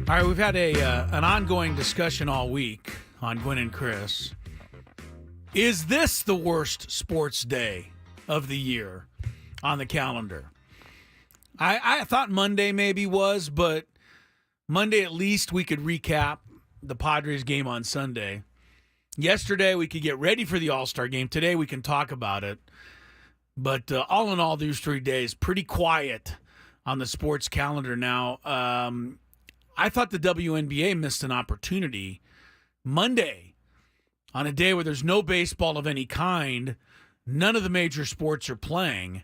All right, we've had an ongoing discussion all week on Gwynn and Chris. Is this the worst sports day of the year on the calendar? I thought Monday maybe was, but Monday at least we could recap the Padres game on Sunday. Yesterday we could get ready for the All-Star game. Today we can talk about it. But all in all, these 3 days, pretty quiet on the sports calendar now. I thought the WNBA missed an opportunity Monday on a day where there's no baseball of any kind. None of the major sports are playing.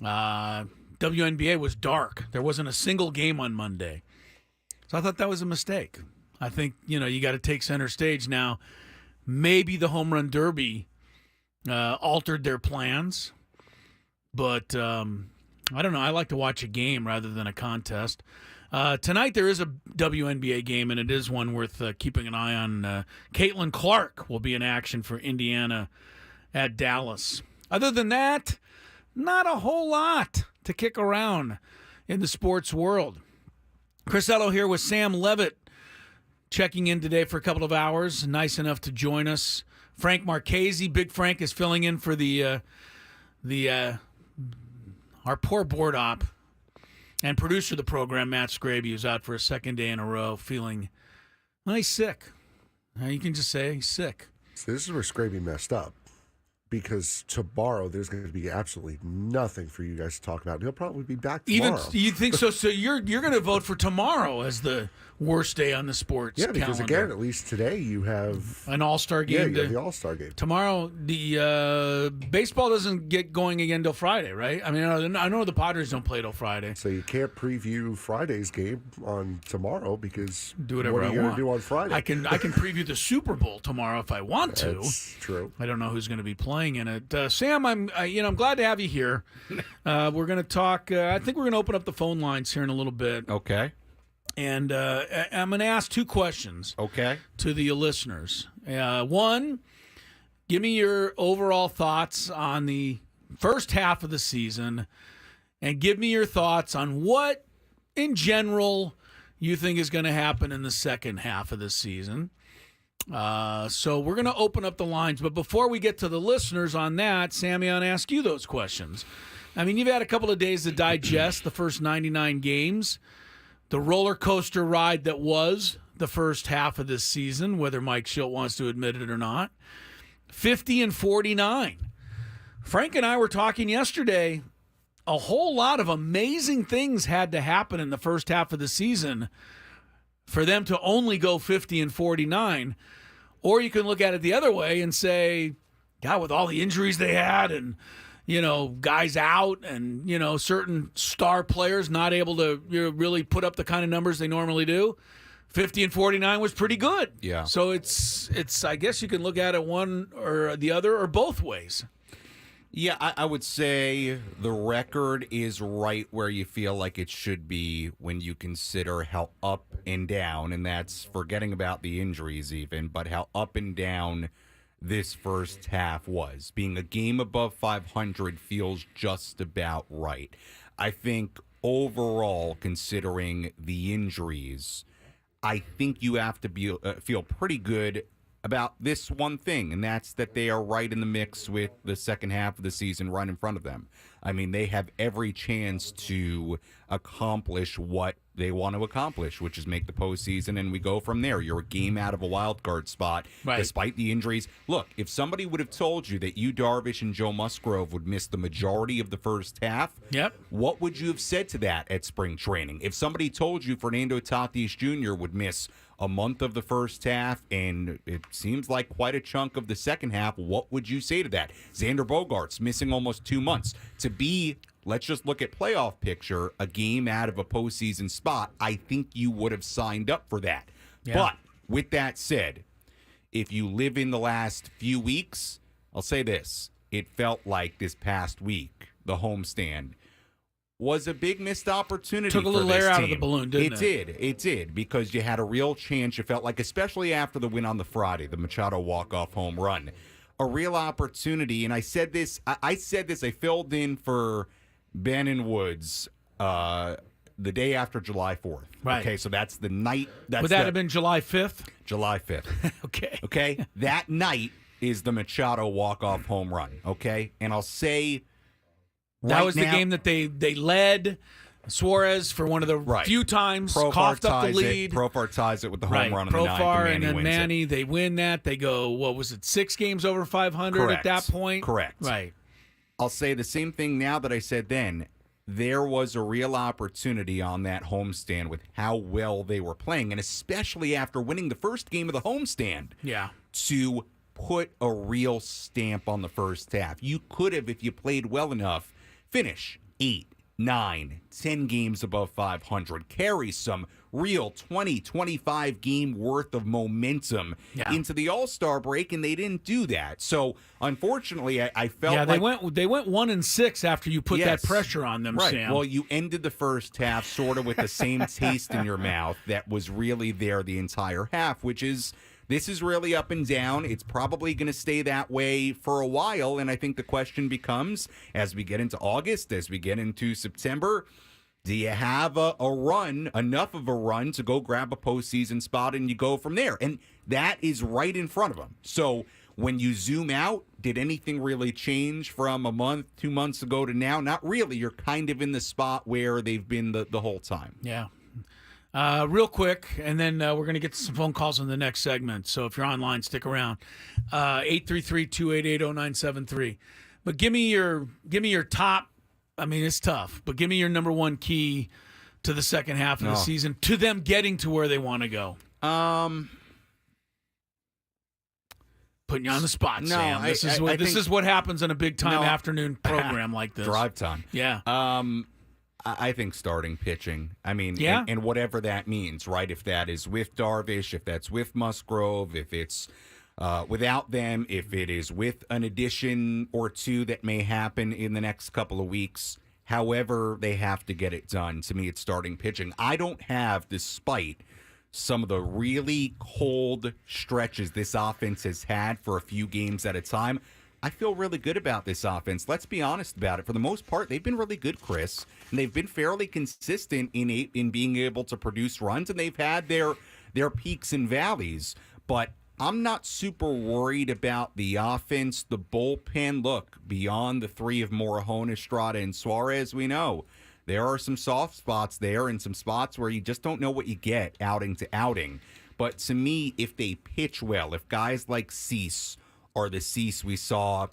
WNBA was dark. There wasn't a single game on Monday. So I thought that was a mistake. I think, you got to take center stage now. Maybe the Home Run Derby altered their plans. But I don't know. I like to watch a game rather than a contest. Tonight there is a WNBA game, and it is one worth keeping an eye on. Caitlin Clark will be in action for Indiana at Dallas. Other than that, not a whole lot to kick around in the sports world. Chris Ello here with Sam Levitt checking in today for a couple of hours. Nice enough to join us. Frank Marchese, Big Frank, is filling in for our poor board op and producer of the program, Matt Scraby, who's out for a second day in a row feeling, he's sick. You can just say he's sick. So this is where Scraby messed up, because tomorrow there's going to be absolutely nothing for you guys to talk about. He'll probably be back tomorrow. Even you think so? So you're going to vote for tomorrow as the worst day on the sports calendar? Yeah, because again, at least today you have an All-Star game. Yeah, you have the All-Star game. Tomorrow, the baseball doesn't get going again till Friday, right? I mean, I know the Padres don't play till Friday. So you can't preview Friday's game on tomorrow because do whatever what are you going to do on Friday? I can preview the Super Bowl tomorrow if I want to. That's true. I don't know who's going to be playing in it. Sam, I'm glad to have you here. We're going to talk. I think we're going to open up the phone lines here in a little bit. Okay. And I'm going to ask two questions. Okay. To the listeners. One, give me your overall thoughts on the first half of the season, and give me your thoughts on what, in general, you think is going to happen in the second half of the season. So we're going to open up the lines. But before we get to the listeners on that, Sammy, I want to ask you those questions. I mean, you've had a couple of days to digest the first 99 games. The roller coaster ride that was the first half of this season, whether Mike Schilt wants to admit it or not. 50-49. Frank and I were talking yesterday. A whole lot of amazing things had to happen in the first half of the season for them to only go 50-49. Or you can look at it the other way and say, God, with all the injuries they had and guys out and, certain star players not able to really put up the kind of numbers they normally do, 50-49 was pretty good. Yeah. So it's I guess you can look at it one or the other or both ways. Yeah, I would say the record is right where you feel like it should be when you consider how up and down, and that's forgetting about the injuries even, but how up and down this first half was. Being a game above 500 feels just about right. I think overall, considering the injuries, I think you have to feel pretty good about this one thing, and that's that they are right in the mix with the second half of the season right in front of them. I mean, they have every chance to accomplish what they want to accomplish, which is make the postseason, and we go from there. You're a game out of a wild card spot, right, despite the injuries. Look, if somebody would have told you that Yu Darvish and Joe Musgrove would miss the majority of the first half, yep, what would you have said to that at spring training? If somebody told you Fernando Tatis Jr. would miss a month of the first half, and it seems like quite a chunk of the second half, what would you say to that? Xander Bogaerts missing almost 2 months. To be, let's just look at playoff picture, a game out of a postseason spot, I think you would have signed up for that. Yeah. But with that said, if you live in the last few weeks, I'll say this. It felt like this past week, the homestand was a big missed opportunity. Took a little air out of the balloon, didn't it? It did, because you had a real chance. You felt like, especially after the win on the Friday, the Machado walk-off home run, a real opportunity. And I said this, I filled in for Ben and Woods the day after July 4th. Right. Okay, so that's the night. Would that have been July 5th? July 5th? Okay. Okay, that night is the Machado walk-off home run. Okay, and I'll say That was the now, game that they led. Suarez for one of the few times coughed up the lead. Profar ties it with the home run in the ninth, Profar and then Manny, they win that. They go, what was it, 6 games over 500 at that point? Correct. Right. I'll say the same thing now that I said then. There was a real opportunity on that homestand with how well they were playing, and especially after winning the first game of the homestand. Yeah. To put a real stamp on the first half. You could have, if you played well enough, finish 8, 9, 10 games above 500, carry some real 20, 25 game worth of momentum into the All-Star break, and they didn't do that. So, unfortunately, I felt they like went 1-6 after you put that pressure on them, right. Sam. Well, you ended the first half sort of with the same taste in your mouth that was really there the entire half, which is this is really up and down. It's probably going to stay that way for a while, and I think the question becomes, as we get into August, as we get into September, do you have a run, enough of a run to go grab a postseason spot and you go from there? And that is right in front of them. So when you zoom out, did anything really change from a month, 2 months ago to now? Not really. You're kind of in the spot where they've been the whole time. Yeah. Real quick, and then we're going to get to some phone calls in the next segment. So if you're online, stick around. 833-288-0973. But give me your top. I mean, it's tough, but give me your number one key to the second half of the season, to them getting to where they want to go. Putting you on the spot, Sam. This is what happens on a big time afternoon program like this. Drive time. Yeah. I think starting pitching. I mean, and whatever that means, right? If that is with Darvish, if that's with Musgrove, if it's without them, if it is with an addition or two that may happen in the next couple of weeks, however they have to get it done. To me, it's starting pitching. I don't have, despite some of the really cold stretches this offense has had for a few games at a time, I feel really good about this offense. Let's be honest about it. For the most part, they've been really good, Chris, and they've been fairly consistent in being able to produce runs, and they've had their peaks and valleys. But I'm not super worried about the offense. The bullpen, look, beyond the three of Morejon, Estrada, and Suarez, we know there are some soft spots there and some spots where you just don't know what you get outing to outing. But to me, if they pitch well, if guys like Cease or the Cease we saw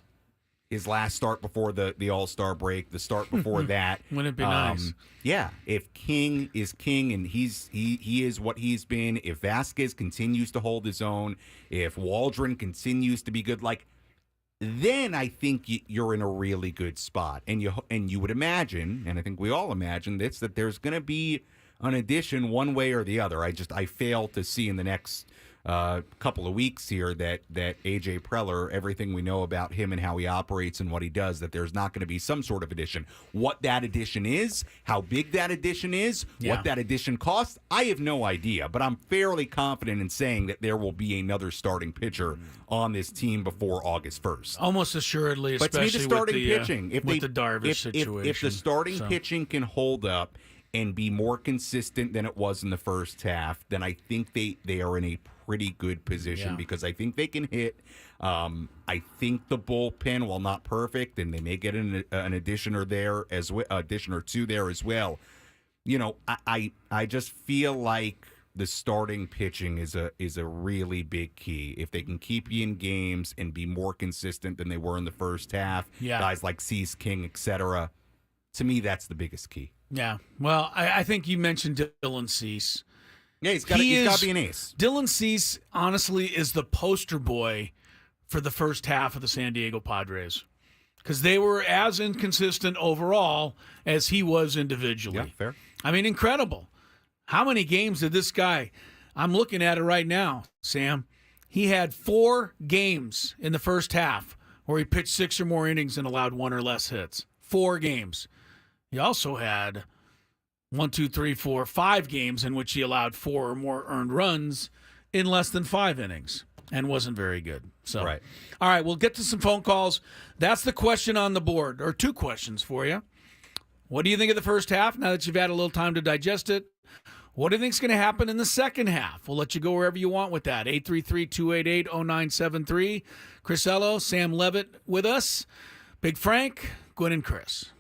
his last start before the All-Star break, the start before that. Wouldn't it be nice? Yeah, if King is King and he is what he's been, if Vasquez continues to hold his own, if Waldron continues to be good, then I think you're in a really good spot. And you would imagine, and I think we all imagine this, that there's going to be an addition one way or the other. I fail to see in the next couple of weeks here that A.J. Preller, everything we know about him and how he operates and what he does, that there's not going to be some sort of addition. What that addition is, how big that addition is, what that addition costs, I have no idea. But I'm fairly confident in saying that there will be another starting pitcher on this team before August 1st. Almost assuredly, especially but to me, the starting with the, pitching, with the Darvish situation. If the starting pitching can hold up and be more consistent than it was in the first half, then I think they are in a pretty good position because I think they can hit. I think the bullpen, while not perfect, and they may get an addition or two there as well. You know, I just feel like the starting pitching is a really big key. If they can keep you in games and be more consistent than they were in the first half, guys like Cease, King, etc. To me, that's the biggest key. Yeah. Well, I think you mentioned Dylan Cease. Yeah, he's got to be an ace. Dylan Cease, honestly, is the poster boy for the first half of the San Diego Padres because they were as inconsistent overall as he was individually. Yeah, fair. I mean, incredible. How many games did this guy – I'm looking at it right now, Sam. He had 4 games in the first half where he pitched 6 or more innings and allowed 1 or less hits. 4 games. He also had 5 games in which he allowed 4 or more earned runs in less than 5 innings and wasn't very good. So, right. All right, we'll get to some phone calls. That's the question on the board, or 2 questions for you. What do you think of the first half now that you've had a little time to digest it? What do you think is going to happen in the second half? We'll let you go wherever you want with that. 833-288-0973. Chris Ello, Sam Levitt with us. Big Frank, Gwynn, and Chris.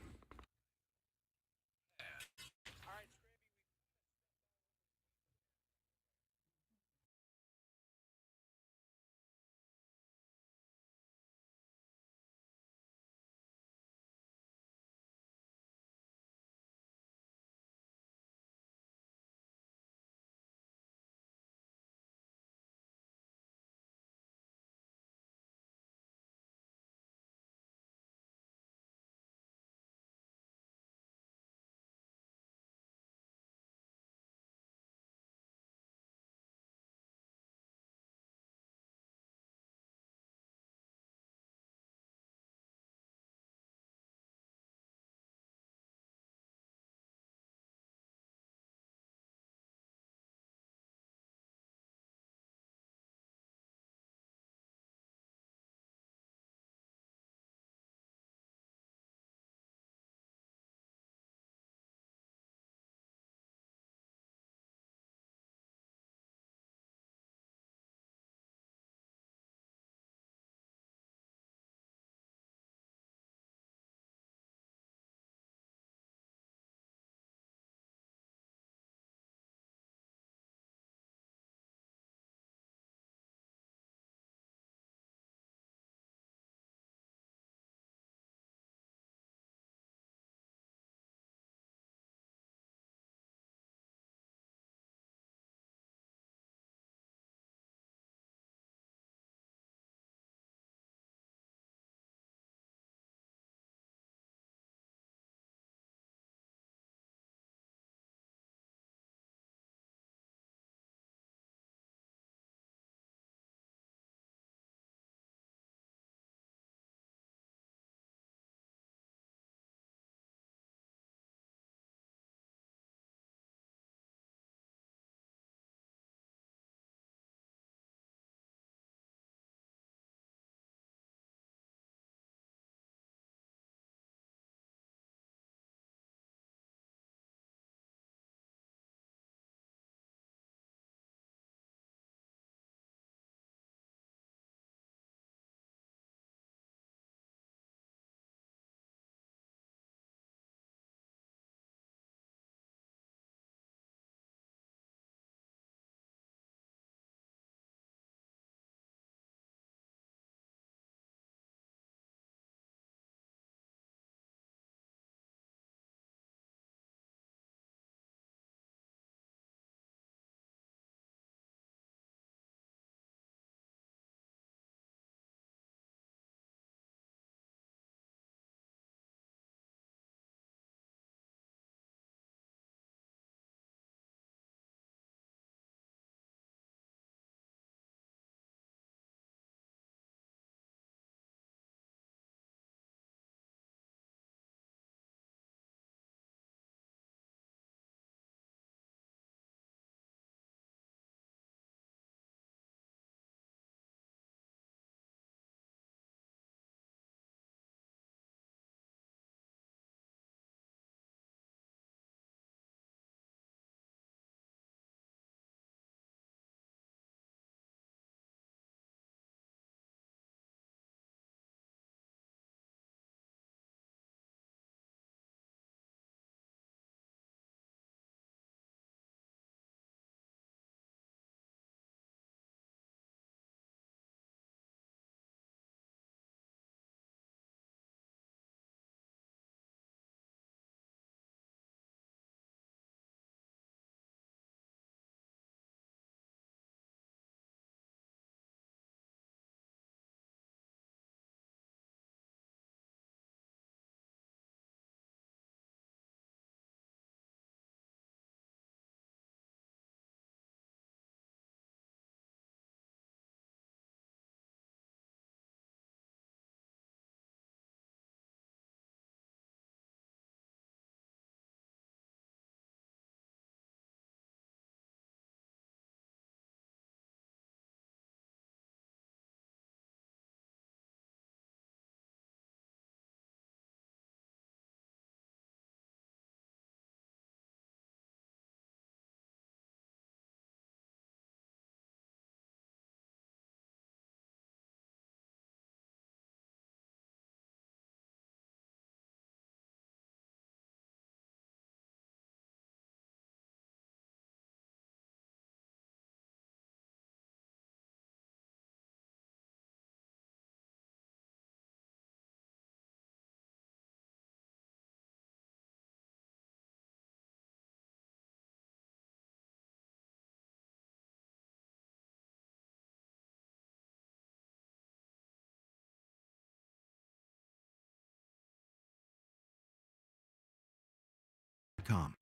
NWSL.com.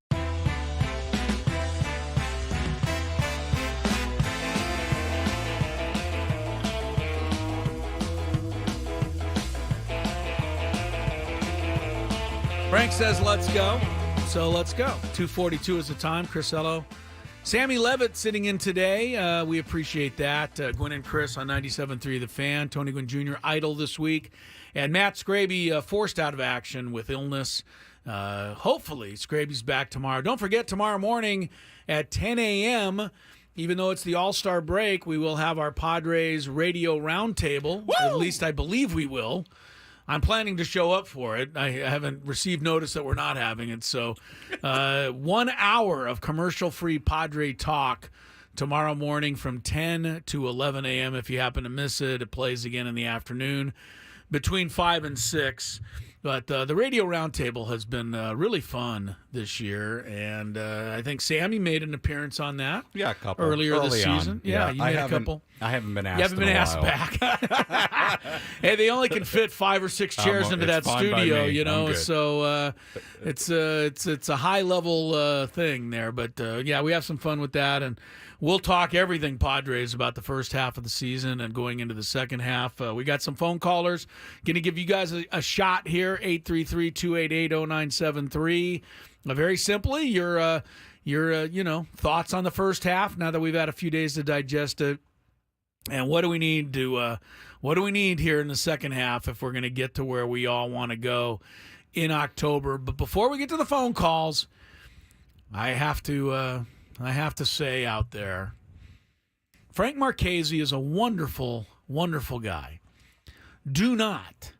Frank says, let's go. So let's go. 2:42 is the time. Chris Ello. Sammy Levitt sitting in today. We appreciate that. Gwynn and Chris on 97.3 The Fan. Tony Gwynn Jr. idle this week. And Matt Scraby forced out of action with illness. Hopefully, Scraby's back tomorrow. Don't forget, tomorrow morning at 10 a.m., even though it's the All-Star break, we will have our Padres radio roundtable. At least I believe we will. I'm planning to show up for it. I haven't received notice that we're not having it. So 1 hour of commercial-free Padre talk tomorrow morning from 10 to 11 a.m. If you happen to miss it, it plays again in the afternoon between 5 and 6. But the radio roundtable has been really fun this year, and I think Sammy made an appearance on that. Yeah, a couple earlier this season. On. Yeah, you made a couple. I haven't been asked. You haven't been asked back. Hey, they only can fit 5 or 6 chairs into that studio, you know. So it's a high level thing there. But yeah, we have some fun with that, and we'll talk everything Padres about the first half of the season and going into the second half. We got some phone callers. Going to give you guys a shot here. 833-288-0973. Very simply, your thoughts on the first half now that we've had a few days to digest it. And what do we need to here in the second half if we're going to get to where we all want to go in October? But before we get to the phone calls, I have to say out there, Frank Marchese is a wonderful, wonderful guy. Do not,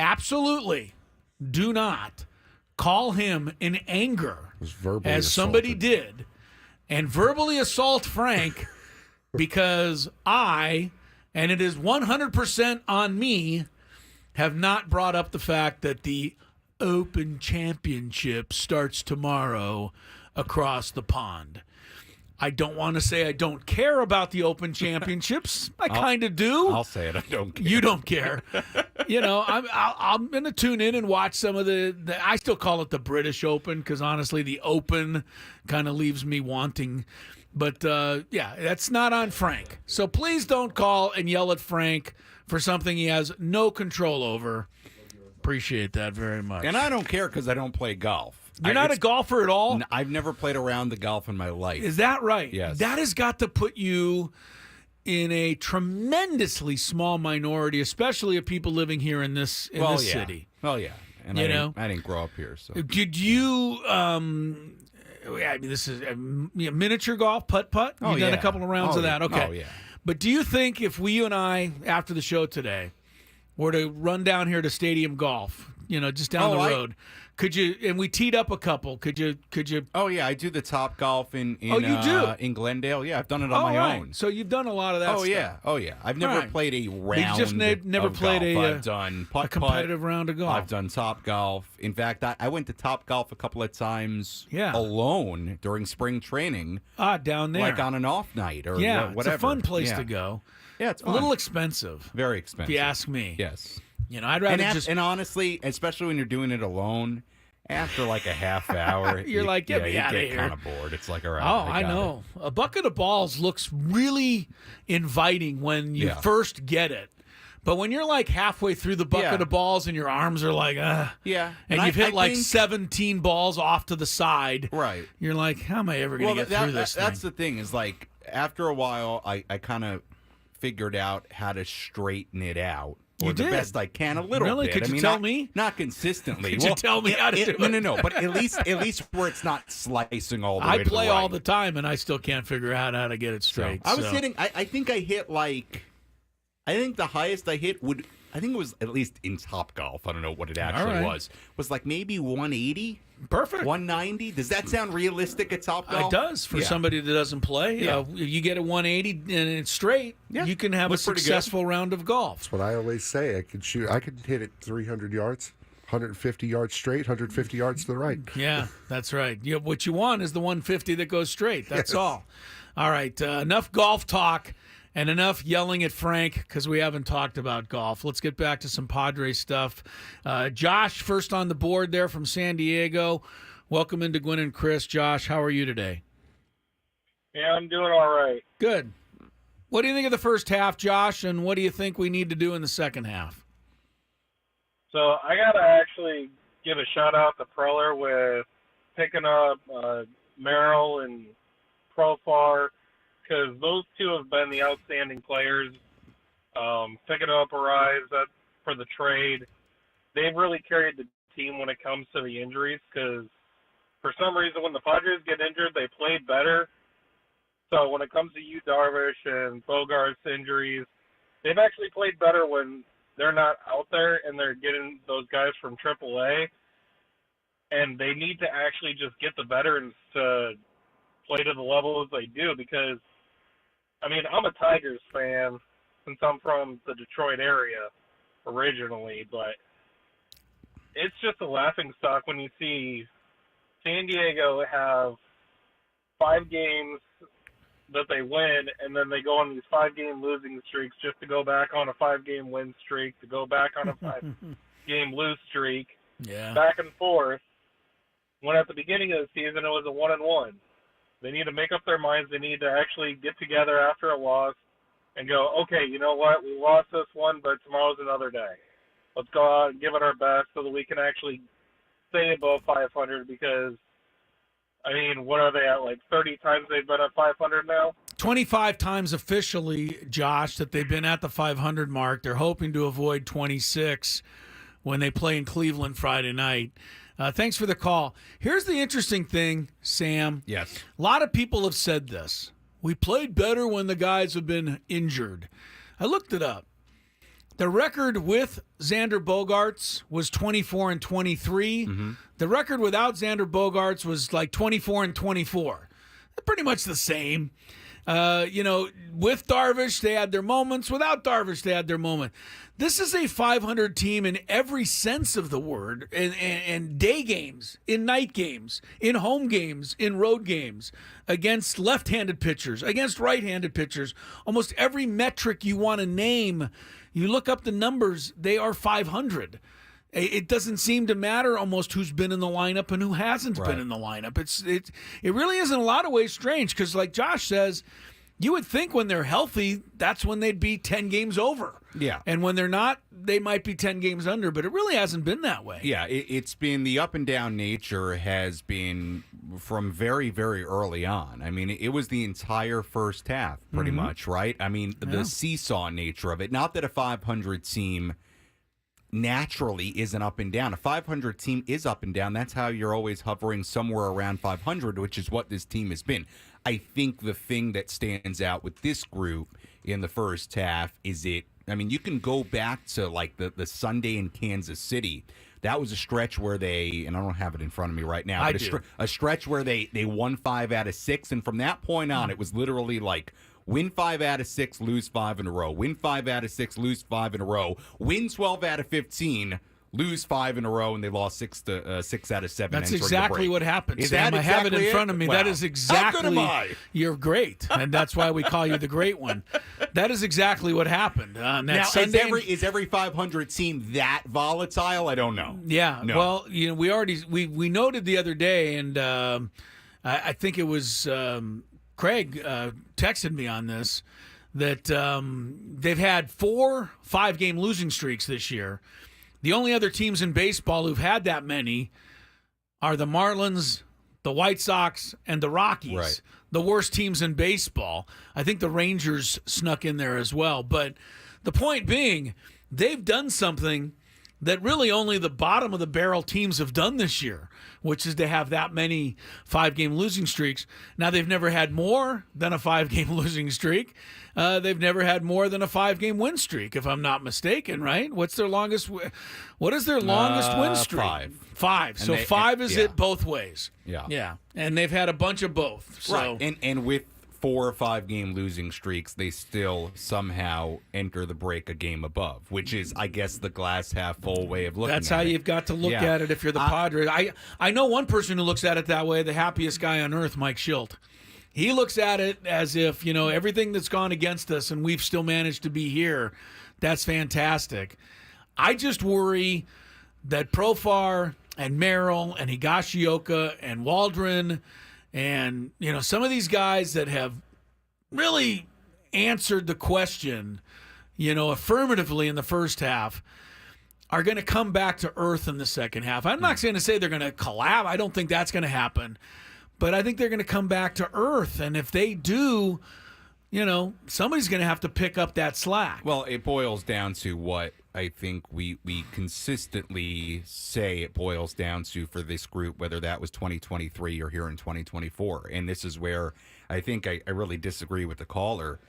absolutely do not call him in anger as somebody did and verbally assault Frank because I, and it is 100% on me, have not brought up the fact that the Open Championship starts tomorrow across the pond. I don't want to say I don't care about the Open Championships. I kind of do. I'll say it. I don't care. You don't care. I'm going to tune in and watch some of the I still call it the British Open because, honestly, the Open kind of leaves me wanting. But, yeah, that's not on Frank. So please don't call and yell at Frank for something he has no control over. Appreciate that very much. And I don't care because I don't play golf. You're not a golfer at all? I've never played a round of golf in my life. Is that right? Yes. That has got to put you in a tremendously small minority, especially of people living here in this city. Well, yeah. And I didn't grow up here. So did you? This is miniature golf, putt-putt. You've done a couple of rounds of that. Okay. Oh, yeah. But do you think if you and I, after the show today, were to run down here to Stadium Golf, just down the road? Could you? And we teed up a couple. Could you? Oh yeah, I do the Top Golf in you do? In Glendale. Yeah, I've done it on my own. So you've done a lot of that. Oh yeah. I've never played a round. You just never played golf. I've done a competitive round of golf. I've done Top Golf. In fact, I went to Top Golf a couple of times. Yeah. Alone during spring training. Down there, like on an off night or whatever. It's a fun place to go. Yeah, it's fun. A little expensive. Very expensive. If you ask me. Yes. I'd rather and honestly, especially when you're doing it alone. After like a half hour, you're like, get me out of here. You get kind of bored. It's like, all right. Oh, I know. A bucket of balls looks really inviting when you first get it. But when you're like halfway through the bucket of balls and your arms are like, yeah, and you've hit like 17 balls off to the side, right? You're like, how am I ever going to get through this thing? That's the thing is like after a while, I kind of figured out how to straighten it out. Or the best I can, a little really? bit. Could you tell me? Not consistently. Could you tell me how to do it? No. But at least where it's not slicing all the way to the right. I play all the time, and I still can't figure out how to get it straight. I was hitting. I think I hit like. I think the highest I hit I think it was at least in Top Golf. I don't know what it actually was like maybe 180. Perfect. 190. Does that sound realistic at Top Golf? It does for somebody that doesn't play. Yeah. You get a 180 and it's straight. Yeah. You can have a successful round of golf. That's what I always say. I can hit it 300 yards, 150 yards straight, 150 yards to the right. Yeah, that's right. What you want is the 150 that goes straight. That's all. All right. Enough golf talk. And enough yelling at Frank because we haven't talked about golf. Let's get back to some Padres stuff. Josh, first on the board there from San Diego. Welcome into Gwynn and Chris. Josh, how are you today? Yeah, I'm doing all right. Good. What do you think of the first half, Josh, and what do you think we need to do in the second half? So I got to actually give a shout-out to Preller with picking up Merrill and Profar, because those two have been the outstanding players. Picking up Arise for the trade. They've really carried the team when it comes to the injuries, because for some reason when the Padres get injured, they play better. So when it comes to Yu Darvish and Bogart's injuries, they've actually played better when they're not out there and they're getting those guys from AAA. And they need to actually just get the veterans to play to the level as they do, because, I mean, I'm a Tigers fan since I'm from the Detroit area originally, but it's just a laughing stock when you see San Diego have 5 games that they win, and then they go on these 5-game losing streaks just to go back on a 5-game win streak, to go back on a 5-game lose streak, back and forth. When at the beginning of the season it was a 1-1. They need to make up their minds. They need to actually get together after a loss and go, okay, you know what? We lost this one, but tomorrow's another day. Let's go out and give it our best so that we can actually stay above 500, because, I mean, what are they at, like 30 times they've been at 500 now? 25 times officially, Josh, that they've been at the 500 mark. They're hoping to avoid 26 when they play in Cleveland Friday night. Thanks for the call. Here's the interesting thing, Sam. Yes. A lot of people have said this. We played better when the guys have been injured. I looked it up. The record with Xander Bogaerts was 24-23. Mm-hmm. The record without Xander Bogaerts was like 24-24. They're pretty much the same. With Darvish, they had their moments. Without Darvish, they had their moment. This is a 500 team in every sense of the word, in day games, in night games, in home games, in road games, against left-handed pitchers, against right-handed pitchers. Almost every metric you want to name, you look up the numbers, they are 500. It doesn't seem to matter almost who's been in the lineup and who hasn't been in the lineup. It really is in a lot of ways strange, because like Josh says, you would think when they're healthy, that's when they'd be 10 games over. Yeah. And when they're not, they might be 10 games under, but it really hasn't been that way. Yeah, it's been, the up and down nature has been from very, very early on. I mean, it was the entire first half, pretty much, right? I mean, the seesaw nature of it. Not that a 500 team naturally isn't up and down. A 500 team is up and down. That's how you're always hovering somewhere around 500, which is what this team has been. I think the thing that stands out with this group in the first half is you can go back to like the Sunday in Kansas City. That was a stretch where they, and I don't have it in front of me right now, but a stretch where they won 5 out of 6, and from that point on, it was literally like win 5 out of 6, lose 5 in a row. Win 5 out of 6, lose 5 in a row. Win 12 out of 15, lose 5 in a row, and they lost 6 out of 7. That's exactly what happened, Is Sam. that I have it exactly in front of me. Wow. That is exactly. How good am I? You're great, and that's why we call you the great one. That is exactly what happened. That Now, Sunday, is every 500 team that volatile? I don't know. Yeah. No. Well, we noted the other day, and I think it was Craig texted me on this, that they've had 4 5-game losing streaks this year. The only other teams in baseball who've had that many are the Marlins, the White Sox, and the Rockies. Right. The worst teams in baseball. I think the Rangers snuck in there as well. But the point being, they've done something that really only the bottom of the barrel teams have done this year, which is to have that many 5-game losing streaks. Now, they've never had more than a 5-game losing streak. They've never had more than a 5-game win streak, if I'm not mistaken, right? What is their longest win streak? 5. 5. So 5 is it both ways. Yeah. Yeah. And they've had a bunch of both. So. Right. And with 4 or 5 game losing streaks, they still somehow enter the break a game above, which is, I guess, the glass half full way of looking at it. That's how you've got to look at it if you're the Padres. I know one person who looks at it that way, the happiest guy on earth, Mike Schilt. He looks at it as if, everything that's gone against us and we've still managed to be here, that's fantastic. I just worry that Profar and Merrill and Higashioka and Waldron and, some of these guys that have really answered the question, affirmatively in the first half are going to come back to earth in the second half. I'm not going to say they're going to collapse. I don't think that's going to happen. But I think they're going to come back to earth. And if they do, somebody's going to have to pick up that slack. Well, it boils down to what I think we consistently say it boils down to for this group, whether that was 2023 or here in 2024. And this is where I think I really disagree with the caller.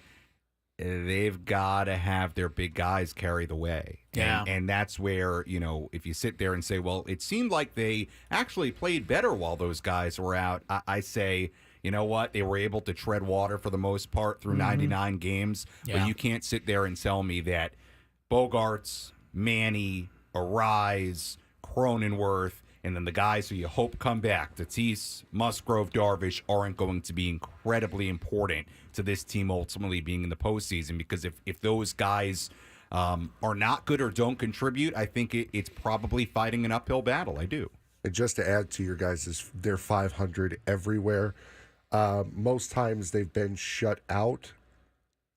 They've got to have their big guys carry the way. Yeah. And that's where, if you sit there and say, well, it seemed like they actually played better while those guys were out, I say, you know what? They were able to tread water for the most part through 99 games. Yeah. But you can't sit there and tell me that Bogarts, Manny, Arise, Cronenworth, and then the guys who you hope come back, Tatis, Musgrove, Darvish, aren't going to be incredibly important to this team ultimately being in the postseason. Because if those guys are not good or don't contribute, I think it's probably fighting an uphill battle. I do. And just to add to your guys, they're 500 everywhere. Most times they've been shut out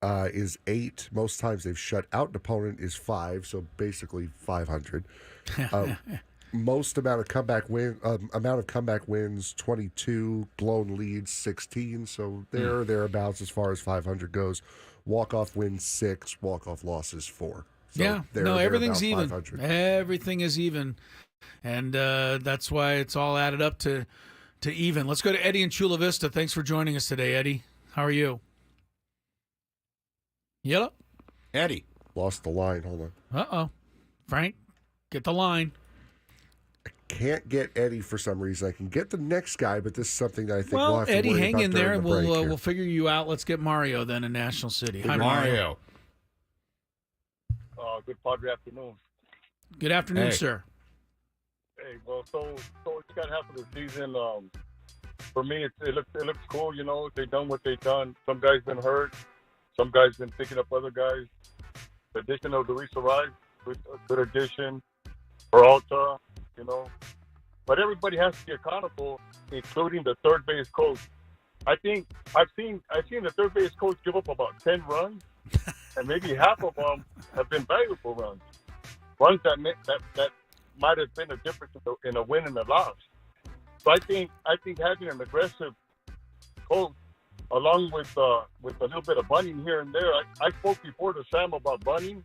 is 8. Most times they've shut out an opponent is 5, so basically 500. Most amount of comeback wins 22, blown leads 16, so they're thereabouts as far as 500 goes. Walk-off wins 6, walk-off losses 4. So everything's about even. 500. Everything is even, and that's why it's all added up to even. Let's go to Eddie in Chula Vista. Thanks for joining us today, Eddie. How are you? Yellow? Eddie. Lost the line. Hold on. Uh-oh. Frank, get the line. Can't get Eddie for some reason. I can get the next guy, but this is something that I think we'll have to Eddie, worry hang about in there, during and the break here. we'll figure you out. Let's get Mario then in National City. Hi, Mario. Good Padre afternoon. Good afternoon, Hey. sir. Hey, well, so it's got half of the season. For me, it looks cool. They done what they done. Some guys been hurt. Some guys been picking up other guys. The addition of Luis Ariz, good addition. Peralta, But everybody has to be accountable, including the third base coach. I think I've seen the third base coach give up about 10 runs, and maybe half of them have been valuable runs that might have been a difference in a win and a loss. So I think having an aggressive coach, along with a little bit of bunting here and there. I spoke before to Sam about bunting.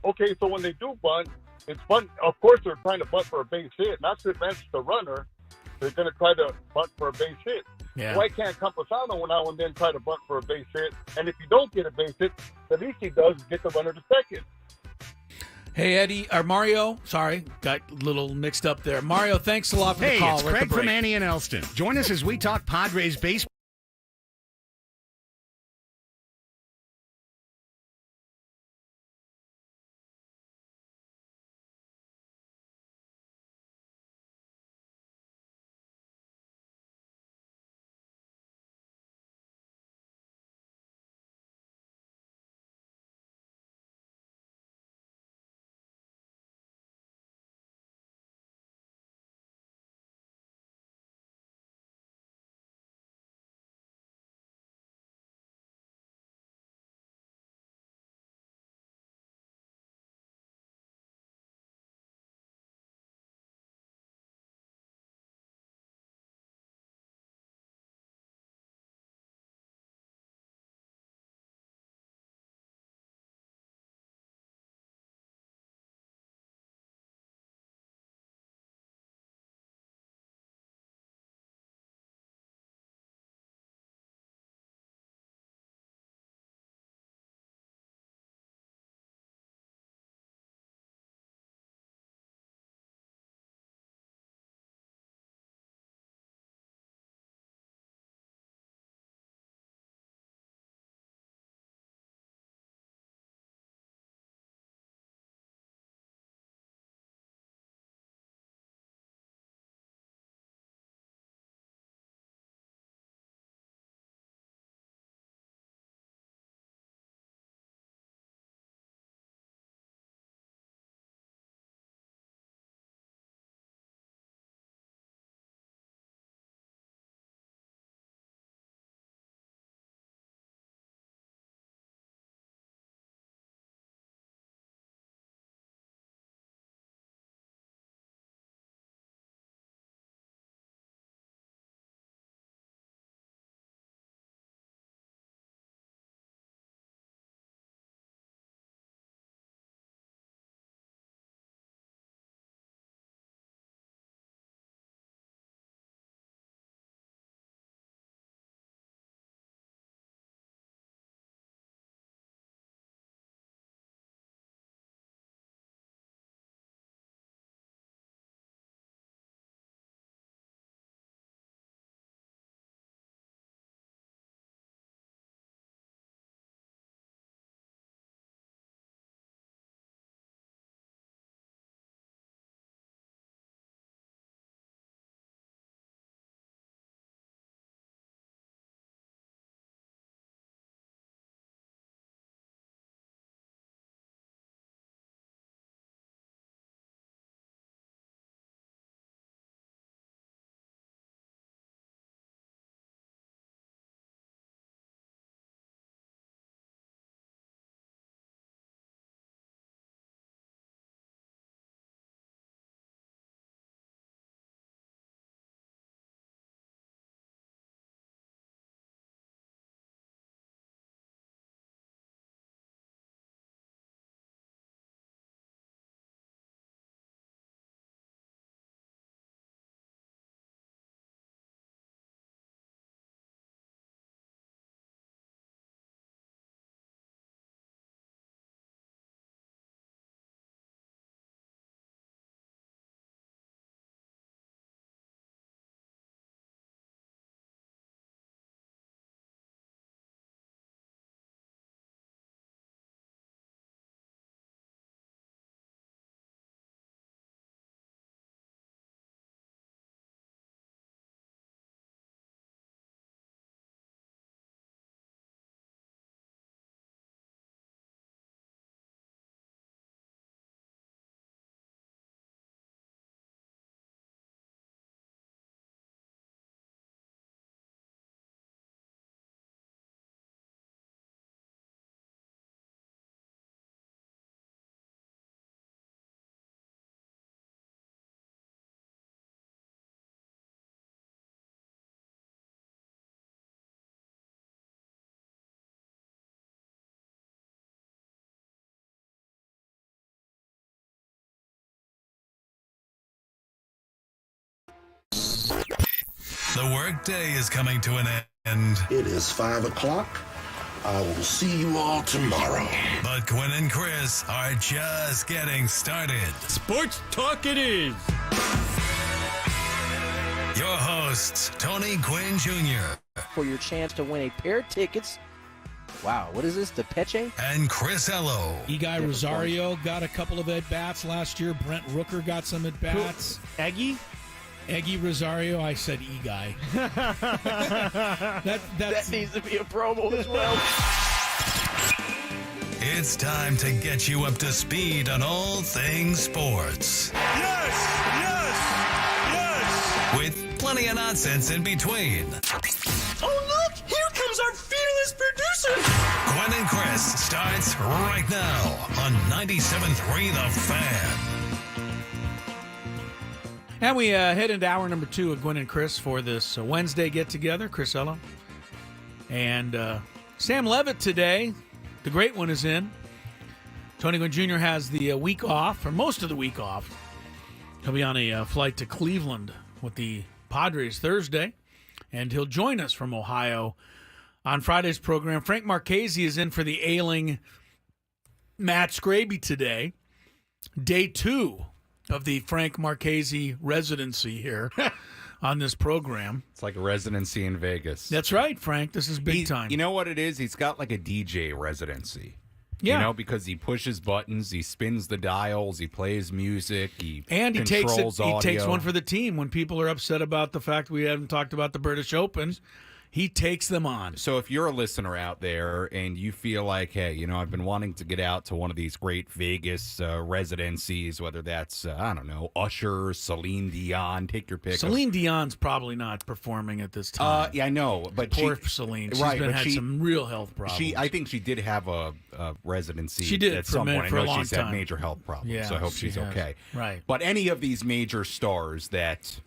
Okay, so when they do bunt, it's bunt. Of course, they're trying to bunt for a base hit, not to advance the runner. They're going to try to bunt for a base hit. Yeah. Why can't Camposano now and then try to bunt for a base hit? And if you don't get a base hit, the least he does is get the runner to second. Hey, Eddie, or Mario, sorry, got a little mixed up there. Mario, thanks a lot for the call. Hey, it's We're at the Craig from break. Annie and Elston. Join us as we talk Padres baseball. The workday is coming to an end. It is 5 o'clock. I will see you all tomorrow. But Gwynn and Chris are just getting started. Sports talk it is. Your hosts, Tony Gwynn Jr. For your chance to win a pair of tickets. Wow, what is this, the Peche? and Chris Ello. Guy Rosario got a couple of at-bats last year. Brent Rooker got some at-bats. Eggy? Eggy Rosario, I said E-Guy. That needs to be a promo as well. It's time to get you up to speed on all things sports. Yes! Yes! Yes! With plenty of nonsense in between. Oh, look! Here comes our fearless producer! Gwynn and Chris starts right now on 97.3 The Fan. And we head into hour number 2 of Gwynn and Chris for this Wednesday get-together. Chris Ello. And Sam Levitt today, the great one, is in. Tony Gwynn Jr. has the week off, or most of the week off. He'll be on a flight to Cleveland with the Padres Thursday, and he'll join us from Ohio on Friday's program. Frank Marchese is in for the ailing Matt Scraby today. Day 2 of the Frank Marchese residency here on this program. It's like a residency in Vegas. That's right, Frank. This is big time. You know what it is? He's got like a DJ residency. Yeah. You know, because he pushes buttons, he spins the dials, he plays music, he takes controls audio. He takes one for the team when people are upset about the fact we haven't talked about the British Open. He takes them on. So if you're a listener out there and you feel like, hey, you know, I've been wanting to get out to one of these great Vegas residencies, whether that's, I don't know, Usher, Celine Dion, take your pick. Celine Dion's probably not performing at this time. Yeah, I know. But Poor Celine. She's had some real health problems. I think she did have a residency She did at for some point. for I a know long she's time. had major health problems, Yeah, so I hope she she's has. okay. Right. But any of these major stars that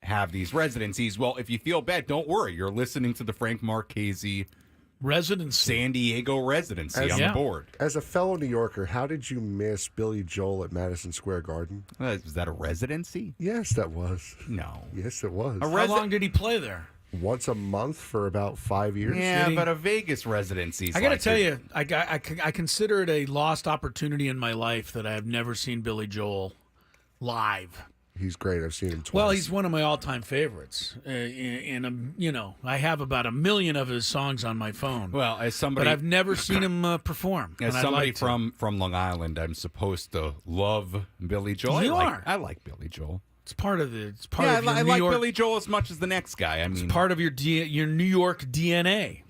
have these residencies, well, if you feel bad, don't worry. You're listening to the Frank Marchese residency, San Diego residency on the board. As a fellow New Yorker, how did you miss Billy Joel at Madison Square Garden? Was that a residency? Yes, that was. No. Yes, it was. How long did he play there? Once a month for about 5 years. Yeah, but a Vegas residency. I got to tell you, I consider it a lost opportunity in my life that I have never seen Billy Joel live. He's great. I've seen him twice. Well, he's one of my all-time favorites. And I have about 1 million of his songs on my phone. Well, as somebody, but I've never seen him perform. As and somebody I'd like from Long Island, I'm supposed to love Billy Joel. You are. I like Billy Joel. It's part of the. It's part Yeah, of your I New like York, Billy Joel as much as the next guy. I mean, It's part of your New York DNA.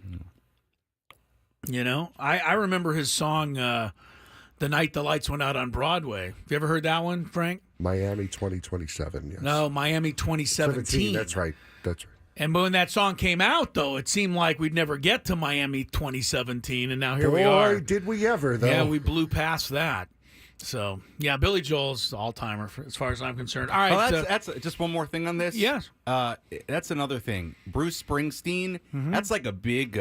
You know, I remember his song "The Night the Lights Went Out on Broadway." Have you ever heard that one, Frank? Miami 2027, yes. No, Miami 2017. That's right. That's right. And when that song came out, though, it seemed like we'd never get to Miami 2017, and now here we are. Boy, did we ever, though. Yeah, we blew past that. So, yeah, Billy Joel's all-timer as far as I'm concerned. All right. Oh, that's just one more thing on this. Yes. That's another thing. Bruce Springsteen, that's like a big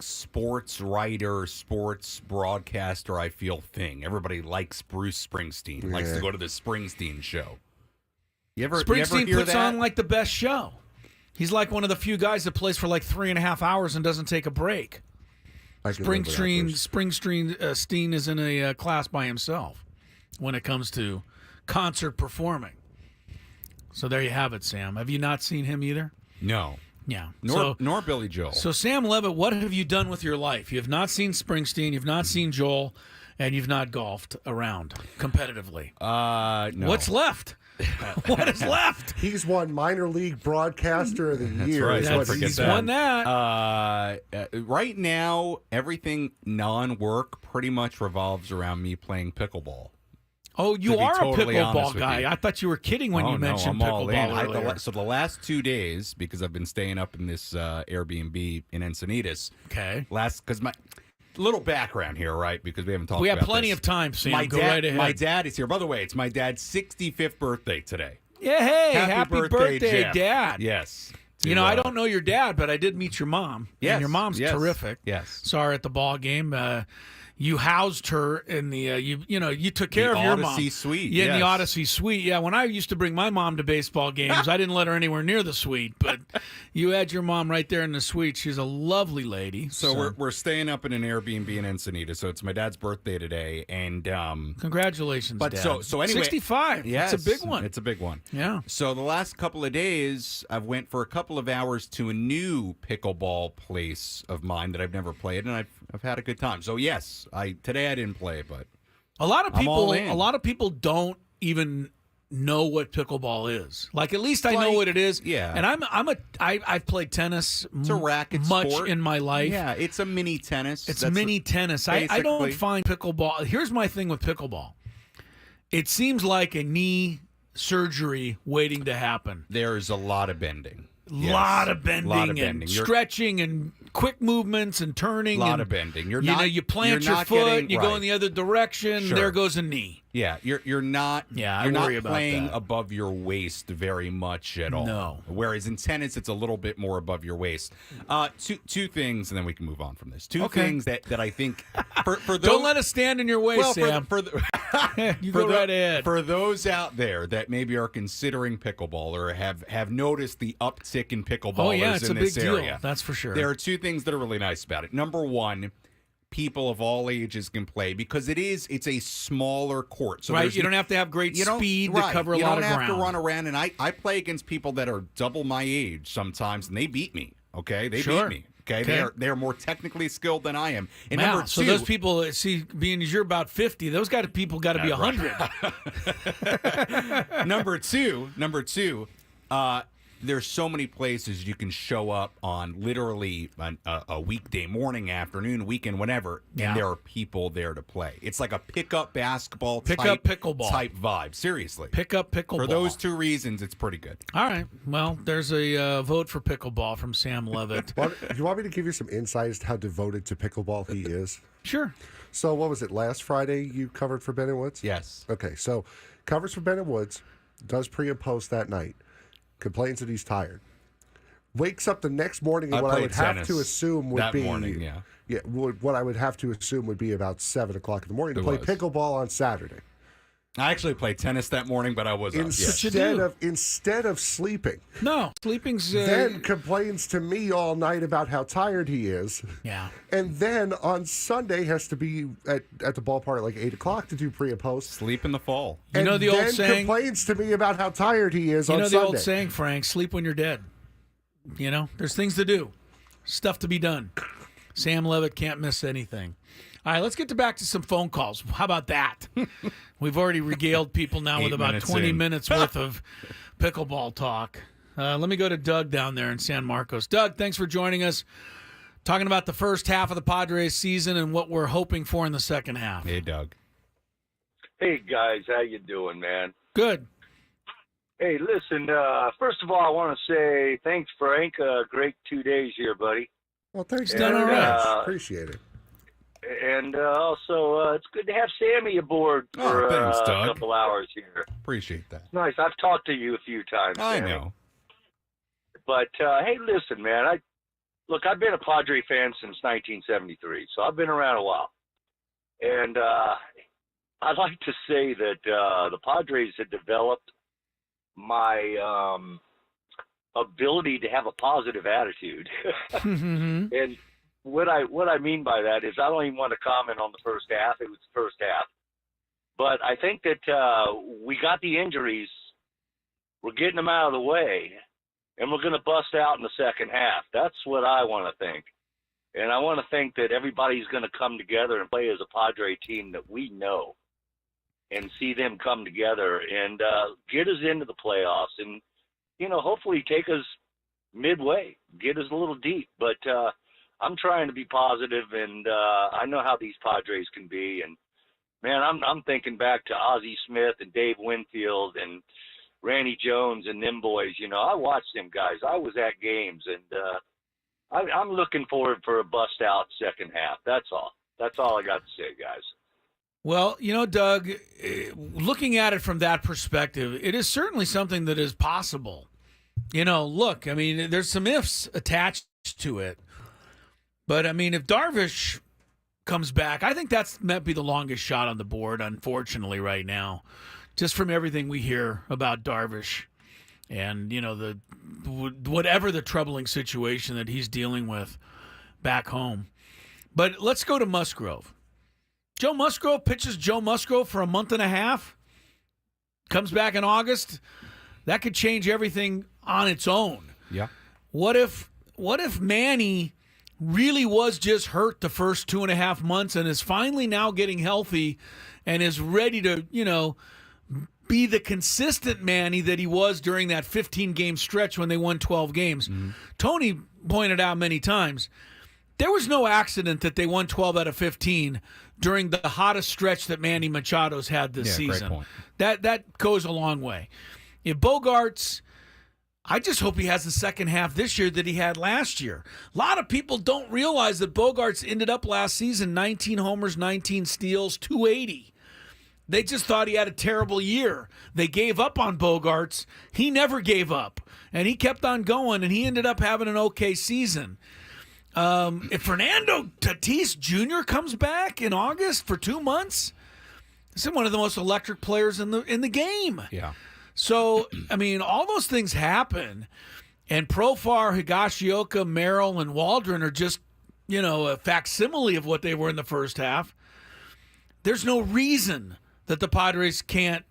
sports writer, sports broadcaster, I feel, thing. Everybody likes Bruce Springsteen, likes to go to the Springsteen show. Springsteen hear puts that? on like the best show. He's like one of the few guys that plays for like 3.5 hours and doesn't take a break. Springsteen is in a class by himself when it comes to concert performing. So there you have it, Sam. Have you not seen him either? No. Yeah. Nor Billy Joel. So, Sam Levitt, what have you done with your life? You have not seen Springsteen, you've not seen Joel, and you've not golfed around competitively. No. What's left? What is left? He's won minor league broadcaster of the year. right. is Don't what forget He's that. won that. Right now, everything non-work pretty much revolves around me playing pickleball. Oh, you to be are totally a honest pickleball with guy. you. I thought you were kidding when you mentioned I'm all in. pickleball earlier. So the last 2 days, because I've been staying up in this Airbnb in Encinitas. Okay. Because my little background here, right? Because we haven't talked. We have about plenty this. of time, Sam. Go dad, right ahead. My dad is here. By the way, it's my dad's 65th birthday today. Yeah, hey, happy birthday, Jeff. Dad. Yes. You know, I don't know your dad, but I did meet your mom. Yes, And your mom's yes, terrific. yes. Saw her at the ball game. you housed her in the you took care of your mom. Odyssey Suite. Yeah, in yes. the Odyssey Suite. Yeah, when I used to bring my mom to baseball games, I didn't let her anywhere near the suite, but you had your mom right there in the suite. She's a lovely lady. So we're staying up in an Airbnb in Encinitas. So it's my dad's birthday today, and congratulations, but Dad. so anyway, 65. Yes, it's a big one. It's a big one. Yeah. So the last couple of days, I've went for a couple of hours to a new pickleball place of mine that I've never played, and I've had a good time. So yes, today I didn't play, but a lot of I'm all people in. a lot of people don't even know what pickleball is. Like, at least I know what it is. Yeah. And I've played tennis. It's a racket much sport. in my life. Yeah, it's a mini tennis. It's That's mini tennis. I don't basically- find pickleball. Here's my thing with pickleball. It seems like a knee surgery waiting to happen. There's a lot of bending. Yes. Lot of bending and bending. stretching and quick movements and turning. Lot and, of bending. You plant you're your not foot, getting- you go right. in the other direction, Sure. there goes a knee. Yeah, you're not. Yeah, I you're worry not about playing that. above your waist very much at all. No. Whereas in tennis, it's a little bit more above your waist. Two things, and then we can move on from this. Two Okay. things that I think for those, Don't let us stand in your way, well, Sam. You go right ahead. For those out there that maybe are considering pickleball or have noticed the uptick in pickleballers Oh yeah, it's in a big this area, deal. That's for sure. there are two things that are really nice about it. Number one, people of all ages can play because it's a smaller court. So right, there's you don't have to have great speed to cover a you lot of don't have ground. to run around, and I play against people that are double my age sometimes, and they beat me. Okay, they Sure. beat me. Okay, they're more technically skilled than I am. And Wow, number so two, those people, being as you're about 50, those people got to be 100. number two, there's so many places you can show up on literally a weekday morning, afternoon, weekend, whenever, Yeah. and there are people there to play. It's like a pickup basketball Pickup pickleball. type vibe. Seriously. Pick up pickleball. For those two reasons, it's pretty good. All right. Well, there's a vote for pickleball from Sam Levitt. You want me to give you some insight as to how devoted to pickleball he is? Sure. So what was it, last Friday you covered for Ben and Woods? Yes. Okay, so covers for Ben and Woods, does pre and post that night, complains that he's tired. Wakes up the next morning, and what I played would have tennis to assume would that be morning, yeah. what I would have to assume would be about 7 o'clock in the morning to It play was. pickleball on Saturday. I actually played tennis that morning, but I was up. Yes. Instead of sleeping, No, sleeping's. then complains to me all night about how tired he is. Yeah. And then on Sunday has to be at the ballpark at like 8 o'clock to do pre and post. Sleep in the fall. You and know the old then saying. complains to me about how tired he is You on know the Sunday. old saying, Frank. Sleep when you're dead. You know, there's things to do, stuff to be done. Sam Levitt can't miss anything. All right, let's get back to some phone calls. How about that? We've already regaled people now with 8 about minutes 20 in. minutes worth of pickleball talk. Let me go to Doug down there in San Marcos. Doug, thanks for joining us. Talking about the first half of the Padres season and what we're hoping for in the second half. Hey, Doug. Hey, guys. How you doing, man? Good. Hey, listen, first of all, I want to say thanks, Frank. Great 2 days here, buddy. Well, thanks, He's done all right. Appreciate it. And also, it's good to have Sammy aboard for thanks, Doug. a couple hours here. Appreciate that. Nice. I've talked to you a few times. I Sammy. know. But, hey, listen, man. I've been a Padre fan since 1973, so I've been around a while. And I'd like to say that the Padres had developed my ability to have a positive attitude. And what I mean by that is I don't even want to comment on the first half. It was the first half. But I think that we got the injuries. We're getting them out of the way. And we're going to bust out in the second half. That's what I want to think. And I want to think that everybody's going to come together and play as a Padre team that we know and see them come together and get us into the playoffs and, hopefully take us midway, get us a little deep. But I'm trying to be positive, and I know how these Padres can be. And, man, I'm thinking back to Ozzie Smith and Dave Winfield and Randy Jones and them boys. I watched them guys. I was at games, and I'm looking forward for a bust-out second half. That's all. That's all I got to say, guys. Well, Doug, looking at it from that perspective, it is certainly something that is possible. Look, I mean, there's some ifs attached to it. But, I mean, if Darvish comes back, I think that's might be the longest shot on the board, unfortunately, right now, just from everything we hear about Darvish and, the whatever the troubling situation that he's dealing with back home. But let's go to Musgrove. Joe Musgrove pitches Joe Musgrove for a month and a half, comes back in August. That could change everything on its own. Yeah. What if Manny really was just hurt the first 2.5 months and is finally now getting healthy and is ready to, be the consistent Manny that he was during that 15-game stretch when they won 12 games. Mm-hmm. Tony pointed out many times, there was no accident that they won 12 out of 15 during the hottest stretch that Manny Machado's had this season. Great point. That goes a long way. If Bogarts, I just hope he has the second half this year that he had last year. A lot of people don't realize that Bogarts ended up last season 19 homers, 19 steals, 280. They just thought he had a terrible year. They gave up on Bogarts. He never gave up, and he kept on going, and he ended up having an okay season. If Fernando Tatis Jr. comes back in August for 2 months, this is one of the most electric players in the game. Yeah. So, all those things happen, and Profar, Higashioka, Merrill, and Waldron are just, a facsimile of what they were in the first half. There's no reason that the Padres can't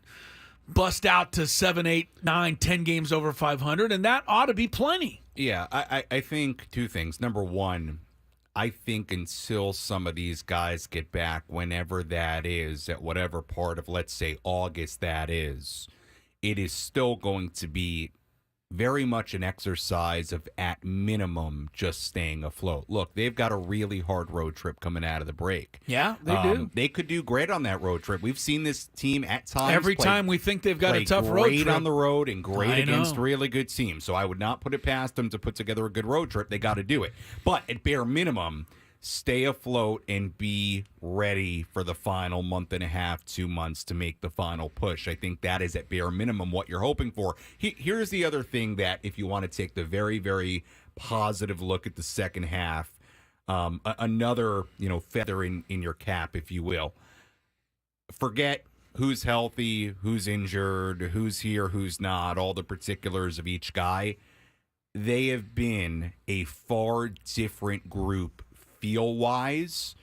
bust out to 7, 8, 9, 10 games over 500, and that ought to be plenty. Yeah, I think two things. Number one, I think until some of these guys get back, whenever that is, at whatever part of, let's say, August that is, it is still going to be very much an exercise of, at minimum, just staying afloat. Look, they've got a really hard road trip coming out of the break. Yeah, they do. They could do great on that road trip. We've seen this team at times every time we think they've got a tough road trip. Great on the road and great against really good teams. So I would not put it past them to put together a good road trip. They got to do it. But at bare minimum, stay afloat and be ready for the final month and a half, 2 months to make the final push. I think that is at bare minimum what you're hoping for. Here's the other thing that if you want to take the very, very positive look at the second half, another feather in your cap, if you will. Forget who's healthy, who's injured, who's here, who's not, all the particulars of each guy. They have been a far different group feel-wise,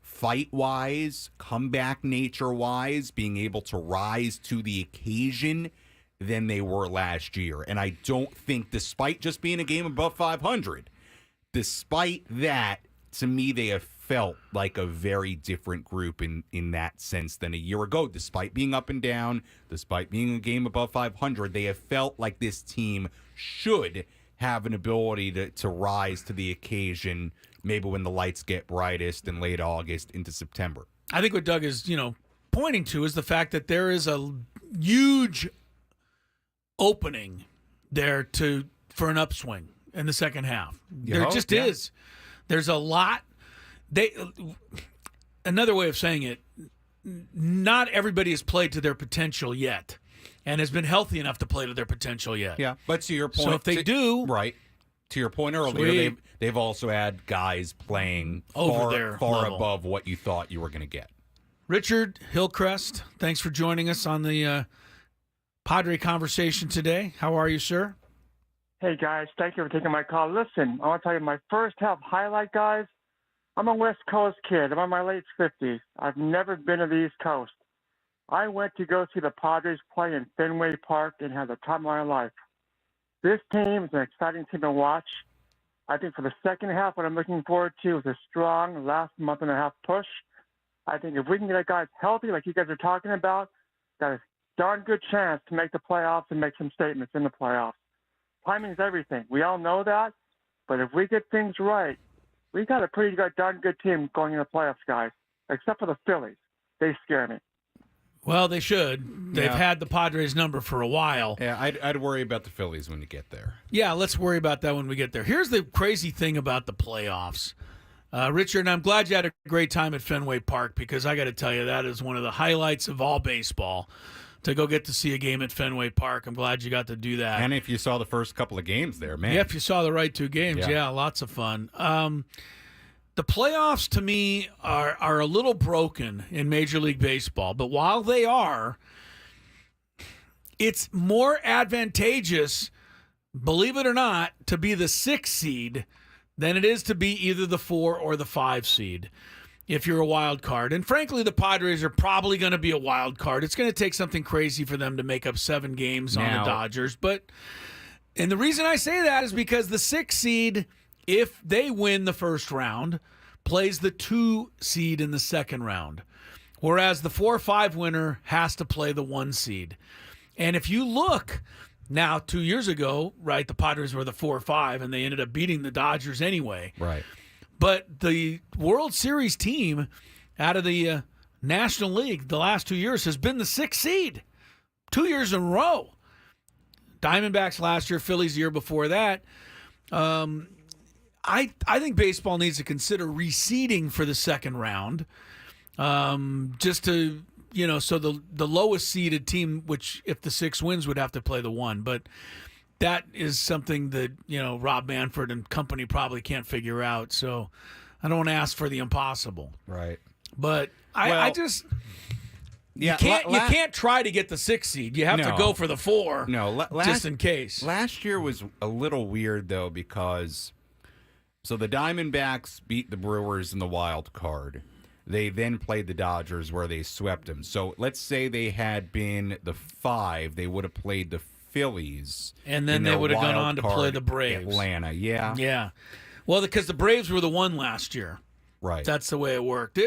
fight-wise, comeback nature-wise, being able to rise to the occasion than they were last year. And I don't think, despite just being a game above 500, despite that, to me, they have felt like a very different group in that sense than a year ago. Despite being up and down, despite being a game above 500, they have felt like this team should have an ability to rise to the occasion, maybe when the lights get brightest in late August into September. I think what Doug is, pointing to is the fact that there is a huge opening there for an upswing in the second half. There just is. There's a lot. Another way of saying it, not everybody has played to their potential yet and has been healthy enough to play to their potential yet. Yeah, but to your point, so if they do, right, to your point earlier, they've also had guys playing far above what you thought you were going to get. Richard Hillcrest, thanks for joining us on the Padre conversation today. How are you, sir? Hey, guys. Thank you for taking my call. Listen, I want to tell you my first half highlight, guys. I'm a West Coast kid. I'm in my late 50s. I've never been to the East Coast. I went to go see the Padres play in Fenway Park and had the time of my life. This team is an exciting team to watch. I think for the second half, what I'm looking forward to is a strong last month and a half push. I think if we can get guys healthy, like you guys are talking about, got a darn good chance to make the playoffs and make some statements in the playoffs. Timing is everything. We all know that. But if we get things right, we got a pretty darn good team going in the playoffs, guys, except for the Phillies. They scare me. Well, they should. They've had the Padres number for a while. Yeah, I'd worry about the Phillies when you get there. Yeah, let's worry about that when we get there. Here's the crazy thing about the playoffs. Richard, and I'm glad you had a great time at Fenway Park because I got to tell you, that is one of the highlights of all baseball, to go get to see a game at Fenway Park. I'm glad you got to do that. And if you saw the first couple of games there, man. Yeah, if you saw the right two games, yeah lots of fun. the playoffs to me are a little broken in Major League Baseball, but while they are, it's more advantageous, believe it or not, to be the 6 seed than it is to be either the 4 or the 5 seed if you're a wild card. And frankly, the Padres are probably going to be a wild card. It's going to take something crazy for them to make up 7 games on the Dodgers. And the reason I say that is because the 6 seed, if they win the first round, plays the 2 seed in the second round, whereas the 4-5 winner has to play the 1 seed. And if you look now, 2 years ago, right, the Padres were the 4-5, and they ended up beating the Dodgers anyway. Right. But the World Series team out of the National League the last 2 years has been the 6th seed, 2 years in a row. Diamondbacks last year, Phillies the year before that. I think baseball needs to consider reseeding for the second round, just to, so the lowest seeded team, which if the 6 wins would have to play the 1, but that is something that Rob Manfred and company probably can't figure out. So I don't want to ask for the impossible, right? But I just. You can't try to get the 6 seed. You have to go for the 4. Just in case. Last year was a little weird though because the Diamondbacks beat the Brewers in the wild card. They then played the Dodgers where they swept them. So let's say they had been the 5, they would have played the Phillies, and then they would have gone on to play the Braves. Atlanta, yeah. Well, because the Braves were the 1 last year. Right. That's the way it worked.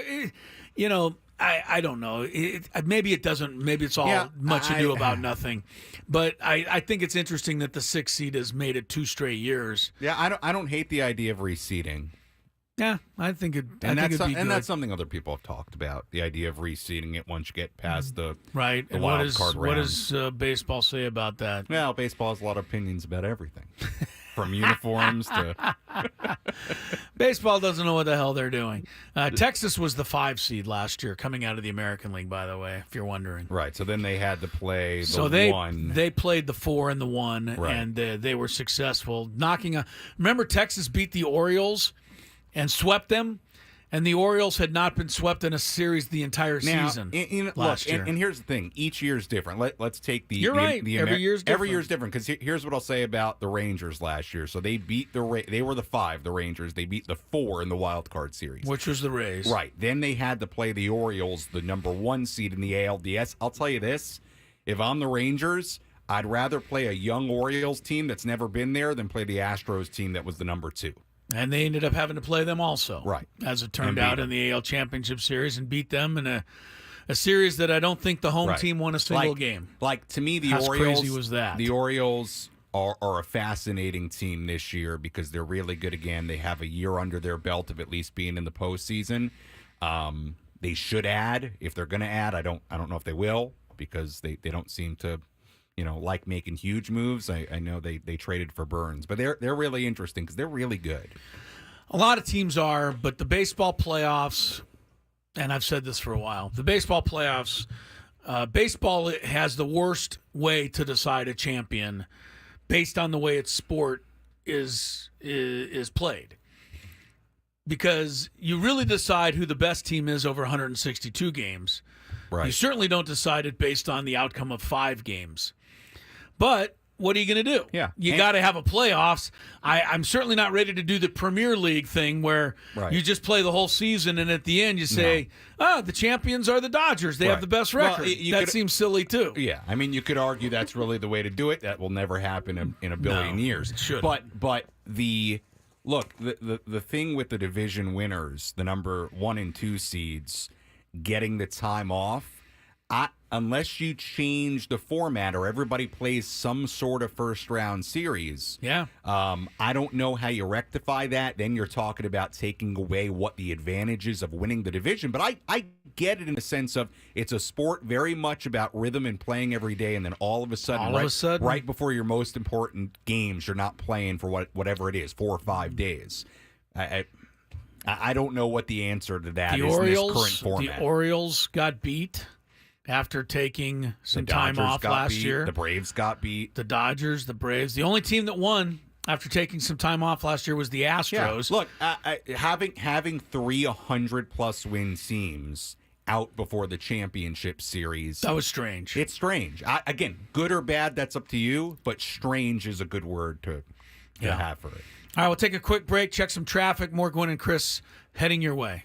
I don't know. Maybe it doesn't. Maybe it's all much ado about nothing. But I think it's interesting that the 6th seed has made it 2 straight years. Yeah, I don't hate the idea of reseeding. Yeah, I think it'd be good. And that's something other people have talked about, the idea of reseeding it once you get past the right. The and wild card round. What does baseball say about that? Well, baseball has a lot of opinions about everything, from uniforms to. Baseball doesn't know what the hell they're doing. Texas was the 5 seed last year, coming out of the American League, by the way, if you're wondering. Right. So then they had to play the so 1. They played the 4 and the 1, right. and they were successful, knocking a. Remember, Texas beat the Orioles and swept them, and the Orioles had not been swept in a series the entire season last year. And here's the thing: each year is different. Let's take the. You're right. Every year's different. Every year's different because here's what I'll say about the Rangers last year. So they beat they were the 5, the Rangers. They beat the 4 in the wild card series, which was the Rays. Right. Then they had to play the Orioles, the number 1 seed in the ALDS. I'll tell you this: if I'm the Rangers, I'd rather play a young Orioles team that's never been there than play the Astros team that was the number 2. And they ended up having to play them also, right? As it turned out in the AL Championship Series, and beat them in a series that I don't think the home team won a single game. Like to me, the How Orioles. Crazy was that? The Orioles are a fascinating team this year because they're really good again. They have a year under their belt of at least being in the postseason. They should add if they're going to add. I don't know if they will because they don't seem to. Like making huge moves. I know they traded for Burns, but they're really interesting because they're really good. A lot of teams are, but the baseball playoffs, and I've said this for a while, the baseball playoffs, baseball has the worst way to decide a champion based on the way its sport is played. Because you really decide who the best team is over 162 games. Right. You certainly don't decide it based on the outcome of 5 games. But what are you going to do? Yeah. You got to have a playoffs. I'm certainly not ready to do the Premier League thing where you just play the whole season and at the end you say, the champions are the Dodgers. They have the best record. That seems silly too. Yeah. I mean, you could argue that's really the way to do it. That will never happen in a billion years. It should. But the thing with the division winners, the number 1 and 2 seeds, getting the time off, unless you change the format or everybody plays some sort of first-round series, I don't know how you rectify that. Then you're talking about taking away what the advantages of winning the division. But I get it in the sense of it's a sport very much about rhythm and playing every day, and then all of a sudden, right before your most important games, you're not playing for whatever it is, 4 or 5 days. I don't know what the answer to that is in this current format. The Orioles got beat after taking some time off last year. The Braves got beat. The Dodgers, the Braves. The only team that won after taking some time off last year was the Astros. Look, having 3 100-plus win teams out before the championship series. That was strange. It's strange. Again, good or bad, that's up to you, but strange is a good word to have for it. All right, we'll take a quick break, check some traffic. More Gwynn and Chris heading your way.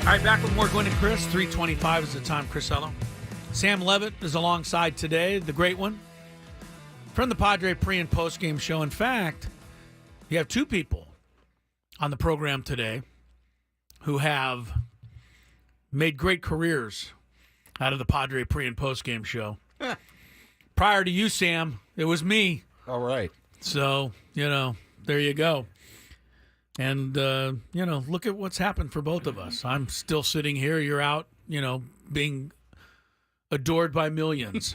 All right, back with more Gwynn and Chris. 3:25 is the time, Chris Ello. Sam Levitt is alongside today, the great one, from the Padre pre- and post-game show. In fact, you have two people on the program today who have made great careers out of the Padre pre- and post-game show. Prior to you, Sam, it was me. All right. So, there you go. And, look at what's happened for both of us. I'm still sitting here. You're out, being adored by millions.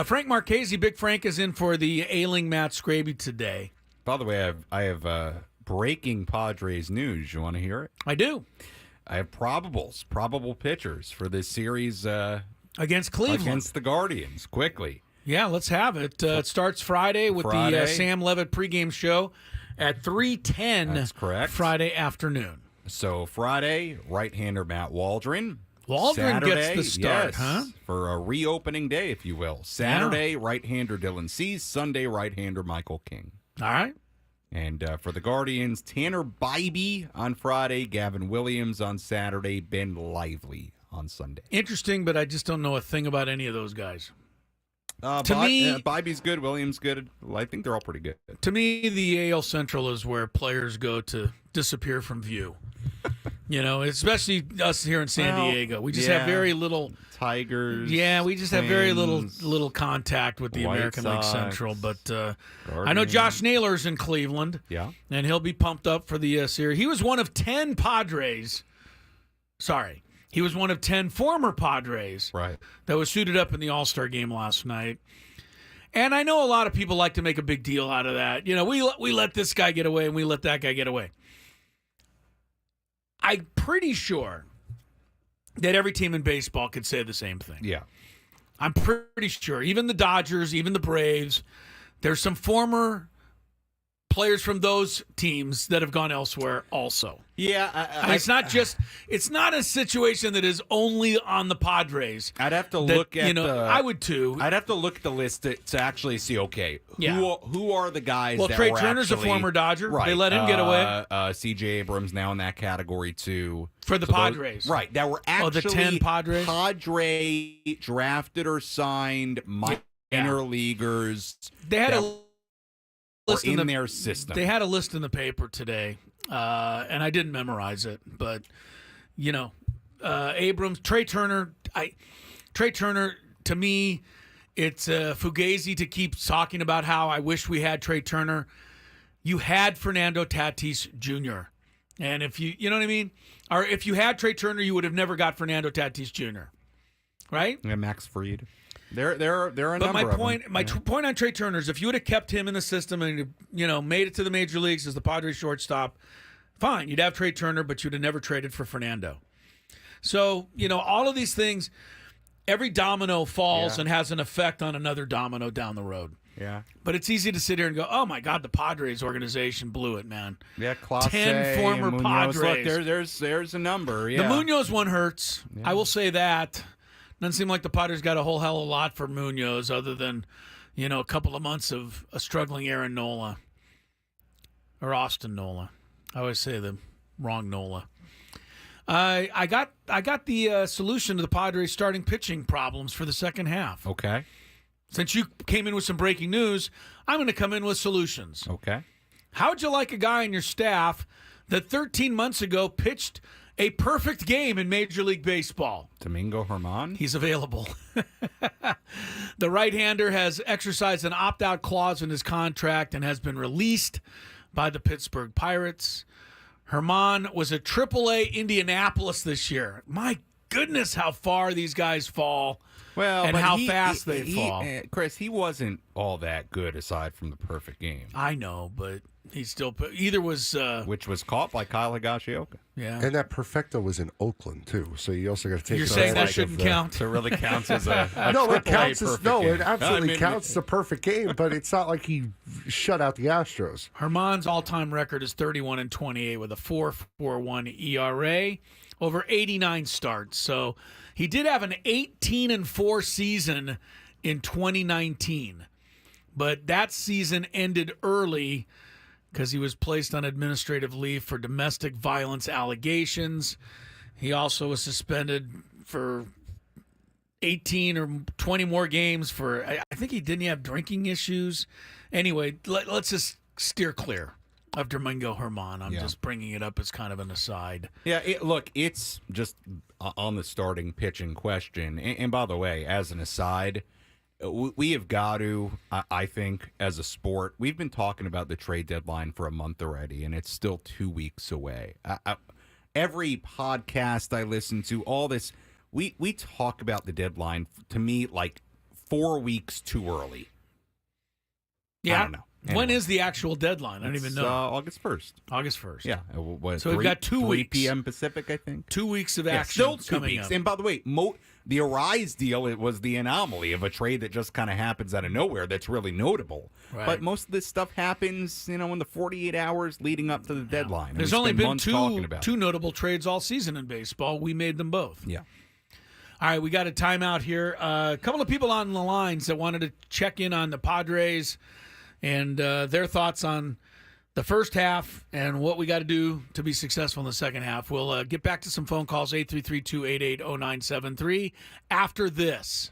Frank Marchese, Big Frank, is in for the ailing Matt Scraby today. By the way, I have breaking Padres news. You want to hear it? I do. I have probable pitchers for this series against Cleveland. Against the Guardians, quickly. Yeah, let's have it. It starts Friday with the Sam Levitt pregame show at 3:10. That's correct. Friday afternoon. So Friday, right-hander Matt Waldron. Waldron Saturday, gets the start, yes, huh? For a reopening day, if you will. Saturday, right-hander Dylan Cease. Sunday, right-hander Michael King. All right. And for the Guardians, Tanner Bybee on Friday, Gavin Williams on Saturday, Ben Lively on Sunday. Interesting, but I just don't know a thing about any of those guys. To me, Bybee's good, Williams good. I think they're all pretty good. To me, the AL Central is where players go to disappear from view. Especially us here in San Diego. We just have very little Tigers. Yeah, we just have very little contact with the White American League Sox, Central. But I know Josh Naylor's in Cleveland. Yeah. And he'll be pumped up for the series. He was one of 10 Padres. Sorry. He was one of 10 former Padres that was suited up in the All-Star game last night. And I know a lot of people like to make a big deal out of that. We let this guy get away and we let that guy get away. I'm pretty sure that every team in baseball could say the same thing. Yeah. I'm pretty sure. Even the Dodgers, even the Braves, there's some former players from those teams that have gone elsewhere also. Yeah. It's not a situation that is only on the Padres. I'd have to look at I would too. I'd have to look at the list to actually see, who are the guys that Trey were Turner's actually, a former Dodger. Right. They let him get away. C.J. Abrams now in that category too. For the Padres. Right. That were actually the 10 Padres? Padre drafted or signed minor leaguers. They had a list in their system. They had a list in the paper today, and I didn't memorize it. But Abrams, Trey Turner. Trey Turner. To me, it's fugazi to keep talking about how I wish we had Trey Turner. You had Fernando Tatis Jr., and if you know what I mean, or if you had Trey Turner, you would have never got Fernando Tatis Jr. Right? Yeah, Max Fried. There are a but number my point, of them. my point on Trey Turner is, if you would have kept him in the system and made it to the major leagues as the Padres shortstop, fine, you'd have Trey Turner, but you'd have never traded for Fernando. So all of these things, every domino falls and has an effect on another domino down the road. Yeah. But it's easy to sit here and go, oh my God, the Padres organization blew it, man. Yeah, Clase, 10 former Munoz. Padres. Look, there's a number. Yeah. The Munoz one hurts. Yeah. I will say that. Doesn't seem like the Padres got a whole hell of a lot for Munoz, other than, a couple of months of a struggling Aaron Nola. Or Austin Nola. I always say the wrong Nola. I got the solution to the Padres starting pitching problems for the second half. Okay. Since you came in with some breaking news, I'm going to come in with solutions. Okay. How would you like a guy on your staff that 13 months ago pitched a perfect game in Major League Baseball? Domingo Germán? He's available. The right-hander has exercised an opt-out clause in his contract and has been released by the Pittsburgh Pirates. Germán was at AAA Indianapolis this year. My goodness, how far these guys fall. Well, and how fast they fall. Chris, he wasn't all that good aside from the perfect game. I know, but he still either was which was caught by Kyle Higashioka. Yeah, and that perfecto was in Oakland too. So you also got to take. You're saying that shouldn't count. So it really counts as a no. It counts as it absolutely counts as a perfect game, but it's not like he shut out the Astros. Germán's all-time record is 31-28 with a 4.41 ERA over 89 starts. So he did have an 18-4 season in 2019, but that season ended early because he was placed on administrative leave for domestic violence allegations. He also was suspended for 18 or 20 more games for, I think he didn't have drinking issues. Anyway, let's just steer clear of Domingo Herman. I'm just bringing it up as kind of an aside. Yeah, look, it's just on the starting pitching question. And by the way, as an aside, we have got to, I think, as a sport, we've been talking about the trade deadline for a month already, and it's still 2 weeks away. Every podcast I listen to, all this, we talk about the deadline, to me, like 4 weeks too early. Yeah. I don't know. Anyway. When is the actual deadline? I don't even know. August 1st. August 1st. Yeah. So we've got 2 3 weeks. p.m. Pacific, I think. 2 weeks of action Still 2 coming weeks. up. And by the way, the Arise deal, it was the anomaly of a trade that just kind of happens out of nowhere that's really notable. Right. But most of this stuff happens, in the 48 hours leading up to the deadline. There's only been two notable trades all season in baseball. We made them both. Yeah. All right, we got a timeout here. A couple of people on the lines that wanted to check in on the Padres and their thoughts on the first half and what we got to do to be successful in the second half. We'll get back to some phone calls, 833-288-0973, after this.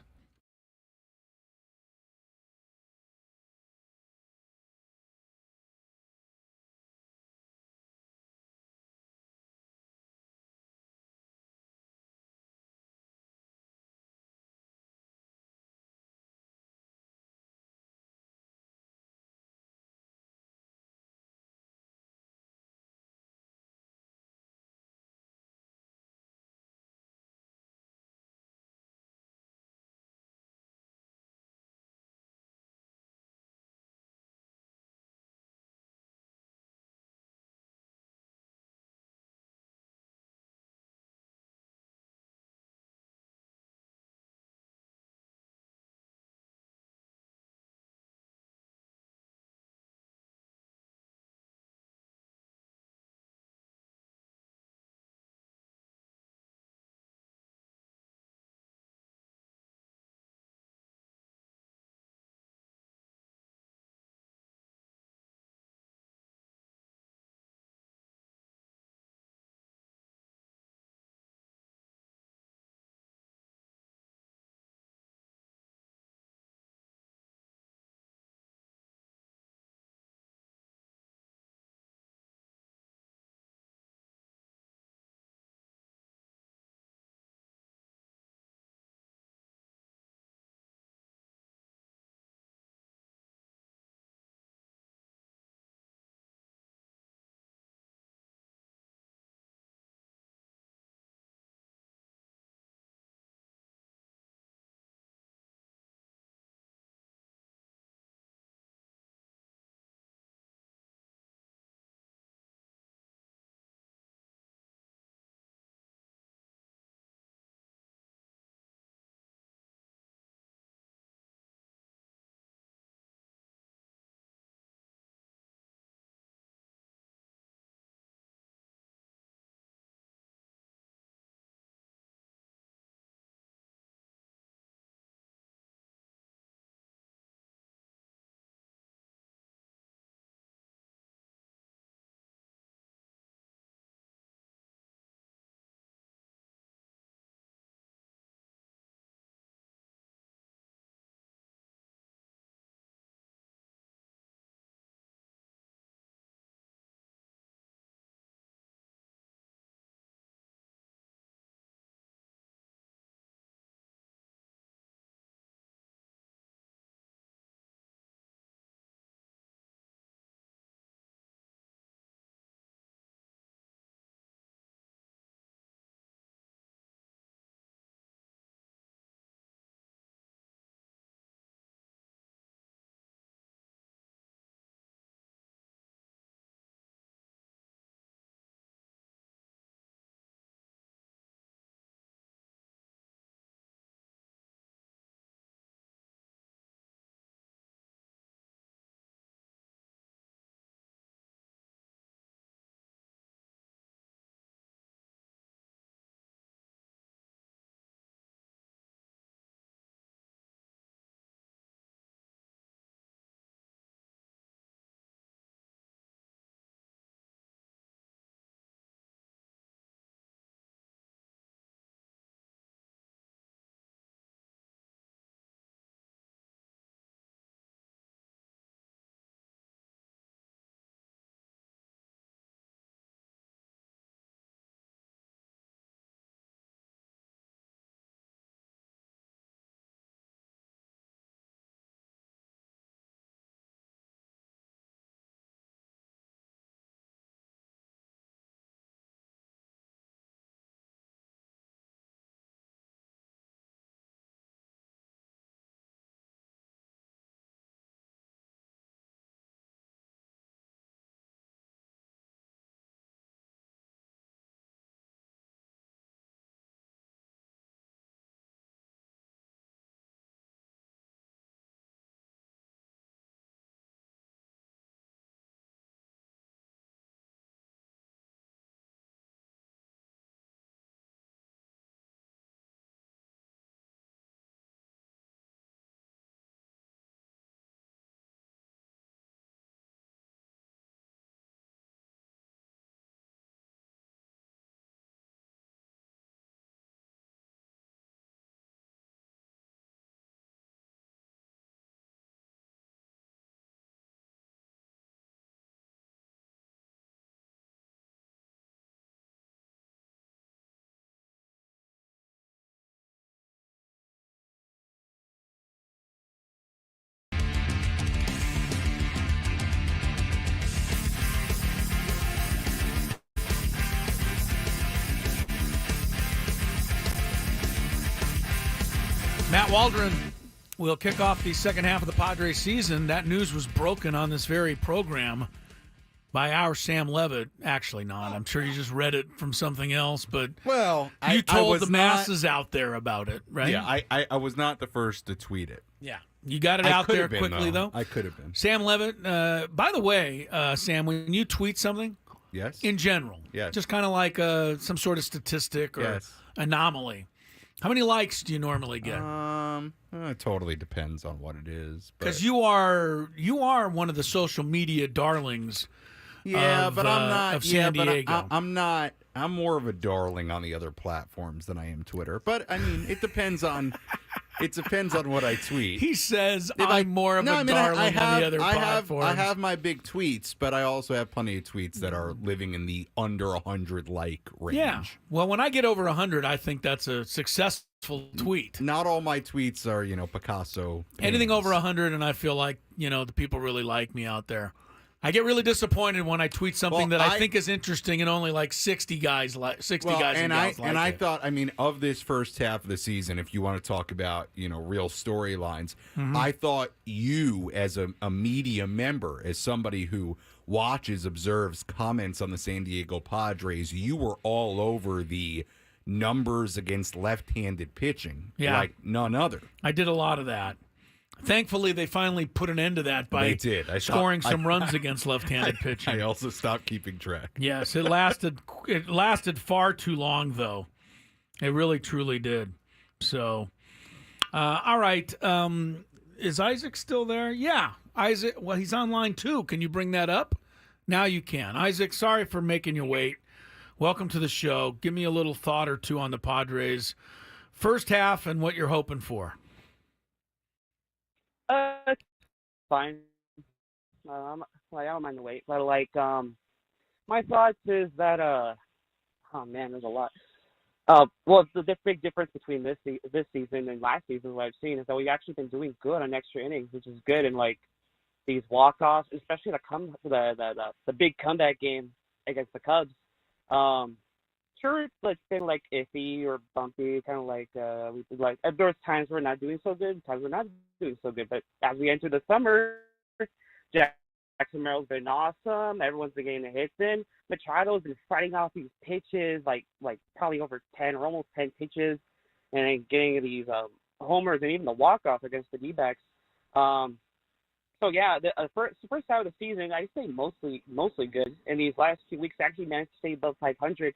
Matt Waldron will kick off the second half of the Padres season. That news was broken on this very program by our Sam Levitt. Actually not. I'm sure you just read it from something else, but you told the masses out there about it, right? Yeah, I was not the first to tweet it. Yeah. You got it out there quickly, though? I could have been. Sam Levitt, by the way, Sam, when you tweet something, yes, in general, yes, just kind of like some sort of statistic or anomaly, how many likes do you normally get? It totally depends on what it is. Because you are one of the social media darlings. Yeah, but I'm not. Of San Diego. I'm not. I'm more of a darling on the other platforms than I am Twitter. But I mean, it depends on. It depends on what I tweet. He says I'm more of a darling on the other platforms. I have my big tweets, but I also have plenty of tweets that are living in the under 100 like range. Yeah. Well, when I get over 100, I think that's a successful tweet. Not all my tweets are, Picasso. Anything over 100, and I feel like, the people really like me out there. I get really disappointed when I tweet something that I think is interesting and only like 60 guys and gals like it. And I thought, of this first half of the season, if you want to talk about, real storylines, I thought you as a media member, as somebody who watches, observes, comments on the San Diego Padres, you were all over the numbers against left-handed pitching like none other. I did a lot of that. Thankfully, they finally put an end to that by scoring some runs against left-handed pitching. I also stopped keeping track. Yes, it lasted far too long, though. It really, truly did. So, all right. Is Isaac still there? Yeah. Isaac, well, he's on line 2. Can you bring that up? Now you can. Isaac, sorry for making you wait. Welcome to the show. Give me a little thought or two on the Padres. First half and what you're hoping for. Fine. I don't mind the wait, but my thoughts is that oh man, there's a lot. Well, the big difference between this season and last season, what I've seen is that we've actually been doing good on extra innings, which is good. And these walk-offs, especially the big comeback game against the Cubs. Sure, it's been iffy or bumpy, kind of there's times we're not doing so good, times we're not doing so good. But as we enter the summer, Jackson Merrill's been awesome. Everyone's been getting the hits in. Machado's been fighting off these pitches, like probably over 10 or almost 10 pitches, and then getting these homers and even the walk-off against the D-backs. So yeah, the first half of the season, I'd say mostly good. And these last few weeks, actually managed to stay above 500.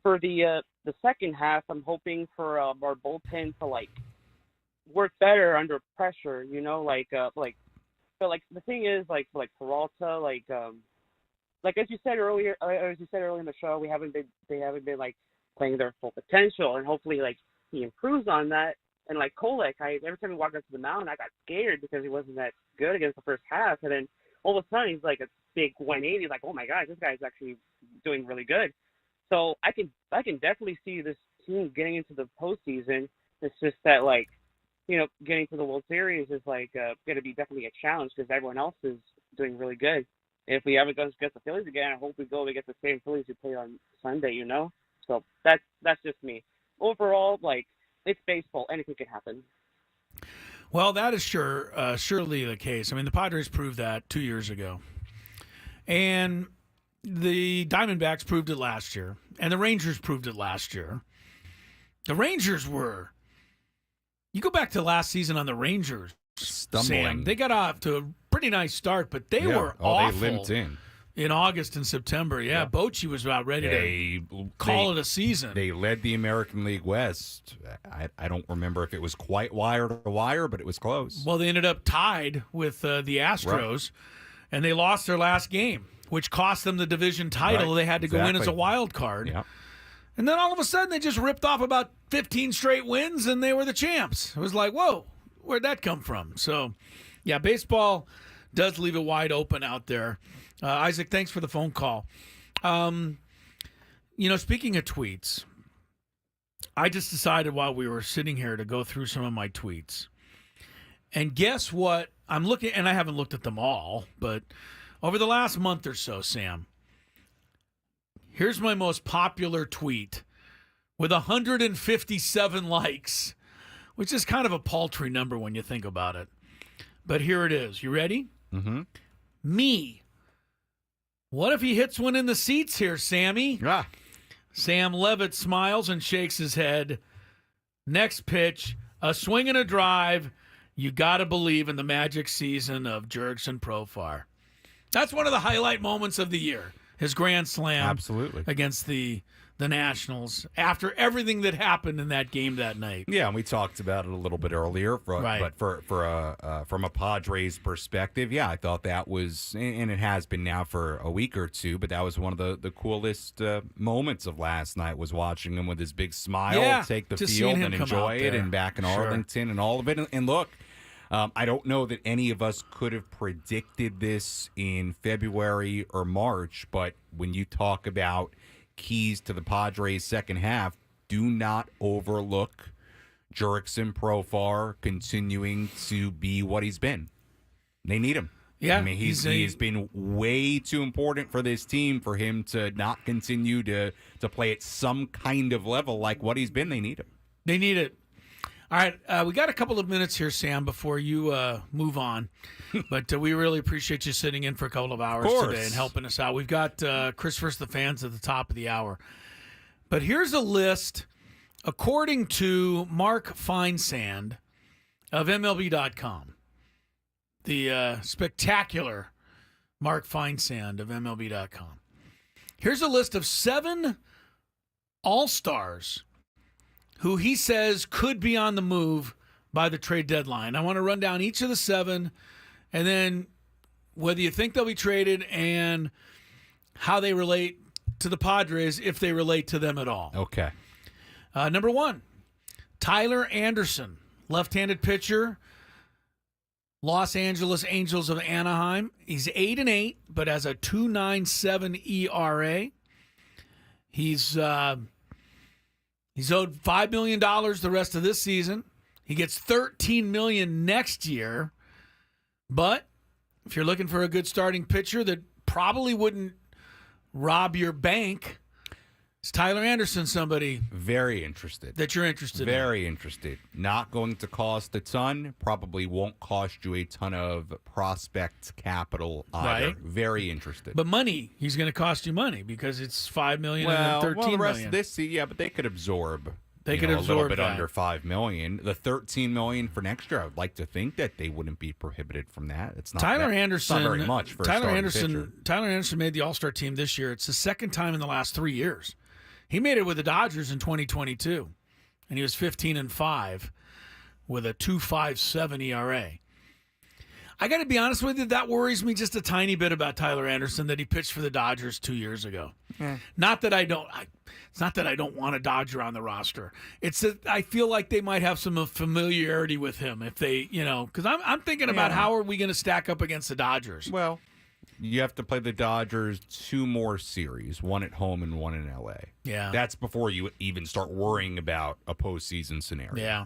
For the second half, I'm hoping for our bullpen to work better under pressure. But the thing is, Peralta, as you said earlier in the show, they haven't been playing their full potential, and hopefully he improves on that. And Kolek, every time he walked up to the mound, I got scared because he wasn't that good against the first half, and then all of a sudden he's a big 180, oh my God, this guy's actually doing really good. So I can definitely see this team getting into the postseason. It's just that getting to the World Series is going to be definitely a challenge because everyone else is doing really good. And if we ever go against the Phillies again, I hope we go against the same Phillies who play on Sunday. So that's just me. Overall, it's baseball. Anything can happen. Well, that is surely the case. I mean, the Padres proved that 2 years ago, and the Diamondbacks proved it last year, and the Rangers proved it last year. The Rangers were. You go back to last season on the Rangers, stumbling. Sam, they got off to a pretty nice start, but they were awful. They limped in August and September. Yeah, Bochy was about ready to call it a season. They led the American League West. I don't remember if it was quite wire to wire, but it was close. Well, they ended up tied with the Astros, and they lost their last game, which cost them the division title. They had to go in as a wild card. Yeah. And then all of a sudden, they just ripped off about 15 straight wins, and they were the champs. It was like, whoa, where'd that come from? So, yeah, baseball does leave it wide open out there. Isaac, thanks for the phone call. Speaking of tweets, I just decided while we were sitting here to go through some of my tweets. And guess what? I'm looking, and I haven't looked at them all, but over the last month or so, Sam, here's my most popular tweet with 157 likes which is kind of a paltry number when you think about it. But here it is. You ready? Mm-hmm. Me. What if he hits one in the seats here, Sammy? Ah. Sam Levitt smiles and shakes his head. Next pitch, a swing and a drive. You got to believe in the magic season of Jurickson Profar. That's one of the highlight moments of the year. His grand slam. Absolutely. Against the Nationals after everything that happened in that game that night. Yeah, and we talked about it a little bit earlier. But from a Padres perspective, yeah, I thought that was, and it has been now for a week or two, but that was one of the coolest moments of last night, was watching him with his big smile take the field and enjoy it, and back in Arlington and all of it. And look, I don't know that any of us could have predicted this in February or March, but when you talk about keys to the Padres' second half, do not overlook Jurickson Profar continuing to be what he's been. They need him. Yeah, I mean, he's been way too important for this team for him to not continue to play at some kind of level like what he's been. They need him. They need it. All right, we got a couple of minutes here, Sam, before you move on. But we really appreciate you sitting in for a couple of hours today and helping us out. We've got Chris vs. the Fans at the top of the hour. But here's a list, according to Mark Feinsand of MLB.com, the spectacular Mark Feinsand of MLB.com. Here's a list of 7 All-Stars who he says could be on the move by the trade deadline. I want to run down each of the 7, and then whether you think they'll be traded and how they relate to the Padres, if they relate to them at all. Okay. Number 1, Tyler Anderson, left-handed pitcher, Los Angeles Angels of Anaheim. He's 8-8, but has a 2.97 ERA. He's owed $5 million the rest of this season. He gets $13 million next year. But if you're looking for a good starting pitcher that probably wouldn't rob your bank, is Tyler Anderson somebody very interested that you're interested in? Very interested. Not going to cost a ton. Probably won't cost you a ton of prospect capital either. Right. Very interested. But money, he's going to cost you money because it's $5 million and then $13 the rest million. of this, yeah, but they could absorb. They could a absorb little bit that. under $5 million. The $13 million for next year, I would like to think that they wouldn't be prohibited from that. It's not Tyler that, Anderson. It's not very much for a starting pitcher. Tyler Anderson made the All-Star team this year. It's the second time in the last 3 years. He made it with the Dodgers in 2022, and he was 15-5 with a 2.57 ERA. I got to be honest with you, that worries me just a tiny bit about Tyler Anderson, that he pitched for the Dodgers 2 years ago. Not that I don't. It's not that I don't want a Dodger on the roster. It's that I feel like they might have some familiarity with him if they, because I'm thinking about how are we going to stack up against the Dodgers. Well, you have to play the Dodgers 2 more series, one at home and one in L.A. Yeah. That's before you even start worrying about a postseason scenario. Yeah.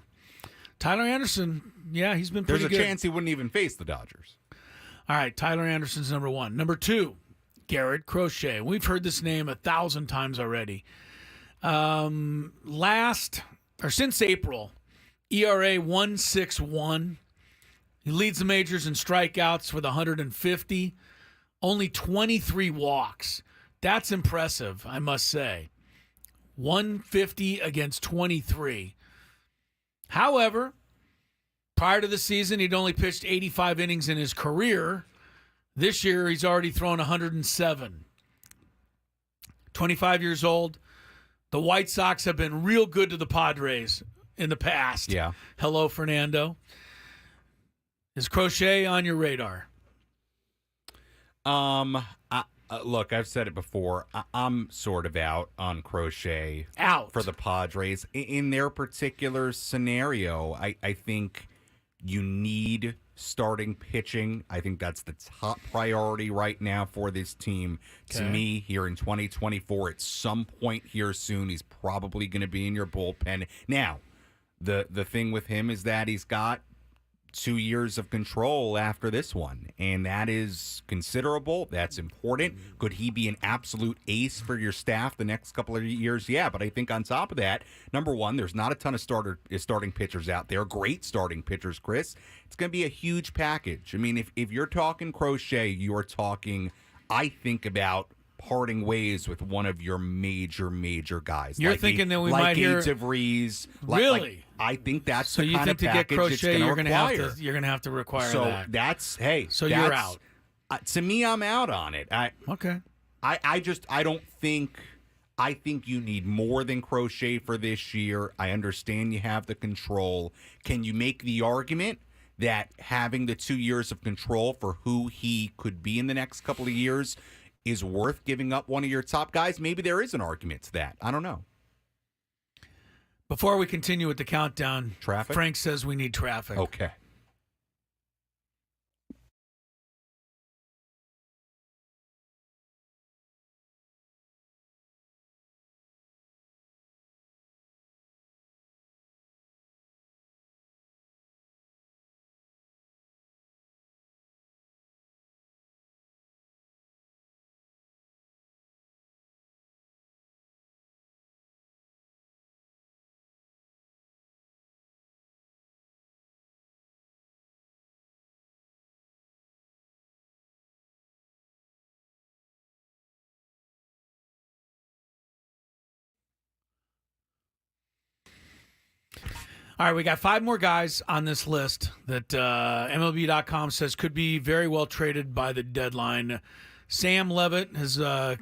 Tyler Anderson, he's been pretty good. There's a chance he wouldn't even face the Dodgers. All right, Tyler Anderson's number 1. Number 2, Garrett Crochet. We've heard this name 1,000 times already. Since April, ERA 1.61. He leads the majors in strikeouts with 150. Only 23 walks. That's impressive, I must say. 150 against 23. However, prior to the season, he'd only pitched 85 innings in his career. This year, he's already thrown 107. 25 years old. The White Sox have been real good to the Padres in the past. Yeah. Hello, Fernando. Is Crochet on your radar? Look, I've said it before. I'm sort of out on Crochet. Out. For the Padres. In their particular scenario, I think you need starting pitching. I think that's the top priority right now for this team. Okay. To me, here in 2024, at some point here soon, he's probably going to be in your bullpen. Now, the thing with him is that he's got 2 years of control after this one, and that is considerable. That's important. Could he be an absolute ace for your staff the next couple of years? Yeah, but I think on top of that, number one, there's not a ton of starting pitchers out there. Great starting pitchers, Chris. It's going to be a huge package. I mean, if you're talking Crochet, you are talking, I think about parting ways with one of your major guys. You're thinking that we might hear DeVries. Really? I think that's so the you kind think of to get package Crochet, it's you're going to have to require so that. So you're out. To me, I'm out on it. Okay. I don't think. I think you need more than Crochet for this year. I understand you have the control. Can you make the argument that having the 2 years of control for who he could be in the next couple of years is worth giving up one of your top guys? Maybe there is an argument to that. I don't know. Before we continue with the countdown, traffic? Frank says we need traffic. Okay. All right, we got 5 more guys on this list that MLB.com says could be very well traded by the deadline. Sam Levitt has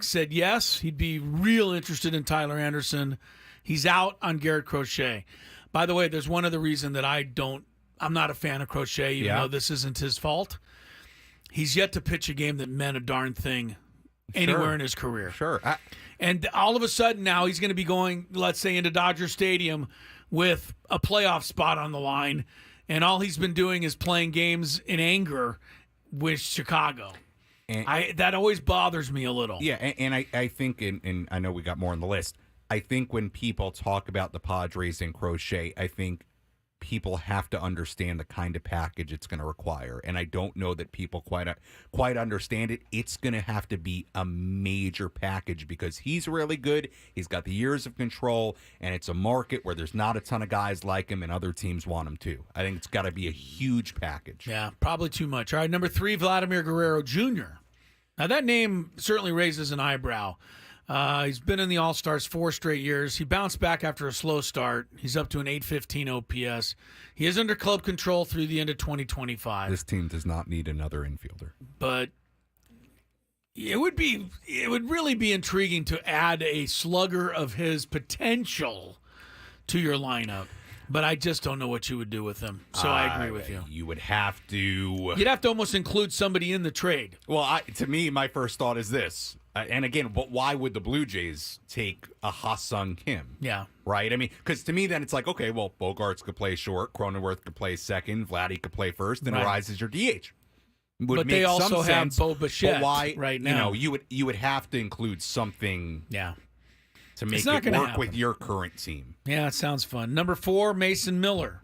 said yes. He'd be real interested in Tyler Anderson. He's out on Garrett Crochet. By the way, there's one other reason that I'm not a fan of Crochet, even though this isn't his fault. He's yet to pitch a game that meant a darn thing anywhere in his career. Sure. And all of a sudden now he's going to be going, let's say, into Dodger Stadium with a playoff spot on the line, and all he's been doing is playing games in anger with Chicago. And that always bothers me a little. Yeah, and I think, and I know we got more on the list, I think when people talk about the Padres and Crochet, I think people have to understand the kind of package it's going to require. And I don't know that people quite understand it. It's going to have to be a major package because he's really good. He's got the years of control, and it's a market where there's not a ton of guys like him, and other teams want him too. I think it's got to be a huge package. Yeah, probably too much. All right, number 3, Vladimir Guerrero Jr. Now, that name certainly raises an eyebrow. He's been in the All-Stars 4 straight years. He bounced back after a slow start. He's up to an 815 OPS. He is under club control through the end of 2025. This team does not need another infielder. But it would really be intriguing to add a slugger of his potential to your lineup. But I just don't know what you would do with him. So I agree with you. You would have to... You'd have to almost include somebody in the trade. Well, to me, my first thought is this. And again, but why would the Blue Jays take a Ha-Sung Kim? Yeah. Right? I mean, because to me, then it's like, okay, well, Bogarts could play short, Cronenworth could play second, Vladdy could play first, and Arise is your DH. But they also have Bo Bichette right now. You would have to include something to make it work with your current team. Yeah, it sounds fun. Number 4, Mason Miller.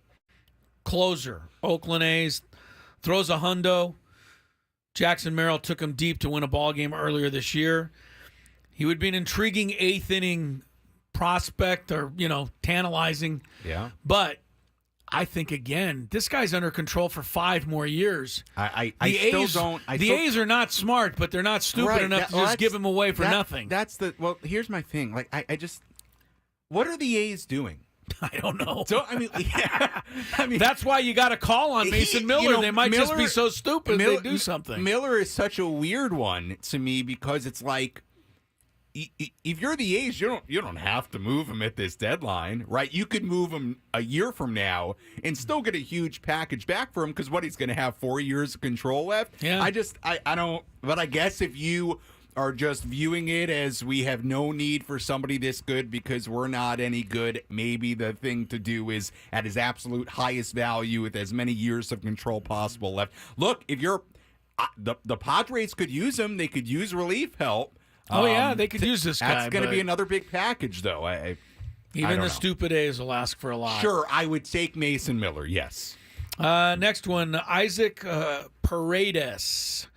Closer. Oakland A's. Throws a hundo. Jackson Merrill took him deep to win a ball game earlier this year. He would be an intriguing 8th inning prospect or, tantalizing. Yeah. But I think, again, this guy's under control for 5 more years. The A's are not smart, but they're not stupid enough to just give him away for nothing. Well, here's my thing. Like, what are the A's doing? I don't know. So that's why you got to call on Mason Miller. They might just be so stupid they do something. Miller is such a weird one to me because it's like, if you're the A's, you don't have to move him at this deadline, right? You could move him a year from now and still get a huge package back for him because he's going to have 4 years of control left. Yeah. I don't. But I guess if you are just viewing it as we have no need for somebody this good because we're not any good, maybe the thing to do is at his absolute highest value with as many years of control possible left. Look, if you're the Padres could use him. They could use relief help. They could use this guy. That's going to be another big package, though. Even the stupid A's will ask for a lot. Sure, I would take Mason Miller, yes. Next one, Isaac Paredes.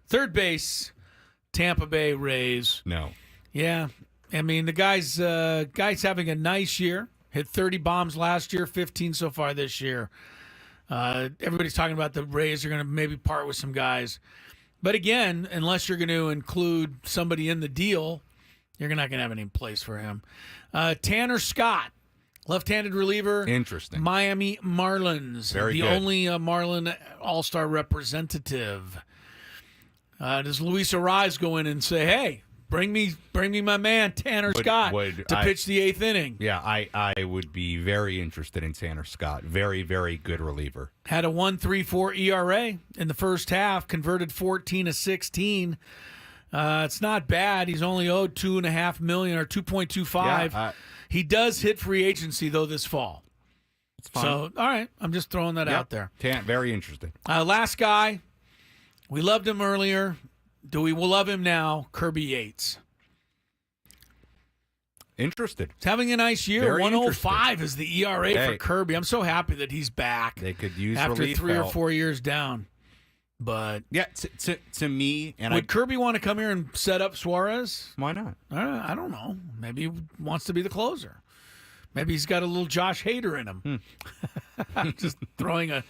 Third base, Tampa Bay Rays. No. Yeah. I mean, the guy's having a nice year. Hit 30 bombs last year, 15 so far this year. Everybody's talking about the Rays are going to maybe part with some guys. But again, unless you're going to include somebody in the deal, you're not going to have any place for him. Tanner Scott, left-handed reliever. Interesting. Miami Marlins. Very the good. only Marlin All-Star representative. Does Luis Arise go in and say, hey, bring me my man Tanner Scott to pitch the eighth inning? Yeah, I would be very interested in Tanner Scott. Very, very good reliever. Had a 1.34 ERA in the first half, converted 14 of 16. It's not bad. He's only owed $2.5 million or 2.25. Yeah, he does hit free agency though this fall. It's fine. So all right, I'm just throwing that out there. Very interesting. Last guy, we loved him earlier. Do we love him now? Kirby Yates. Interested. He's having a nice year. Very 105 is the ERA for Hey. Kirby. I'm so happy that he's back. They could use after relief 3 or help. 4 years down. But yeah, to me, and would Kirby want to come here and set up Suarez? Why not? I don't know. Maybe he wants to be the closer. Maybe he's got a little Josh Hader in him. I'm just throwing a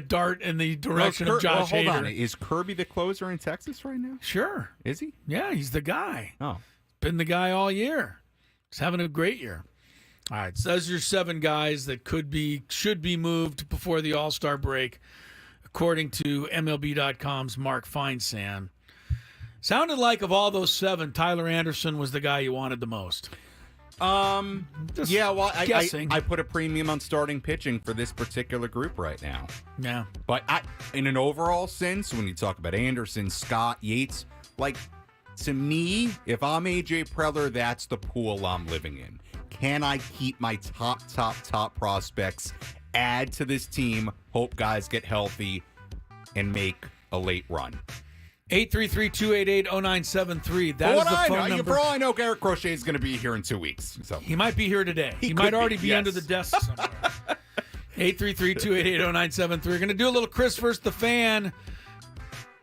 dart in the direction of Josh hold Hader. on. Is Kirby the closer in Texas right now? Sure. Is he? Yeah, he's the guy. Oh. Been the guy all year. He's having a great year. All right, so those are your 7 guys that should be moved before the All-Star break, according to MLB.com's Mark Feinsand. Sounded like of all those 7, Tyler Anderson was the guy you wanted the most. Just yeah, well, guessing. I put a premium on starting pitching for this particular group right now. Yeah. But in an overall sense, when you talk about Anderson, Scott, Yates, to me, if I'm AJ Preller, that's the pool I'm living in. Can I keep my top prospects, add to this team, hope guys get healthy, and make a late run? 833-288-0973. That is the phone number. For all I know, Garrett Crochet is going to be here in 2 weeks. So he might be here today. He might already be under the desk somewhere. 833-288-0973. We're going to do a little Chris versus the Fan.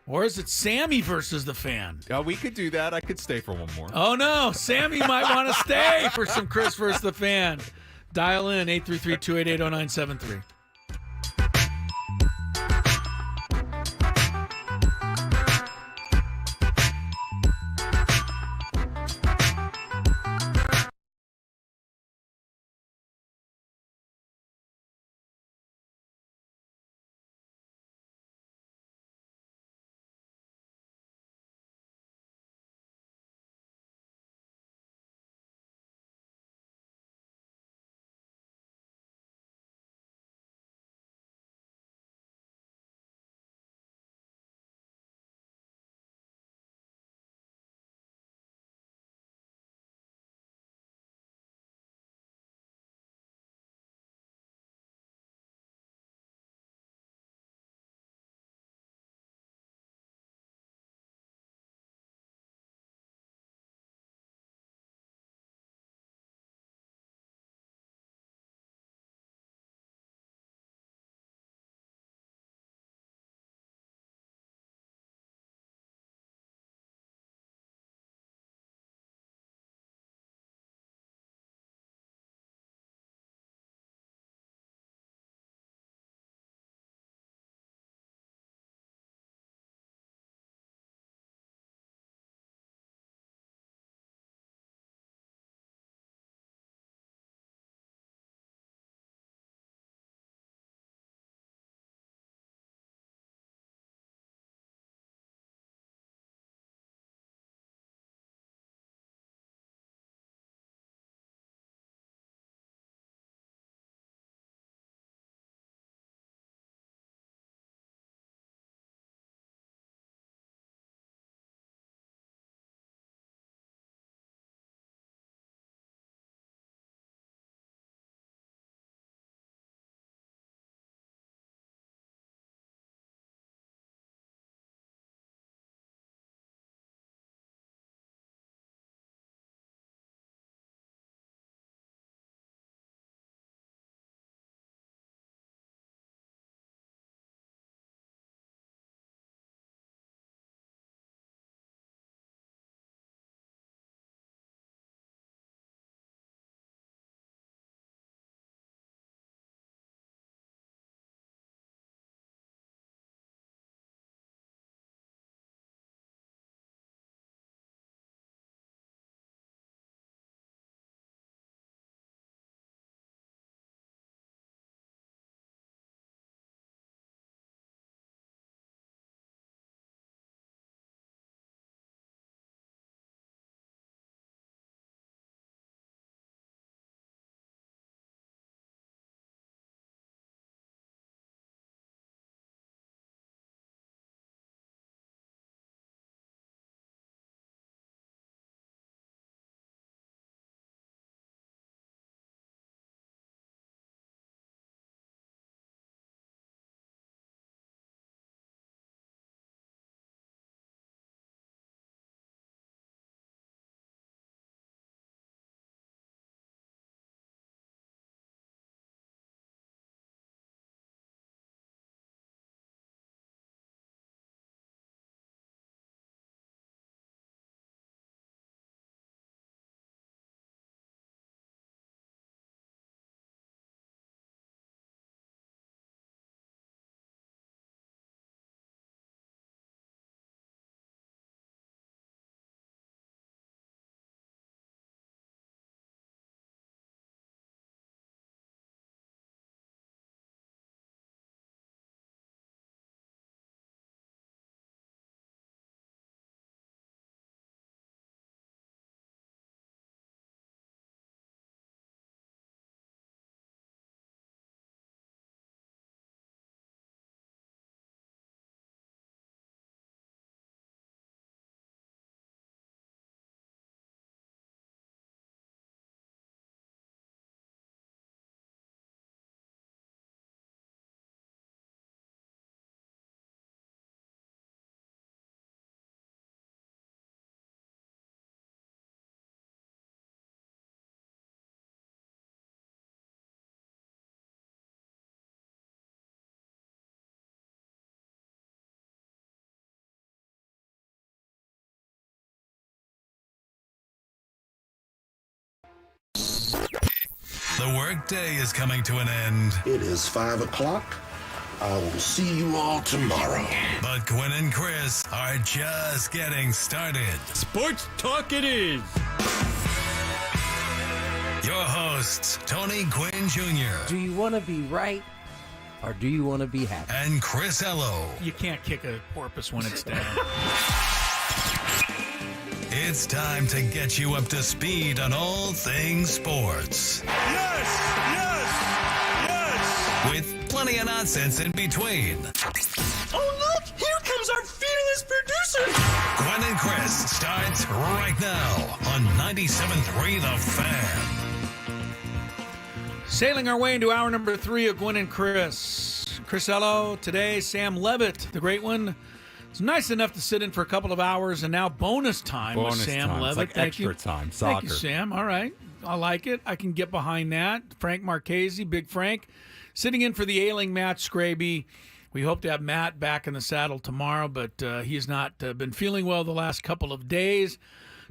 Or is it Sammy versus the Fan? We could do that. I could stay for one more. Oh, no. Sammy might want to stay for some Chris versus the Fan. Dial in 833-288-0973. The workday is coming to an end. It is 5 o'clock. I will see you all tomorrow. But Gwynn and Chris are just getting started. Sports talk it is. Your hosts, Tony Gwynn Jr. Do you want to be right or do you want to be happy? And Chris Ello. You can't kick a porpoise when it's down. It's time to get you up to speed on all things sports. Yes! Yes! Yes! With plenty of nonsense in between. Oh, look! Here comes our fearless producer! Gwynn and Chris starts right now on 97.3 The Fan. Sailing our way into hour number 3 of Gwynn and Chris. Chris Ello, today Sam Levitt, the great one. It's nice enough to sit in for a couple of hours, and now bonus time with Sam Levitt. It's like Thank extra you. time. Soccer. Thank you, Sam. All right. I like it. I can get behind that. Frank Marchese, Big Frank, sitting in for the ailing Matt Scraby. We hope to have Matt back in the saddle tomorrow, but he has not been feeling well the last couple of days.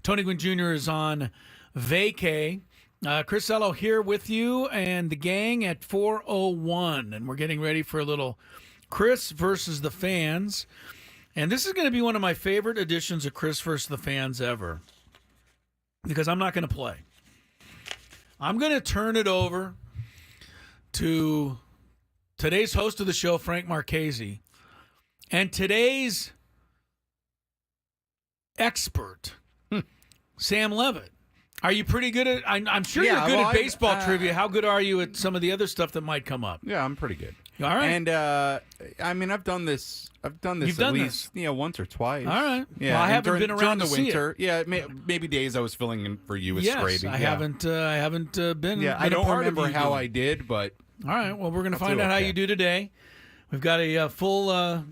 Tony Gwynn Jr. is on vacay. Chris Ello here with you and the gang at 4:01, and we're getting ready for a little Chris versus the fans. And this is going to be one of my favorite editions of Chris versus the fans ever, because I'm not going to play. I'm going to turn it over to today's host of the show, Frank Marchese, and today's expert, Sam Levitt. Are you pretty good at? I'm sure you're good at baseball trivia. How good are you at some of the other stuff that might come up? Yeah, I'm pretty good. All right. And I mean, I've done this You've at done least once or twice. All right. Yeah, Well, I and haven't been around during the to see winter. it. Yeah, maybe days I was filling in for you with Scraby. I haven't been. Yeah, been I a don't part of remember you how doing I did, but All right. Well, we're going to I'll find do out how okay. you do today. We've got a full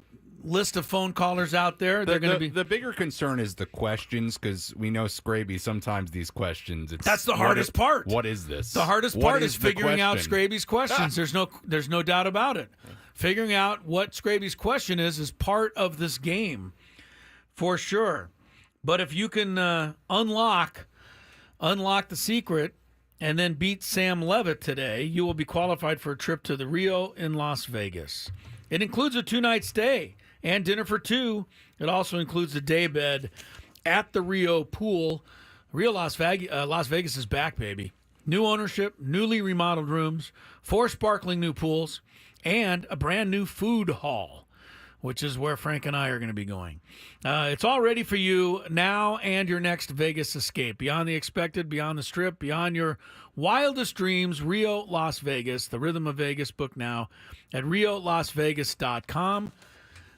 list of phone callers out there. They're going to be. The bigger concern is the questions, because we know Scraby. Sometimes these questions. That's the hardest part. What is this? The hardest What part is the figuring out question? Scraby's questions. There's no doubt about it. Figuring out what Scraby's question is part of this game, for sure. But if you can unlock the secret and then beat Sam Levitt today, you will be qualified for a trip to the Rio in Las Vegas. It includes a 2-night stay and dinner for 2. It also includes a day bed at the Rio pool. Rio Las Vegas is back, baby. New ownership, newly remodeled rooms, 4 sparkling new pools, and a brand new food hall, which is where Frank and I are going to be going. It's all ready for you now and your next Vegas escape. Beyond the expected, beyond the strip, beyond your wildest dreams, Rio Las Vegas, the rhythm of Vegas. Book now at riolasvegas.com.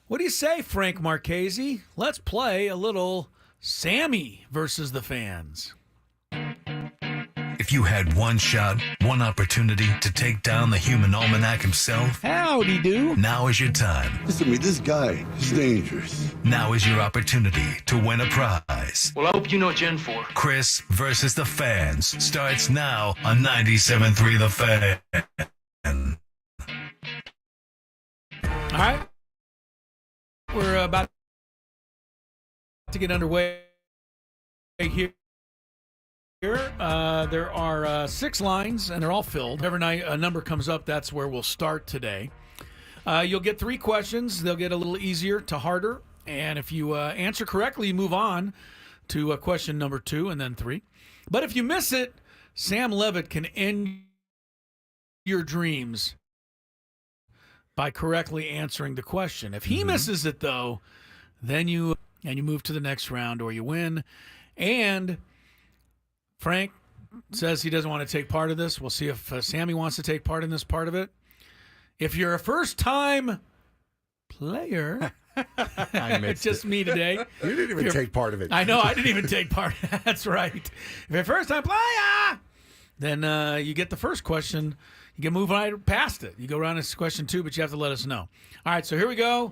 What do you say, Frank Marchese? Let's play a little Sammy versus the fans. If you had one shot, one opportunity to take down the human almanac himself, Howdy do. now is your time. Listen to me, this guy is dangerous. Now is your opportunity to win a prize. Well, I hope you know what you're in for. Chris versus the fans starts now on 97.3 The Fan. All right. We're about to get underway here. There are 6 lines, and they're all filled. Every night a number comes up, that's where we'll start today. You'll get 3 questions. They'll get a little easier to harder. And if you answer correctly, you move on to question number 2 and then 3. But if you miss it, Sam Levitt can end your dreams by correctly answering the question. If he misses it, though, then you move to the next round or you win. And Frank says he doesn't want to take part of this. We'll see if Sammy wants to take part in this part of it. If you're a first-time player, it's just me today. You didn't even take part of it. I know, I didn't even take part. That's right. If you're a first-time player, then you get the first question. You can move right past it. You go around to question 2, but you have to let us know. All right, so here we go.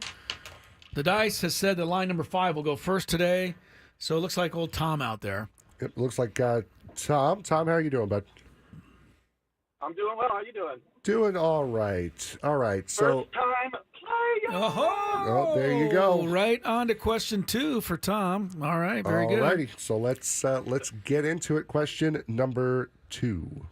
The dice has said that line number 5 will go first today. So it looks like old Tom out there. It looks like Tom. Tom, how are you doing, bud? I'm doing well. How you doing? Doing all right. All right. So First time player. oh, there you go. Right on to question 2 for Tom. All right, very good. All righty. So let's get into it. Question number 2.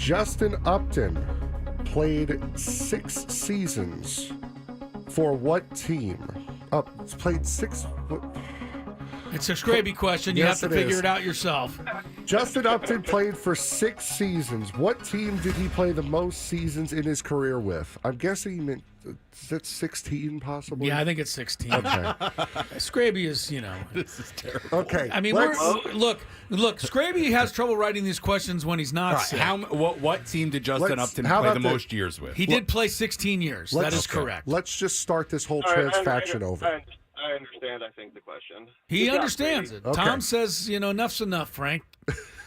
Justin Upton played 6 seasons for what team? He's played 6. It's a Scraby question. You Yes, have to figure it out yourself. Justin Upton played for 6 seasons. What team did he play the most seasons in his career with? I'm guessing he meant, is that 16 possibly? Yeah, I think it's 16. Okay. Scraby is, This is terrible. Okay. I mean, look. Scraby has trouble writing these questions when he's not All right, sick. what team did Justin Upton how play about the the- most years with? He did play 16 years. That is correct. Let's just start this whole All right, transfaction over. I understand, I think, the question. He Good job, understands Brady. it. Okay. Tom says, enough's enough, Frank.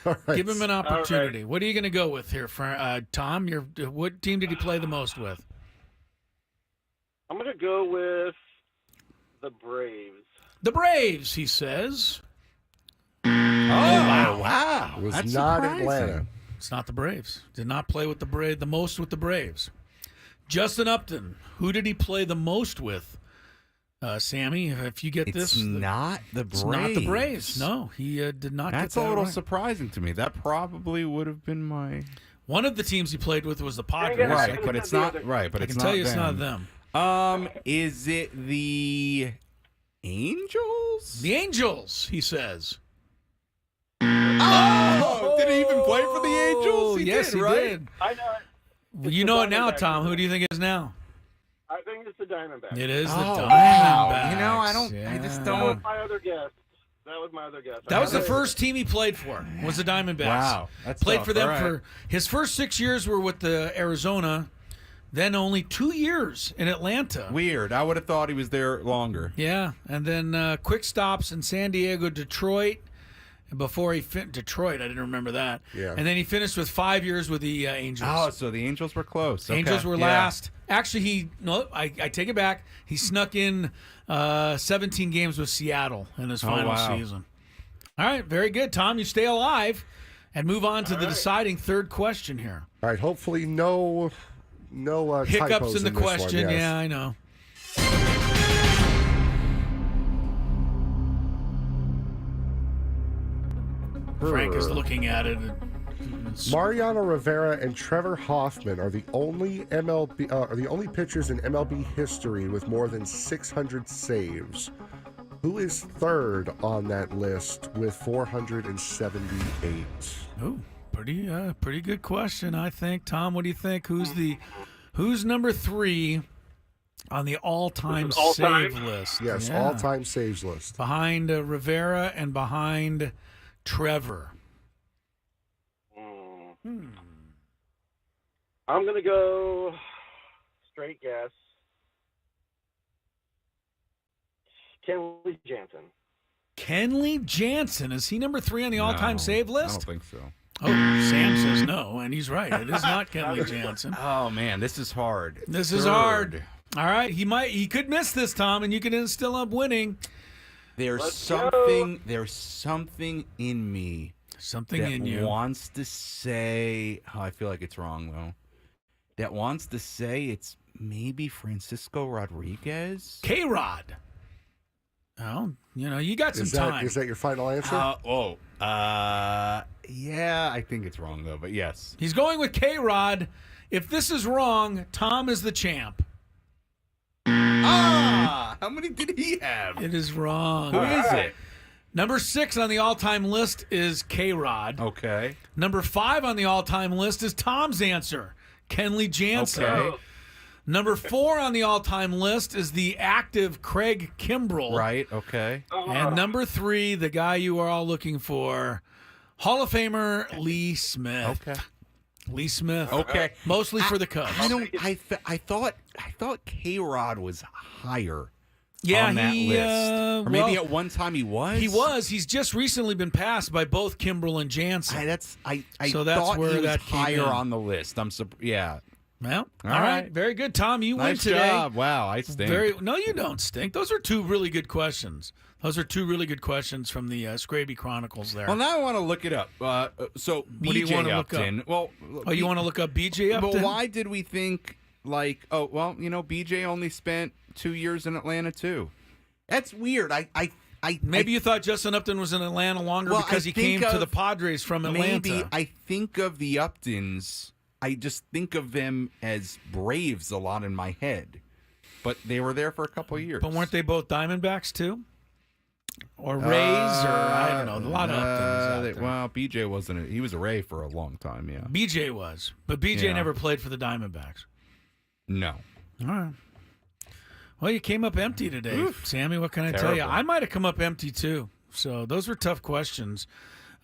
All right. Give him an opportunity. right. What are you going to go with here, Tom? What team did he play the most with? I'm going to go with the Braves. The Braves, he says. Oh, wow. It was That's not surprising. Atlanta. It's not the Braves. Did not play with the most with the Braves. Justin Upton, who did he play the most with? Sammy, if you get this, not the it's Braves. not the Braves. No, he did not. That's get a that little right. surprising to me. That probably would have been my One of the teams he played with was the Padres. right, but it's not right. But I it's can not tell you them. it's not them. Is it the Angels? The Angels, he says. Oh, did he even play for the Angels? Yes, he right? did. I know it. Well, you know it now, Tom. Who do you think it is now? I think it's the Diamondbacks. It is the Oh, Diamondbacks. wow. You know, I just That don't. was my other guess. That was my other guess. That was the first team he played for. Was the Diamondbacks? Wow, that's played tough. for them All right. for his first 6 years were with the Arizona, then only 2 years in Atlanta. Weird. I would have thought he was there longer. Yeah, and then quick stops in San Diego, Detroit. Before he Detroit, I didn't remember that. Yeah. And then he finished with 5 years with the Angels. Oh, so the Angels were close. Okay. Angels were Yeah. last. Actually, I take it back. He snuck in 17 games with Seattle in his final wow. season. All right, very good, Tom. You stay alive and move on to the deciding third question here. All right. Hopefully, no Hiccups typos in the this question. One, yes. Yeah, I know. Frank is looking at it. Mariano Rivera and Trevor Hoffman are the only pitchers in MLB history with more than 600 saves. Who is third on that list with 478? Oh, pretty good question, I think. Tom, what do you think? Who's number 3 on the all-time save list? Yes, Yeah. all-time saves list. Behind Rivera and behind Trevor. I'm going to go straight guess. Kenley Jansen. Kenley Jansen. Is he number 3 on the all-time save I list? don't think so. Oh, Sam says no, and he's right. It is not Kenley Jansen. Oh man, this is hard. This is hard. All right, he could miss this, Tom, and you could still end up winning. There's something in me. Something that in you wants to say. Oh, I feel like it's wrong though. That wants to say it's maybe Francisco Rodriguez. K-Rod. Oh, you got some time. Is that your final answer? Yeah, I think it's wrong though, but yes. He's going with K-Rod. If this is wrong, Tom is the champ. How many did he have? It is wrong. Who is it? Number 6 on the all-time list is K-Rod. Okay. Number 5 on the all-time list is Tom's answer, Kenley Jansen. Okay. Number 4 on the all-time list is the active Craig Kimbrell. Right, okay. And number 3, the guy you are all looking for, Hall of Famer Lee Smith. Okay. Lee Smith. Okay. Mostly for the Cubs. I thought K-Rod was higher. Yeah, on that list. Or maybe well, at one time he was. He was. He's just recently been passed by both Kimbrell and Jansen. I so that's thought where he was that came higher in. on the list. Yeah. Well, All all right. right. Very good, Tom. You win Nice today. job. Wow, I stink. No, you don't stink. Those are 2 really good questions. Those are 2 really good questions from the Scraby Chronicles there. Well, now I want to look it up. So What do you BJ wanna look up? Upton. Well, you want to look up BJ Upton? But why did we think BJ only spent 2 years in Atlanta too? That's weird. I Maybe you thought Justin Upton was in Atlanta longer because he came to the Padres from Atlanta. Maybe I think of the Uptons. I just think of them as Braves a lot in my head, but they were there for a couple of years. But weren't they both Diamondbacks too? Or Rays, or I don't know. A lot of Uptons out there. Well, BJ wasn't. He was a Ray for a long time. Yeah, BJ was, but BJ never played for the Diamondbacks. No. All right. Well, you came up empty today, Sammy. What can I tell you? I might have come up empty too. So those were tough questions.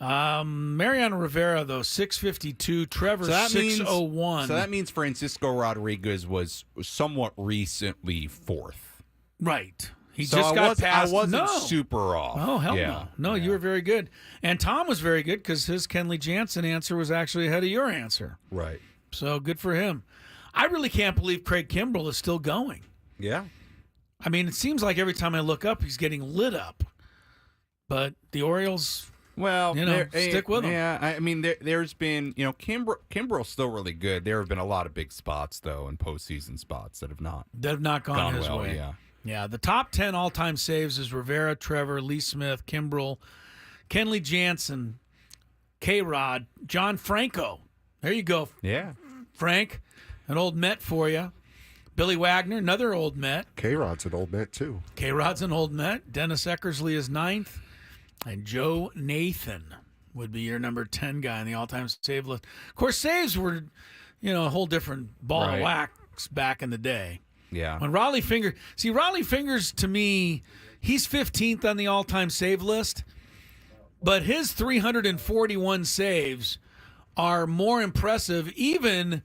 Mariano Rivera, though, 652. Trevor, 601. So that means Francisco Rodriguez was somewhat recently fourth. Right. He just got past. I wasn't super off. Oh, hell no. No, you were very good. And Tom was very good because his Kenley Jansen answer was actually ahead of your answer. Right. So good for him. I really can't believe Craig Kimbrell is still going. Yeah. I mean, it seems like every time I look up, he's getting lit up. But the Orioles, stick with him. Yeah, I mean, there's been, Kimbrell's still really good. There have been a lot of big spots, though, and postseason spots that have not gone his well, way. Yeah. Yeah, the top 10 all-time saves is Rivera, Trevor, Lee Smith, Kimbrell, Kenley Jansen, K-Rod, John Franco. There you go. Yeah. Frank, an old Met for you. Billy Wagner, another old Met. K-Rod's an old Met, too. K-Rod's an old Met. Dennis Eckersley is ninth. And Joe Nathan would be your number 10 guy on the all-time save list. Of course, saves were, a whole different ball of wax back in the day. Yeah. When Raleigh Fingers, to me, he's 15th on the all-time save list, but his 341 saves are more impressive even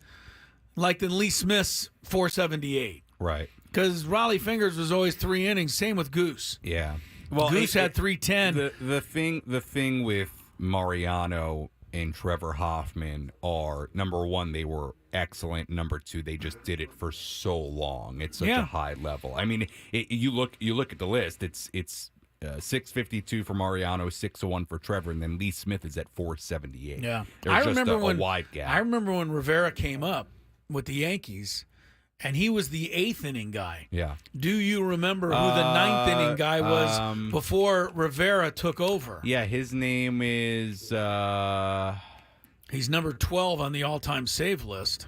than Lee Smith's 478. Right. Because Raleigh Fingers was always 3 innings. Same with Goose. Yeah. Well, Goose had 310. The thing with Mariano and Trevor Hoffman are, number one, they were excellent. Number two, they just did it for so long. It's such a high level. I mean, you look at the list. It's 652 for Mariano, 601 for Trevor, and then Lee Smith is at 478. Yeah, There's a wide gap. I remember when Rivera came up with the Yankees, and he was the 8th inning guy. Yeah. Do you remember who the 9th inning guy was before Rivera took over? Yeah, his name is. He's number 12 on the all-time save list.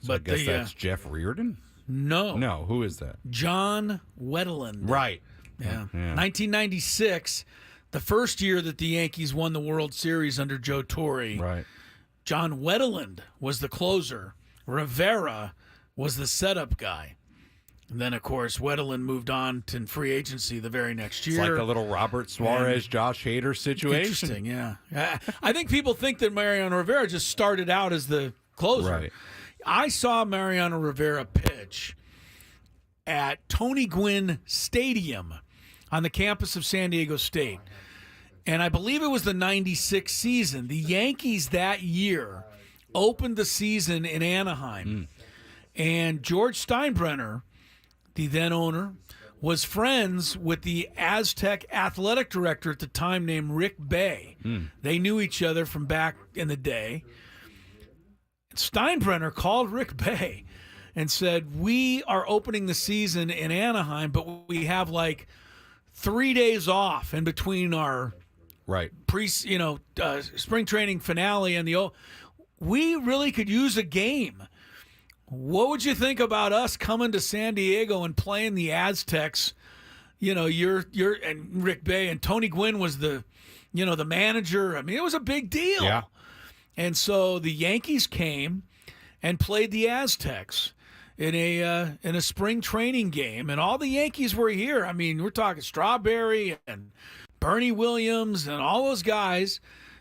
So I guess that's Jeff Reardon? No. No, who is that? John Wetteland. Right. Yeah. 1996, the first year that the Yankees won the World Series under Joe Torre. Right. John Wetteland was the closer. Rivera was the setup guy. And then, of course, Wetteland moved on to free agency the very next year. It's like a little Robert Suarez, Josh Hader situation. Interesting, yeah. I think people think that Mariano Rivera just started out as the closer. Right. I saw Mariano Rivera pitch at Tony Gwynn Stadium on the campus of San Diego State. And I believe it was the 96 season. The Yankees that year opened the season in Anaheim. And George Steinbrenner, the then owner, was friends with the Aztec athletic director at the time named Rick Bay. They knew each other from back in the day. Steinbrenner called Rick Bay and said, we are opening the season in Anaheim, but we have 3 days off in between our spring training finale and we really could use a game. What would you think about us coming to San Diego and playing the Aztecs? You're and Rick Bay and Tony Gwynn was the manager. I mean, it was a big deal. Yeah. And so the Yankees came and played the Aztecs in a spring training game, and all the Yankees were here. I mean, we're talking Strawberry and Bernie Williams and all those guys,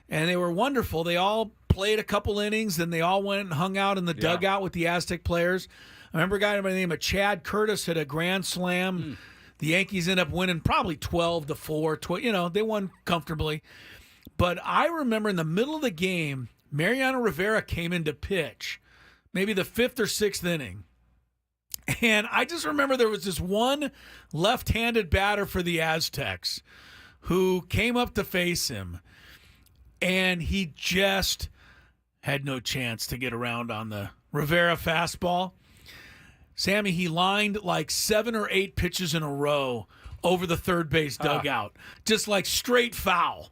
and they were wonderful. They all played a couple innings, then they all went and hung out in the dugout with the Aztec players. I remember a guy by the name of Chad Curtis hit a grand slam. The Yankees ended up winning probably 12-4. They won comfortably. But I remember in the middle of the game, Mariano Rivera came in to pitch, maybe the 5th or 6th inning. And I just remember there was this one left-handed batter for the Aztecs who came up to face him, and he just had no chance to get around on the Rivera fastball. Sammy, he lined 7 or 8 pitches in a row over the third base dugout, just like straight foul.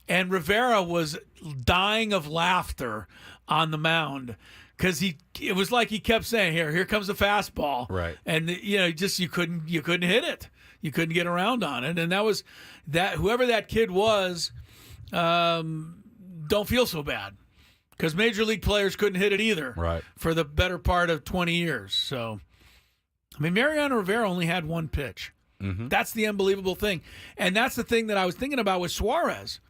And Rivera was dying of laughter on the mound because it was like he kept saying, "Here comes a fastball," right? And you couldn't hit it, you couldn't get around on it, and that was that. Whoever that kid was, don't feel so bad because major league players couldn't hit it either, right? For the better part of 20 years. So, I mean, Mariano Rivera only had one pitch. Mm-hmm. That's the unbelievable thing, and that's the thing that I was thinking about with Suarez.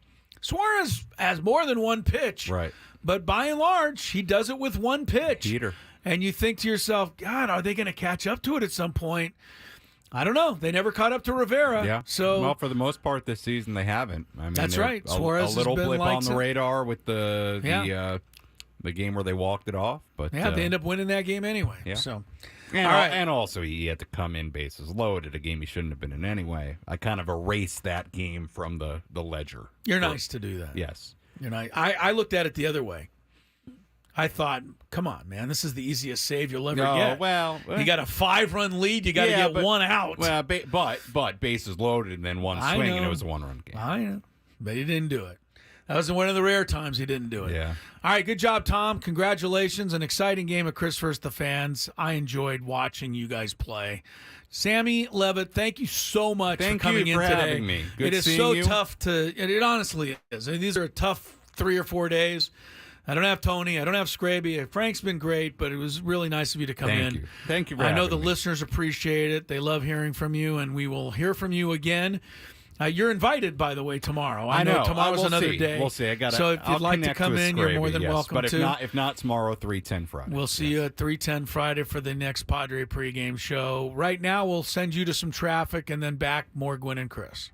Suarez has more than one pitch, right? But by and large, he does it with one pitch. Heater. And you think to yourself, God, are they going to catch up to it at some point? I don't know. They never caught up to Rivera. Yeah. So, well, for the most part this season, they haven't. I mean, that's right. Suarez a little has been blip like on the radar with the game where they walked it off, but they end up winning that game anyway. Yeah. So, and, all right. And also he had to come in bases loaded, a game he shouldn't have been in anyway. I kind of erased that game from the ledger. You're nice to do that. Yes. You're nice. I looked at it the other way. I thought, come on, man, this is the easiest save you'll ever get. Well, you got a 5-run lead. You got to get one out. Well, but bases loaded and then one swing, and it was a 1-run game. I know, but he didn't do it. That was one of the rare times he didn't do it. Yeah. All right, good job, Tom. Congratulations. An exciting game of Chris vs. the Fans. I enjoyed watching you guys play. Sammy Levitt, thank you so much for coming in today. Having me. Good it is seeing so you. tough to. It honestly is. I mean, these are a tough 3 or 4 days. I don't have Tony. I don't have Scraby. Frank's been great, but it was really nice of you to come in. Thank you for I know having the me. listeners appreciate it. They love hearing from you, and we will hear from you again. You're invited, by the way, tomorrow. I know tomorrow's we'll another see. day. We'll see. So if you'd like to come in, you're more than welcome but to. If not tomorrow, 3:10 Friday. We'll see you at 3:10 Friday for the next Padre pregame show. Right now, we'll send you to some traffic and then back more Gwynn and Chris.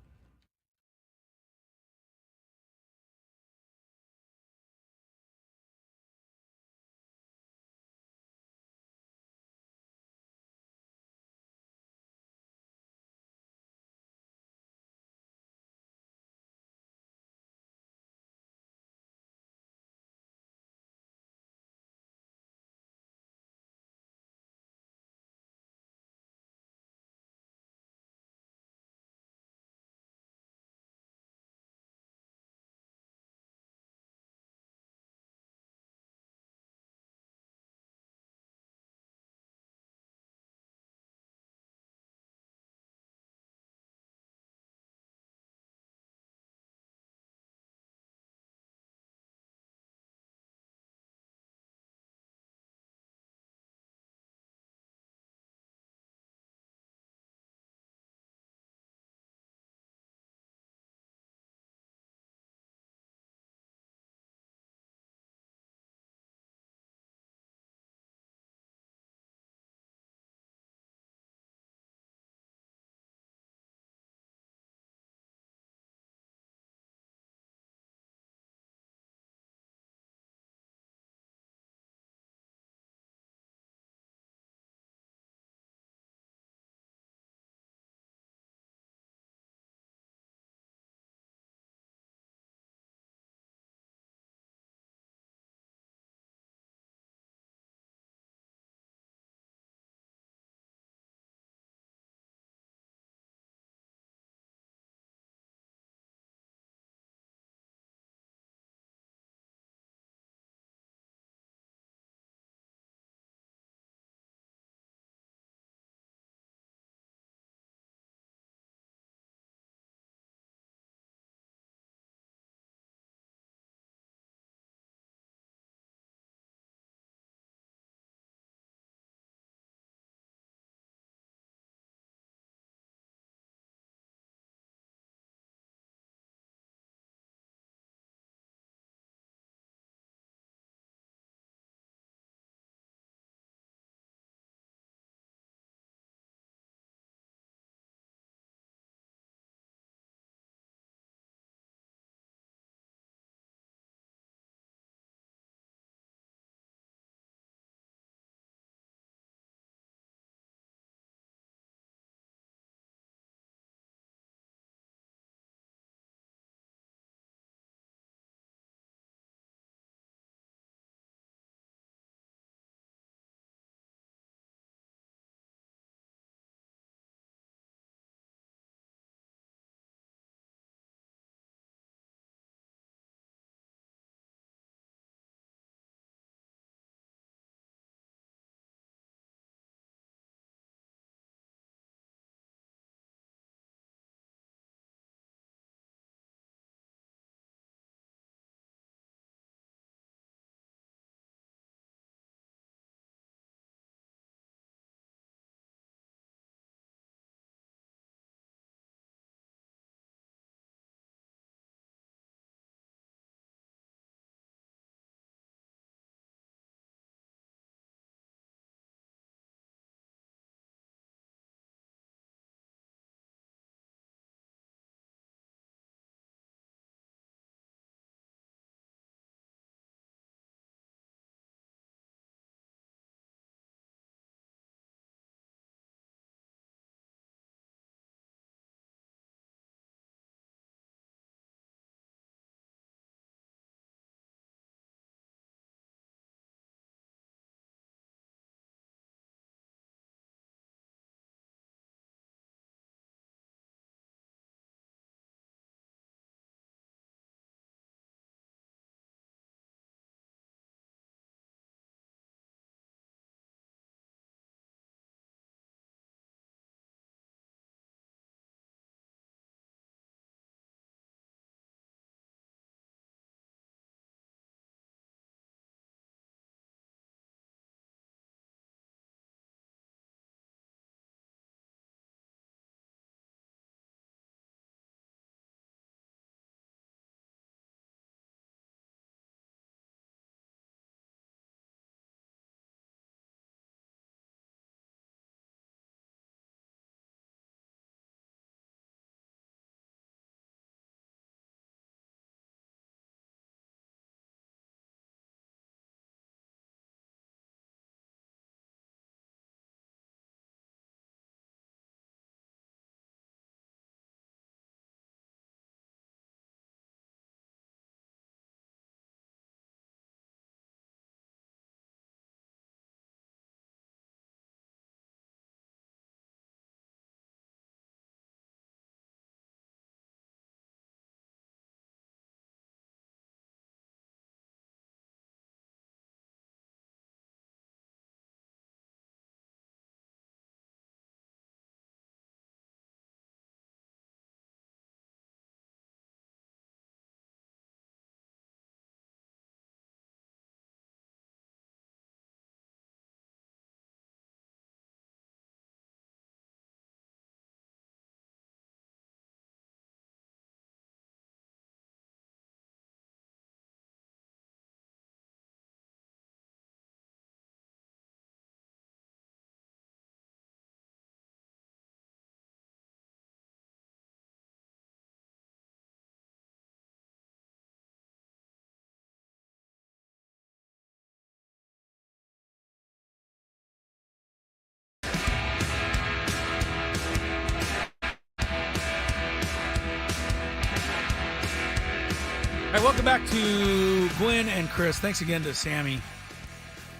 Hey, welcome back to Gwynn and Chris. Thanks again to Sammy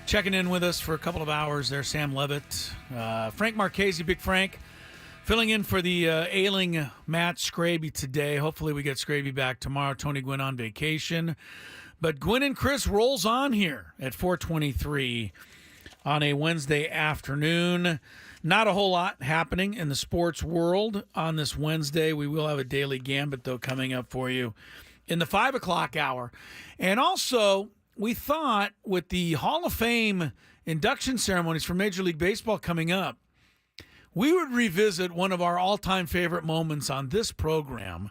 checking in with us for a couple of hours there. Sam Levitt, Frank Marchese, Big Frank, filling in for the ailing Matt Scraby today. Hopefully we get Scraby back tomorrow. Tony Gwynn on vacation. But Gwynn and Chris rolls on here at 4:23 on a Wednesday afternoon. Not a whole lot happening in the sports world on this Wednesday. We will have a daily gambit, though, coming up for you in the 5 o'clock hour. And also, we thought with the Hall of Fame induction ceremonies for Major League Baseball coming up, we would revisit one of our all-time favorite moments on this program.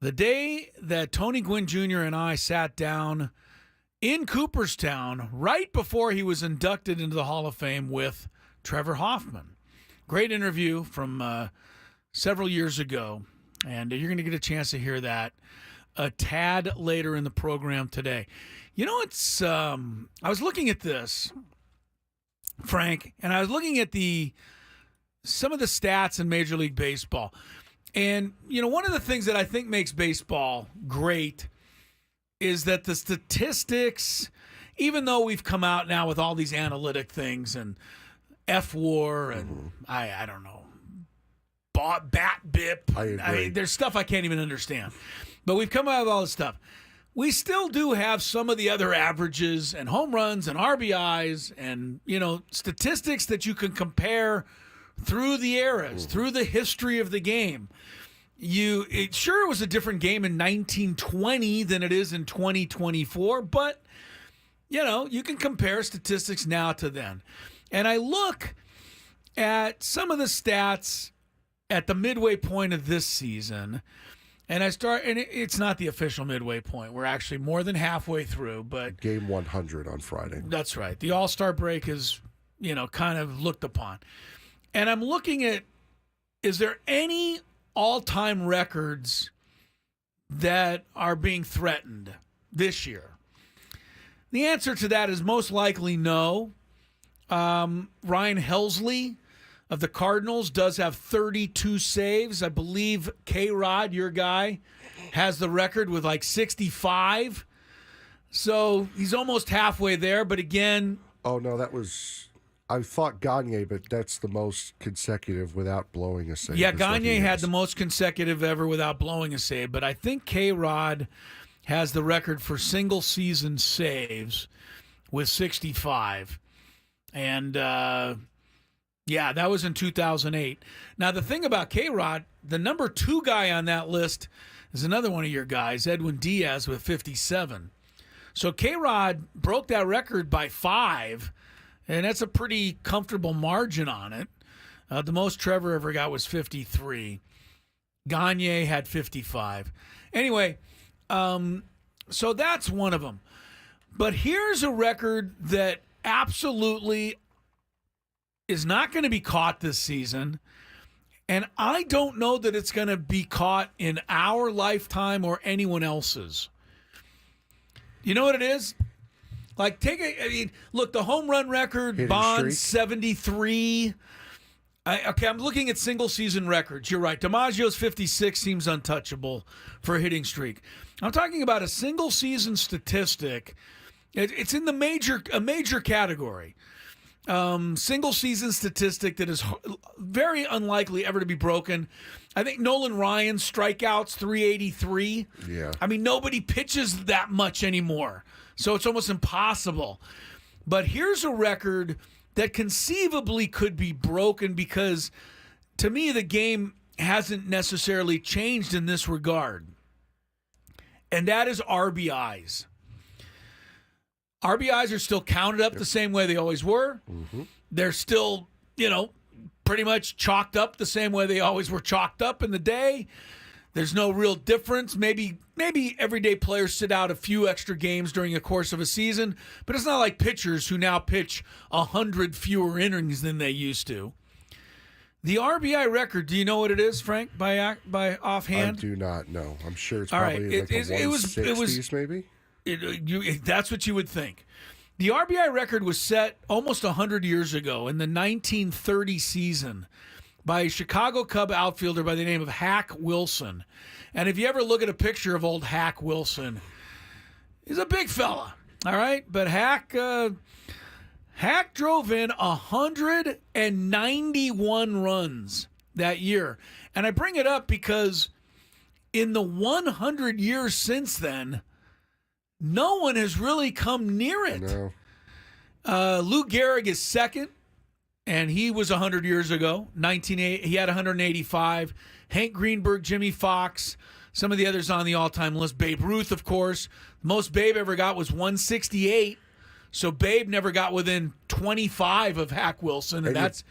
The day that Tony Gwynn Jr. and I sat down in Cooperstown right before he was inducted into the Hall of Fame with Trevor Hoffman. Great interview from several years ago, and you're going to get a chance to hear that a tad later in the program today. You know, it's I was looking at this, Frank, and I was looking at some of the stats in Major League Baseball. And, you know, one of the things that I think makes baseball great is that the statistics, even though we've come out now with all these analytic things and F-WAR and I don't know, bat BIP. I agree. There's stuff I can't even understand. But we've come out with all this stuff. We still do have some of the other averages and home runs and RBIs and, you know, statistics that you can compare through the eras, through the history of the game. It sure was a different game in 1920 than it is in 2024, but, you know, you can compare statistics now to then. And I look at some of the stats at the midway point of this season, and it's not the official midway point. We're actually more than halfway through, but Game 100 on Friday. That's right. The All-Star break is, you know, kind of looked upon. And I'm looking at, is there any all-time records that are being threatened this year? The answer to that is most likely no. Ryan Helsley of the Cardinals does have 32 saves. I believe K-Rod, your guy, has the record with like 65. So he's almost halfway there. But again... Oh, no, I thought Gagne, but that's the most consecutive without blowing a save. Yeah, Gagne had the most consecutive ever without blowing a save. But I think K-Rod has the record for single-season saves with 65. And... yeah, that was in 2008. Now, the thing about K-Rod, the number 2 guy on that list is another one of your guys, Edwin Diaz, with 57. So K-Rod broke that record by 5, and that's a pretty comfortable margin on it. The most Trevor ever got was 53. Gagne had 55. Anyway, so that's one of them. But here's a record that absolutely is not going to be caught this season, and I don't know that it's going to be caught in our lifetime or anyone else's. You know what it is? Like, look, the home run record, Hitting Bonds, streak. 73. Okay, I'm looking at single-season records. You're right. DiMaggio's 56 seems untouchable for a hitting streak. I'm talking about a single-season statistic. It's in a major category. Single season statistic that is very unlikely ever to be broken. I think Nolan Ryan's strikeouts 383. Yeah. I mean, nobody pitches that much anymore, so it's almost impossible. But here's a record that conceivably could be broken because, to me, the game hasn't necessarily changed in this regard, and that is RBIs. RBIs are still counted up the same way they always were. Mm-hmm. They're still, you know, pretty much chalked up the same way they always were chalked up in the day. There's no real difference. Maybe everyday players sit out a few extra games during the course of a season, but it's not like pitchers who now pitch 100 fewer innings than they used to. The RBI record, do you know what it is, Frank, by offhand? I do not know. I'm sure it's All probably right. like the 160s maybe? That's what you would think. The RBI record was set almost 100 years ago in the 1930 season by a Chicago Cub outfielder by the name of Hack Wilson. And if you ever look at a picture of old Hack Wilson, he's a big fella, all right? But Hack drove in 191 runs that year. And I bring it up because in the 100 years since then, no one has really come near it. No. Lou Gehrig is second, and he was 100 years ago. He had 185. Hank Greenberg, Jimmy Fox, some of the others on the all-time list. Babe Ruth, of course. Most Babe ever got was 168. So Babe never got within 25 of Hack Wilson, and that's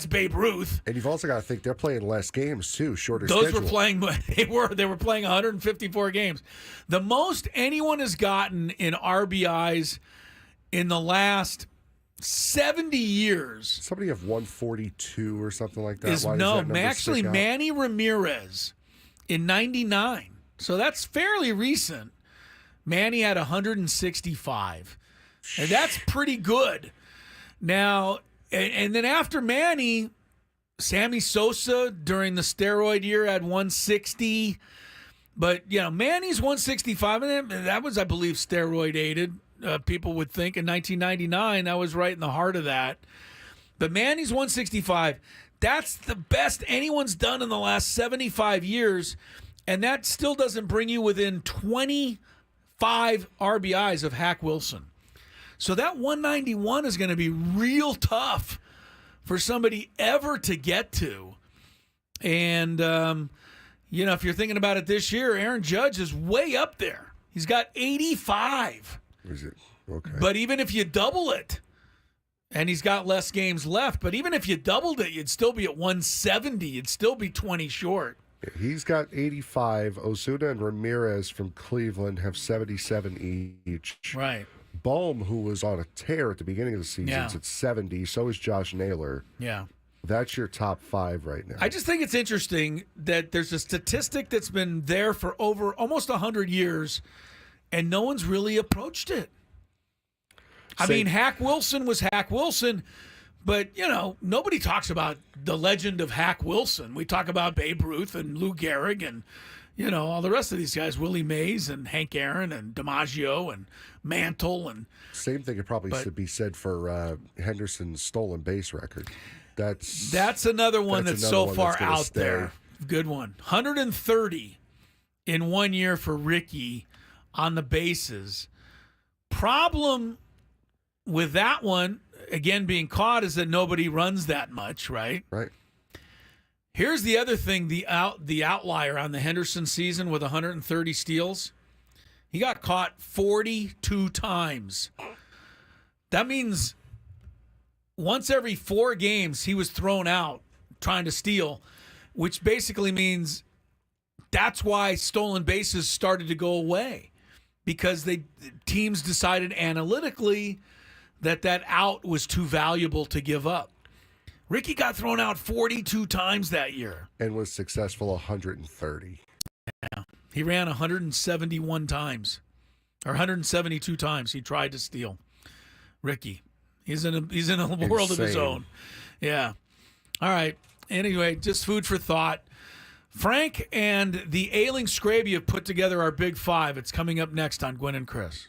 Babe Ruth. And you've also got to think they're playing less games too, shorter Those schedule. were playing. They were playing 154 games. The most anyone has gotten in RBIs in the last 70 years. Somebody have 142 or something like that. Is Why does that number actually stick out? Manny Ramirez in 99. So that's fairly recent. Manny had 165. And that's pretty good. Now, and then after Manny, Sammy Sosa during the steroid year had 160. But, Manny's 165, and that was, I believe, steroid aided. People would think in 1999, that was right in the heart of that. But Manny's 165. That's the best anyone's done in the last 75 years. And that still doesn't bring you within 25 RBIs of Hack Wilson. So that 191 is going to be real tough for somebody ever to get to. And, if you're thinking about it this year, Aaron Judge is way up there. He's got 85. Is it? Okay. But even if you double it, and he's got less games left, but even if you doubled it, you'd still be at 170. You'd still be 20 short. He's got 85. Ozuna and Ramirez from Cleveland have 77 each. Right. Bohm, who was on a tear at the beginning of the season, is at 70. So is Josh Naylor. Yeah. That's your top five right now. I just think it's interesting that there's a statistic that's been there for over almost 100 years, and no one's really approached it. I mean, Hack Wilson was Hack Wilson, but, nobody talks about the legend of Hack Wilson. We talk about Babe Ruth and Lou Gehrig and, all the rest of these guys, Willie Mays and Hank Aaron and DiMaggio and Mantle. And same thing could probably be said for Henderson's stolen base record. That's another one that's so far gonna out stay. there. Good one. 130 in 1 year for Ricky on the bases. Problem with that one, again, being caught, is that nobody runs that much, right? Right. Here's the other thing, the outlier on the Henderson season with 130 steals. He got caught 42 times. That means once every 4 games he was thrown out trying to steal, which basically means that's why stolen bases started to go away, because teams decided analytically that out was too valuable to give up. Ricky got thrown out 42 times that year. And was successful 130. Yeah. He ran 171 times, or 172 times he tried to steal. Ricky. He's in a world of his own. Yeah. All right. Anyway, just food for thought. Frank and the Ailing Scraby have put together our Big Five. It's coming up next on Gwynn and Chris.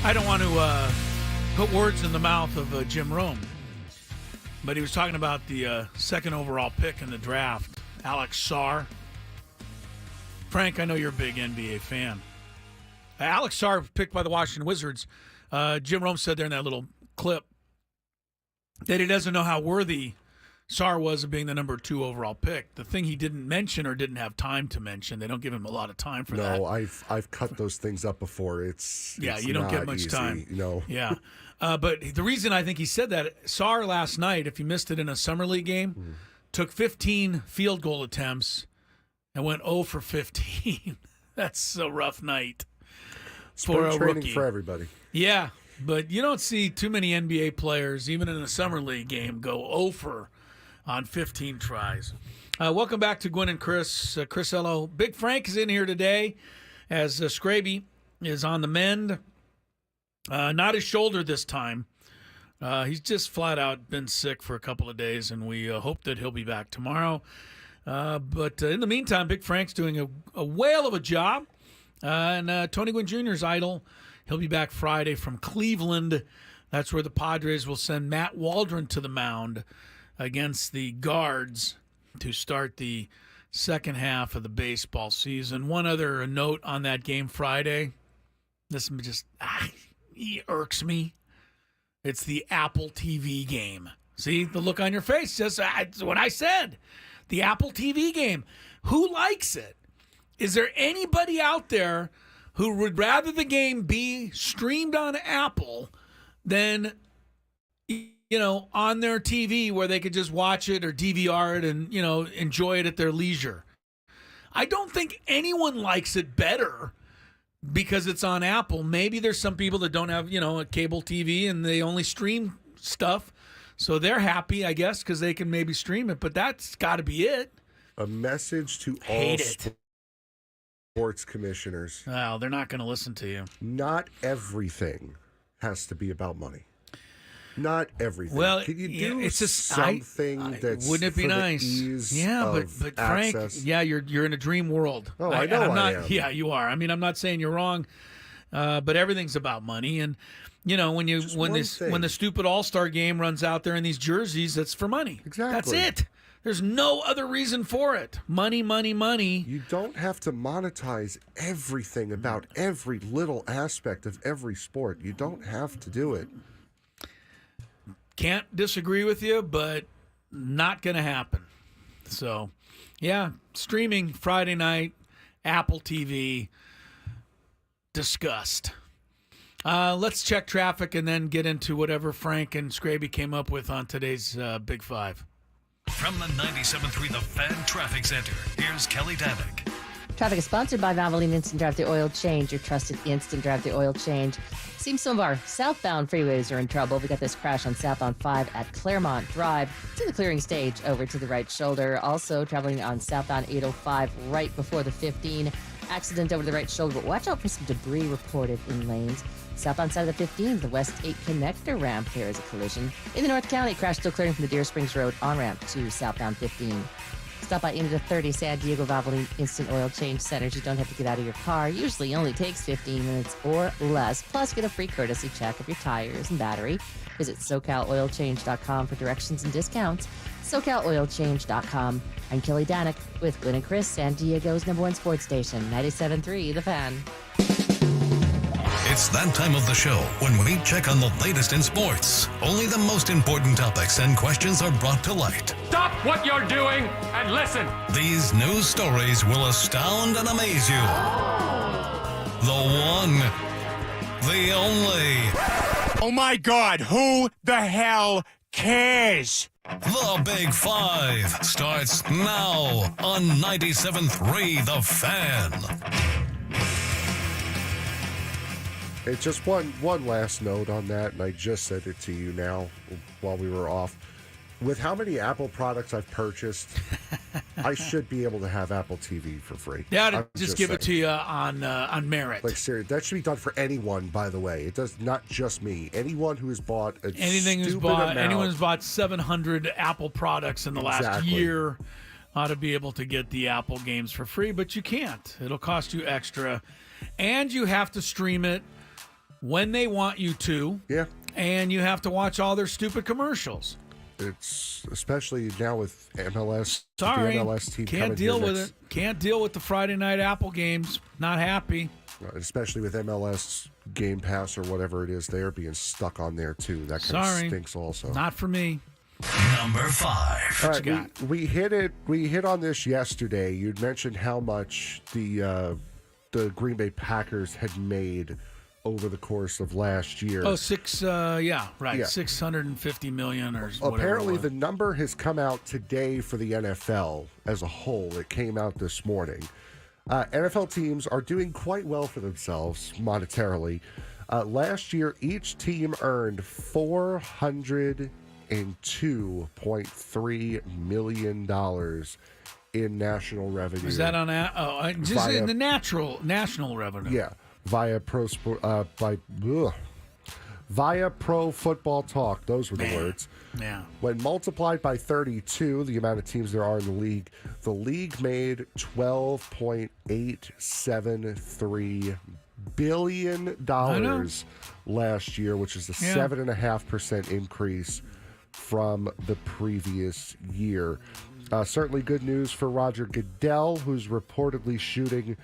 I don't want to put words in the mouth of Jim Rome, but he was talking about the second overall pick in the draft, Alex Sarr. Frank, I know you're a big NBA fan. Alex Sarr picked by the Washington Wizards. Jim Rome said there in that little clip that he doesn't know how worthy Sarr was of being the number 2 overall pick. The thing he didn't mention or didn't have time to mention, they don't give him a lot of time for that. No, I've cut those things up before. It's you don't get much easy, time. Yeah. But the reason I think he said that, Sarr last night, if you missed it in a summer league game, took 15 field goal attempts and went 0 for 15. That's a rough night for a training rookie. for everybody. Yeah, but you don't see too many NBA players, even in a summer league game, go 0 for on 15 tries. Welcome back to Gwynn and Chris. Chris Ello. Big Frank is in here today as Scraby is on the mend. Not his shoulder this time. He's just flat out been sick for a couple of days, and we hope that he'll be back tomorrow. But in the meantime, Big Frank's doing a whale of a job. And Tony Gwynn Jr.'s idol. He'll be back Friday from Cleveland. That's where the Padres will send Matt Waldron to the mound against the Guards to start the second half of the baseball season. One other note on that game Friday. This just he irks me. It's the Apple TV game. See the look on your face? Just that's what I said. The Apple TV game. Who likes it? Is there anybody out there who would rather the game be streamed on Apple than, on their TV where they could just watch it or DVR it and, enjoy it at their leisure? I don't think anyone likes it better because it's on Apple. Maybe there's some people that don't have, a cable TV and they only stream stuff. So they're happy, I guess, because they can maybe stream it. But that's got to be it. A message to all sports commissioners. Well, they're not going to listen to you. Not everything has to be about money. Not everything. Well, can you do it's just something that's wouldn't it be for the nice? ease Yeah, but Frank, access? you're in a dream world. Oh, I know. I am. Yeah, you are. I mean, I'm not saying you're wrong, but everything's about money. And when the stupid All-Star game runs out there in these jerseys, that's for money. Exactly. That's it. There's no other reason for it. Money, money, money. You don't have to monetize everything about every little aspect of every sport. You don't have to do it. Can't disagree with you, but not going to happen. So, yeah, streaming Friday night, Apple TV, disgust. Let's check traffic and then get into whatever Frank and Scraby came up with on today's Big Five. From the 97.3 The Fan Traffic Center, here's Kelly Danick. Traffic is sponsored by Valvoline Instant Drive the Oil Change, your trusted instant drive the oil change. Seems some of our southbound freeways are in trouble. We got this crash on southbound 5 at Claremont Drive to the clearing stage over to the right shoulder. Also traveling on southbound 805 right before the 15. Accident over the right shoulder, but watch out for some debris reported in lanes. Southbound side of the 15, the West 8 connector ramp, there is a collision. In the North County, crash still clearing from the Deer Springs Road on-ramp to southbound 15. Stop by into the 30 San Diego Valvoline Instant Oil Change Centers. You don't have to get out of your car. Usually only takes 15 minutes or less. Plus, get a free courtesy check of your tires and battery. Visit SoCalOilChange.com for directions and discounts. SoCalOilChange.com. I'm Kelly Danick with Gwynn and Chris, San Diego's #1 sports station, 97.3 The Fan. It's that time of the show when we check on the latest in sports. Only the most important topics and questions are brought to light. Stop what you're doing and listen. These news stories will astound and amaze you. The one, the only. Oh my God, who the hell cares? The Big Five starts now on 97.3 The Fan. It's just one last note on that, and I just said it to you now while we were off. With how many Apple products I've purchased, I should be able to have Apple TV for free. Yeah, just give it to you on merit. Like, seriously, that should be done for anyone, by the way. It does not just me. Anyone who has bought anyone who's bought 700 Apple products in the last year ought to be able to get the Apple games for free, but you can't. It'll cost you extra, and you have to stream it when they want you to. Yeah. And you have to watch all their stupid commercials. It's especially now with MLS. Sorry, the MLS team can't coming deal here with next, it. Can't deal with the Friday night Apple games. Not happy. Especially with MLS Game Pass or whatever it is, they are being stuck on there too. That kind of stinks. Also, not for me. Number 5. All right, we hit it. We hit on this yesterday. You'd mentioned how much the Green Bay Packers had made over the course of last year. Oh, 650 million or whatever. Apparently, the number has come out today for the NFL as a whole. It came out this morning. NFL teams are doing quite well for themselves monetarily. Last year, each team earned $402.3 million in national revenue. Is that on just in the national revenue? Yeah, via Pro Football Talk. Those were the words. Yeah. When multiplied by 32, the amount of teams there are in the league made $12.873 billion last year, which is a 7.5% increase from the previous year. Certainly good news for Roger Goodell, who's reportedly shooting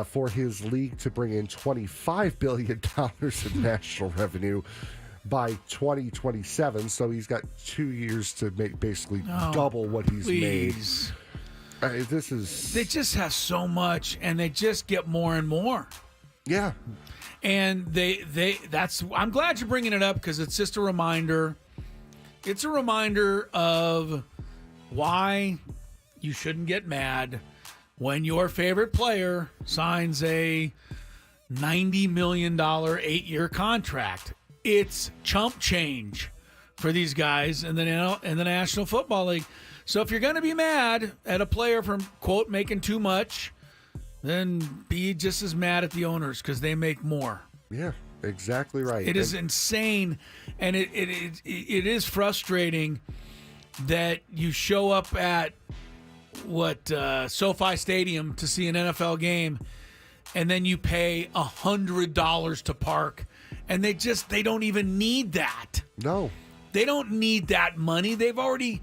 for his league to bring in $25 billion in national revenue by 2027. So he's got 2 years to make basically double what he's made. This is... They just have so much, and they just get more and more. Yeah. And I'm glad you're bringing it up, because it's just a reminder. It's a reminder of why you shouldn't get mad when your favorite player signs a $90 million 8-year contract. It's chump change for these guys in the National Football League. So if you're going to be mad at a player for, quote, making too much, then be just as mad at the owners, because they make more. Yeah, exactly right. It is insane, and it is frustrating that you show up at SoFi Stadium to see an NFL game, and then you pay $100 to park, and they don't even need that. No, they don't need that money. They've already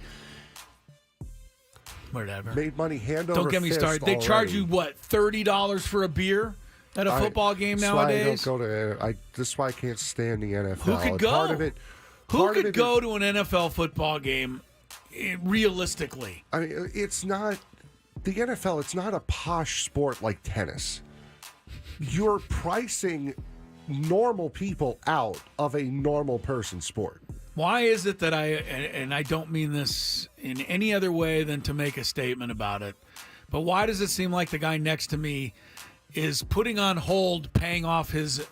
made money hand over Don't get me fist started. They already. charge you $30 for a beer at a football game nowadays. That's why I can't stand the NFL. Who could go? Who could go to an NFL football game? Realistically, I mean, it's not the NFL. It's not a posh sport like tennis. You're pricing normal people out of a normal person sport. Why is it that I don't mean this in any other way than to make a statement about it, but why does it seem like the guy next to me is putting on hold paying off his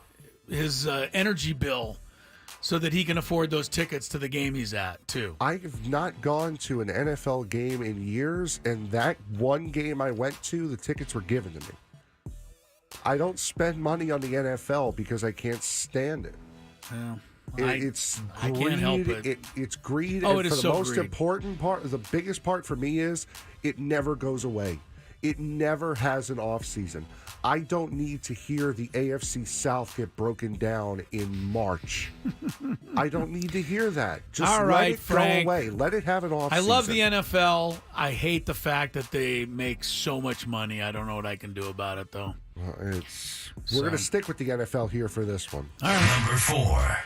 energy bill so that he can afford those tickets to the game he's at, too? I've not gone to an NFL game in years, and that one game I went to, the tickets were given to me. I don't spend money on the NFL because I can't stand it. Well, it's greed. I can't help it. It's greed. Oh, and it is for so the most greed. important part, the biggest part for me is it never goes away. It never has an off season. I don't need to hear the AFC South get broken down in March. I don't need to hear that. Just All let right, it Frank. go away. Let it have an off I season. love the NFL. I hate the fact that they make so much money. I don't know what I can do about it, though. We're going to stick with the NFL here for this one. All right. Number 4.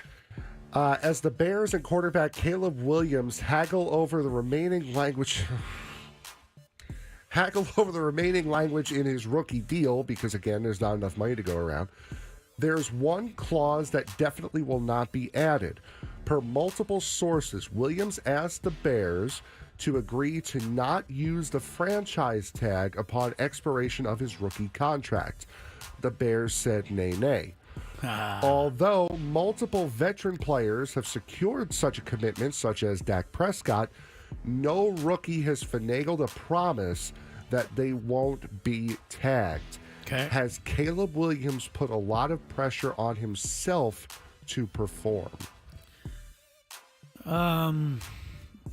As the Bears and quarterback Caleb Williams haggle over the remaining language in his rookie deal, because, again, there's not enough money to go around, there's one clause that definitely will not be added. Per multiple sources, Williams asked the Bears to agree to not use the franchise tag upon expiration of his rookie contract. The Bears said nay. Although multiple veteran players have secured such a commitment, such as Dak Prescott, no rookie has finagled a promise that they won't be tagged. Okay. Has Caleb Williams put a lot of pressure on himself to perform?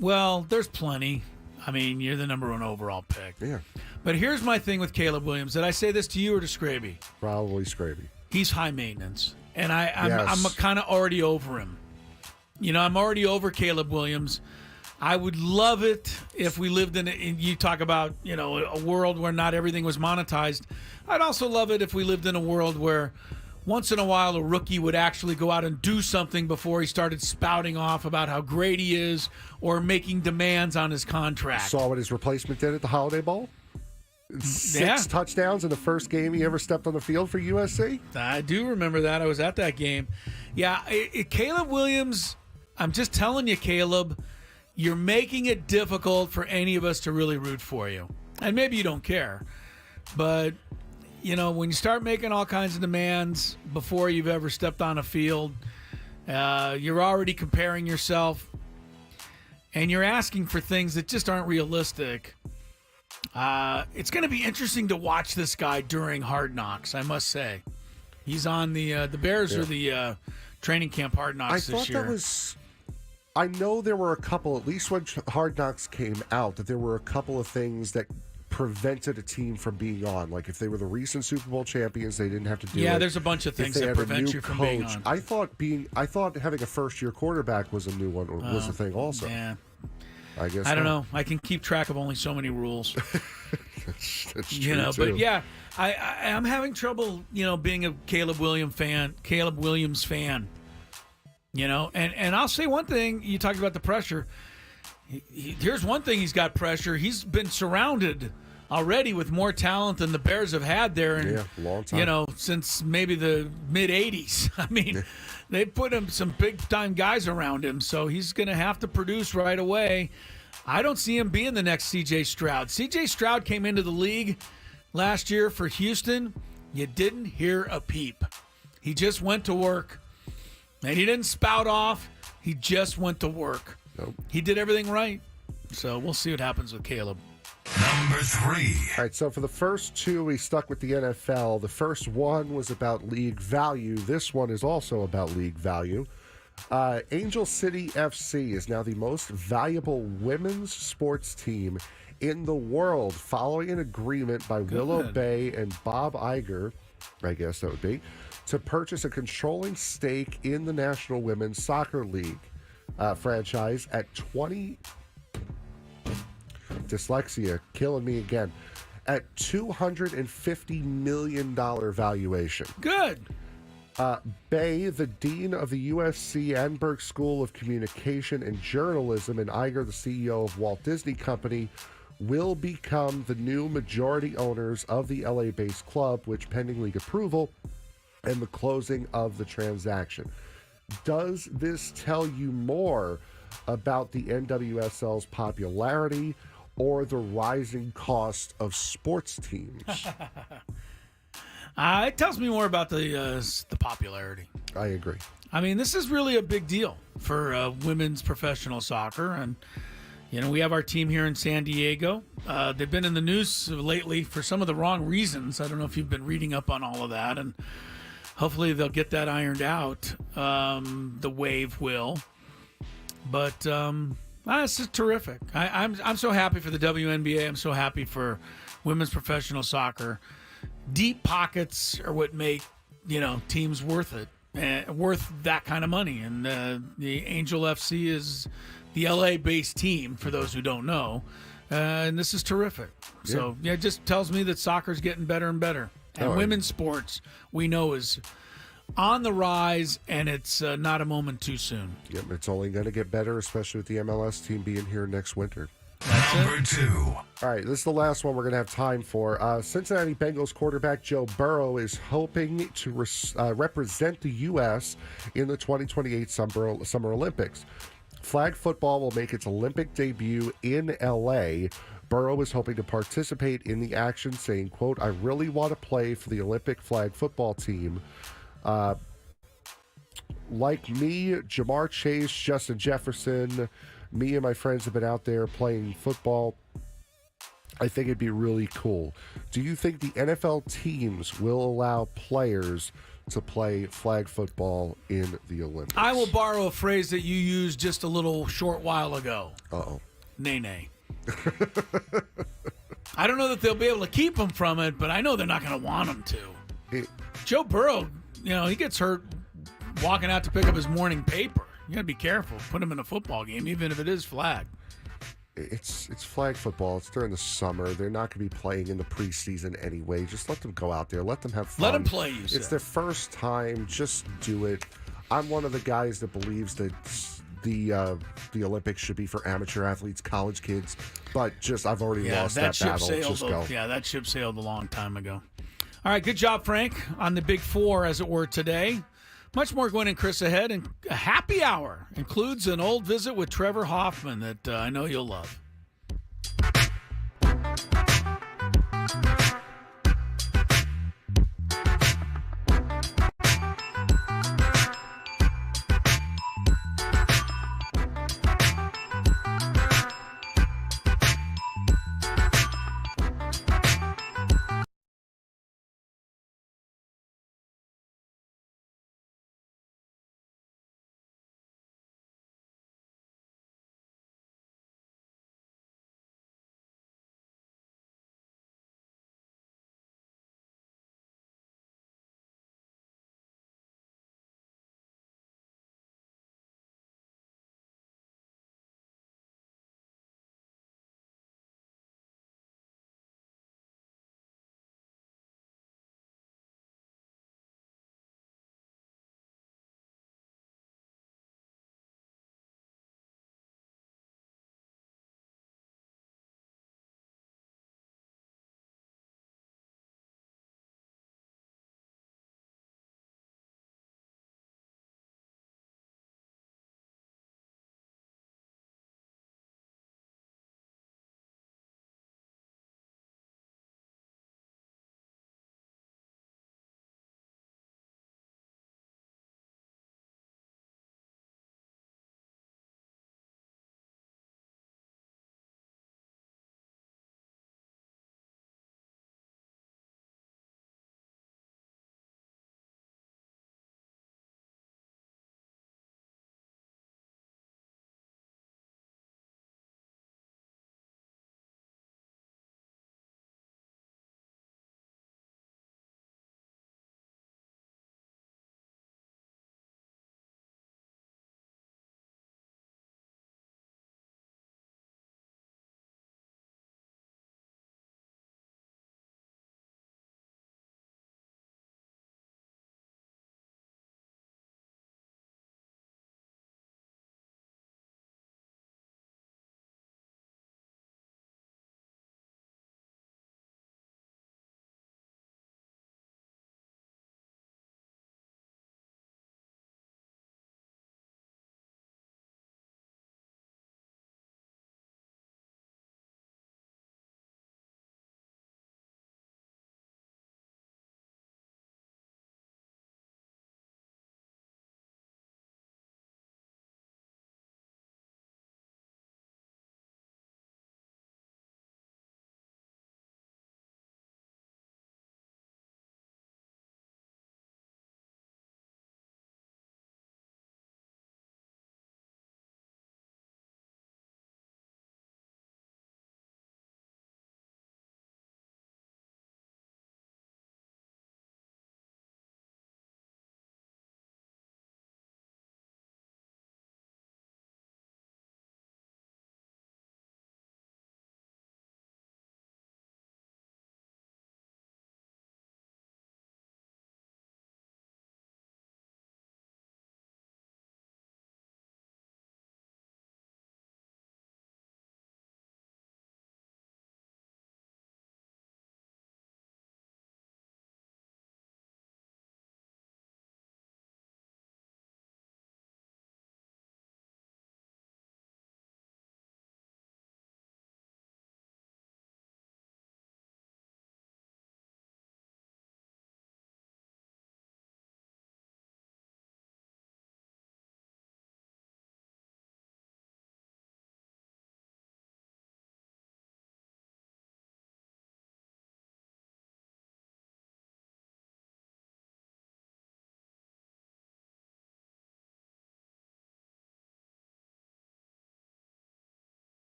Well, there's plenty. I mean, you're the number 1 overall pick. Yeah. But here's my thing with Caleb Williams. Did I say this to you or to Scraby? Probably Scraby. he's high maintenance. And I'm Yes. kind of already over him. I'm already over Caleb Williams. I would love it if we lived in you talk about, a world where not everything was monetized. I'd also love it if we lived in a world where once in a while a rookie would actually go out and do something before he started spouting off about how great he is or making demands on his contract. Saw what his replacement did at the Holiday Bowl? 6 touchdowns in the first game he ever stepped on the field for USC? I do remember that. I was at that game. Yeah, Caleb Williams, I'm just telling you, Caleb, you're making it difficult for any of us to really root for you. And maybe you don't care. But, when you start making all kinds of demands before you've ever stepped on a field, you're already comparing yourself, and you're asking for things that just aren't realistic. It's going to be interesting to watch this guy during Hard Knocks, I must say. He's on the Bears or the training camp Hard Knocks this year. I know there were a couple, at least when Hard Knocks came out, that there were a couple of things that prevented a team from being on. Like if they were the recent Super Bowl champions, they didn't have to do it. Yeah, there's a bunch of things that prevent you from being on. I thought having a first-year quarterback was a new one, or was a thing also. Yeah. I guess I don't know. I can keep track of only so many rules. That's true, too. But yeah, I'm having trouble, being a Caleb Williams fan. And I'll say one thing. You talked about the pressure. Here's one thing he's got pressure. He's been surrounded already with more talent than the Bears have had there. And, long time. Since maybe the mid-'80s. I mean, they put him some big-time guys around him, so he's going to have to produce right away. I don't see him being the next C.J. Stroud. C.J. Stroud came into the league last year for Houston. You didn't hear a peep. He just went to work. And he didn't spout off. He just went to work. Nope. He did everything right. So we'll see what happens with Caleb. Number 3. All right, so for the first two, we stuck with the NFL. The first one was about league value. This one is also about league value. Angel City FC is now the most valuable women's sports team in the world following an agreement by Willow Bay and Bob Iger, I guess that would be, to purchase a controlling stake in the National Women's Soccer League franchise at dyslexia killing me again, at $250 million valuation. Good. Bay, the dean of the USC Annenberg School of Communication and Journalism, and Iger, the CEO of Walt Disney Company, will become the new majority owners of the LA-based club, which pending league approval and the closing of the transaction. Does this tell you more about the NWSL's popularity or the rising cost of sports teams? It tells me more about the popularity. I agree. I mean, this is really a big deal for women's professional soccer. And, we have our team here in San Diego. They've been in the news lately for some of the wrong reasons. I don't know if you've been reading up on all of that. And hopefully they'll get that ironed out. The Wave will. But this is terrific. I'm so happy for the WNBA. I'm so happy for women's professional soccer. Deep pockets are what make teams worth it, worth that kind of money. And the Angel FC is the LA-based team, for those who don't know. And this is terrific. So it just tells me that soccer's getting better and better. And women's sports, we know, is on the rise, and it's not a moment too soon. Yep, it's only going to get better, especially with the MLS team being here next winter. Number 2. All right, this is the last one we're going to have time for. Cincinnati Bengals quarterback Joe Burrow is hoping to represent the U.S. in the 2028 Summer Olympics. Flag football will make its Olympic debut in L.A. Burrow is hoping to participate in the action, saying, quote, "I really want to play for the Olympic flag football team. Like me, Jamar Chase, Justin Jefferson, me and my friends have been out there playing football. I think it'd be really cool. Do you think the NFL teams will allow players to play flag football in the Olympics?" I will borrow a phrase that you used just a little short while ago. Uh-oh. Nay. I don't know that they'll be able to keep them from it, but I know they're not going to want them to. Joe Burrow he gets hurt walking out to pick up his morning paper. You got to be careful. Put him in a football game, even if it is flag. It's flag football. It's during the summer. They're not going to be playing in the preseason anyway. Just let them go out there. Let them have fun. Let them play, you It's their first time. Just do it. I'm one of the guys that believes that the Olympics should be for amateur athletes, college kids. But I've already lost that battle. Just go. Yeah, that ship sailed a long time ago. All right, good job, Frank, on the Big Four, as it were, today. Much more Gwynn and Chris ahead, and a happy hour includes an old visit with Trevor Hoffman that I know you'll love.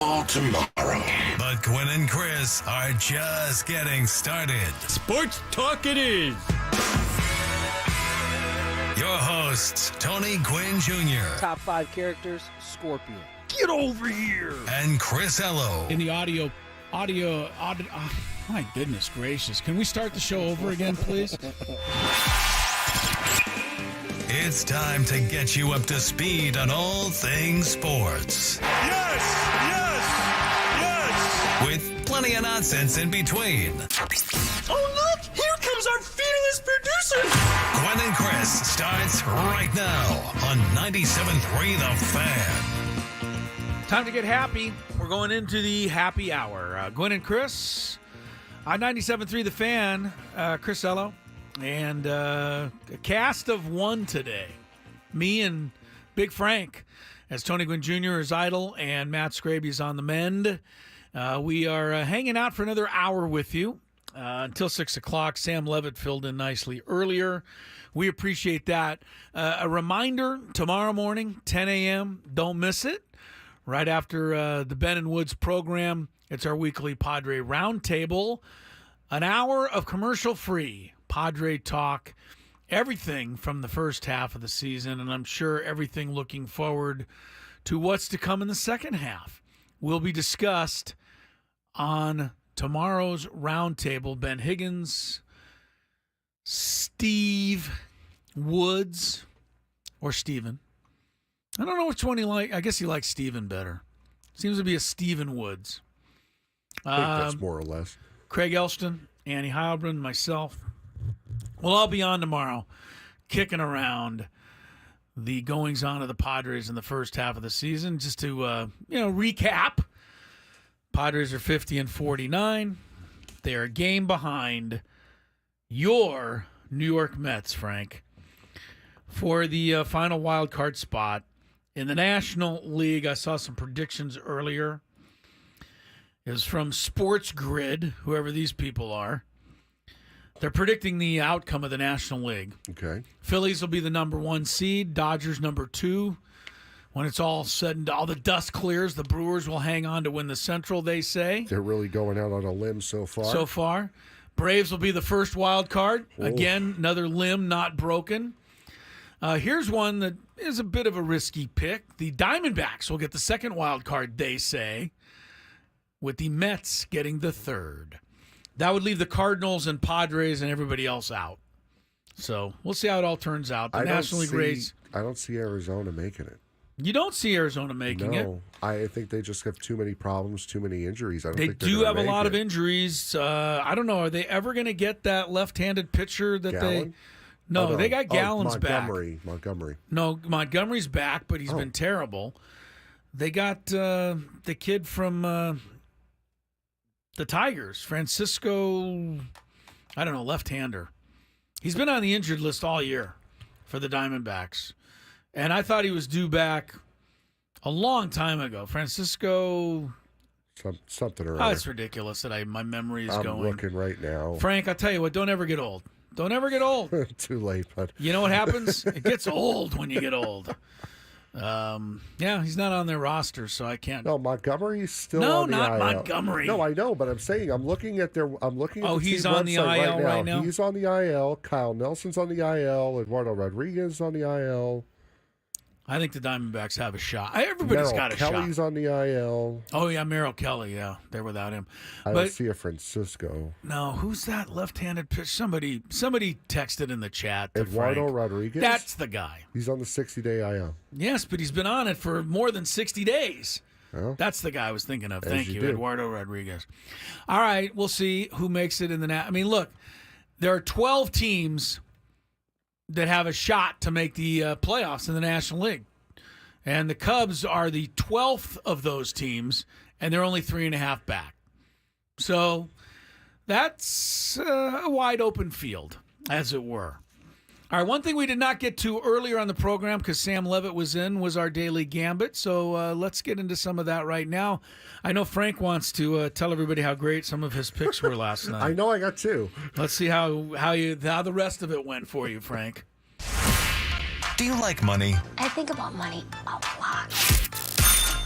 all tomorrow. But Gwynn and Chris are just getting started. Sports talk it is. Your hosts, Tony Gwynn Jr. Top 5 characters, Scorpion. Get over here. and Chris Ello. In the audio, my goodness gracious. Can we start the show over again, please? It's time to get you up to speed on all things sports. Yes! With plenty of nonsense in between. Oh, look! Here comes our fearless producer! Gwynn and Chris starts right now on 97.3 The Fan. Time to get happy. We're going into the happy hour. Gwynn and Chris on 97.3 The Fan. Chris Ello. And a cast of one today. Me and Big Frank, as Tony Gwynn Jr. is idle and Matt Scraby is on the mend. We are hanging out for another hour with you until 6 o'clock. Sam Levitt filled in nicely earlier. We appreciate that. A reminder, tomorrow morning, 10 a.m., don't miss it. Right after the Ben and Woods program, it's our weekly Padre Roundtable. An hour of commercial-free Padre talk, everything from the first half of the season, and I'm sure everything looking forward to what's to come in the second half will be discussed on tomorrow's roundtable. Ben Higgins, Steve Woods, or Steven. I don't know which one he likes. I guess he likes Steven better. Seems to be a Steven Woods. I think that's more or less. Craig Elston, Annie Heilbrunn, myself. We'll all be on tomorrow, kicking around the goings-on of the Padres in the first half of the season. Just to, recap, Padres are 50-49. They are a game behind your New York Mets, Frank, for the final wild card spot. In the National League, I saw some predictions earlier. It was from Sports Grid, whoever these people are. They're predicting the outcome of the National League. Okay. Phillies will be the number 1 seed. Dodgers number 2. When it's all said and all the dust clears, the Brewers will hang on to win the Central, they say. They're really going out on a limb so far. Braves will be the first wild card. Oh. Again, another limb not broken. Here's one that is a bit of a risky pick. The Diamondbacks will get the second wild card, they say, with the Mets getting the third. That would leave the Cardinals and Padres and everybody else out. So we'll see how it all turns out. The National League race. I don't see Arizona making it. You don't see Arizona making it. No, I think they just have too many problems, too many injuries. They do have a lot of injuries. I don't know. Are they ever going to get that left-handed pitcher that Gallon? No, they got Gallon's Montgomery. back. Montgomery. No, Montgomery's back, but he's been terrible. They got the kid from the Tigers, Francisco, I don't know, left-hander. He's been on the injured list all year for the Diamondbacks. And I thought he was due back a long time ago. Francisco. Something or other. Oh, it's ridiculous that my memory is going. I'm looking right now. Frank, I'll tell you what, don't ever get old. Don't ever get old. Too late, but you know what happens? It gets old when you get old. He's not on their roster, so I can't. No, Montgomery's still on the IL. No, not Montgomery. No, I know, but I'm saying I'm looking at the he's team on the website IL right now? He's on the IL. Kyle Nelson's on the IL. Eduardo Rodriguez on the IL. I think the Diamondbacks have a shot. Everybody's got a shot. Kelly's on the IL. Oh, yeah, Merrill Kelly. Yeah, they're without him. I don't see a Francisco. No, who's that left-handed pitcher? Somebody texted in the chat. Eduardo Frank. Rodriguez? That's the guy. He's on the 60-day IL. Yes, but he's been on it for more than 60 days. Well, that's the guy I was thinking of. As Thank you you, do. Eduardo Rodriguez. All right, we'll see who makes it in the I mean, look, there are 12 teams that have a shot to make the playoffs in the National League. And the Cubs are the 12th of those teams, and they're only 3.5 back. So that's a wide open field, as it were. All right, one thing we did not get to earlier on the program because Sam Levitt was our daily gambit. So let's get into some of that right now. I know Frank wants to tell everybody how great some of his picks were last night. I know I got 2. Let's see how the rest of it went for you, Frank. Do you like money? I think about money a lot.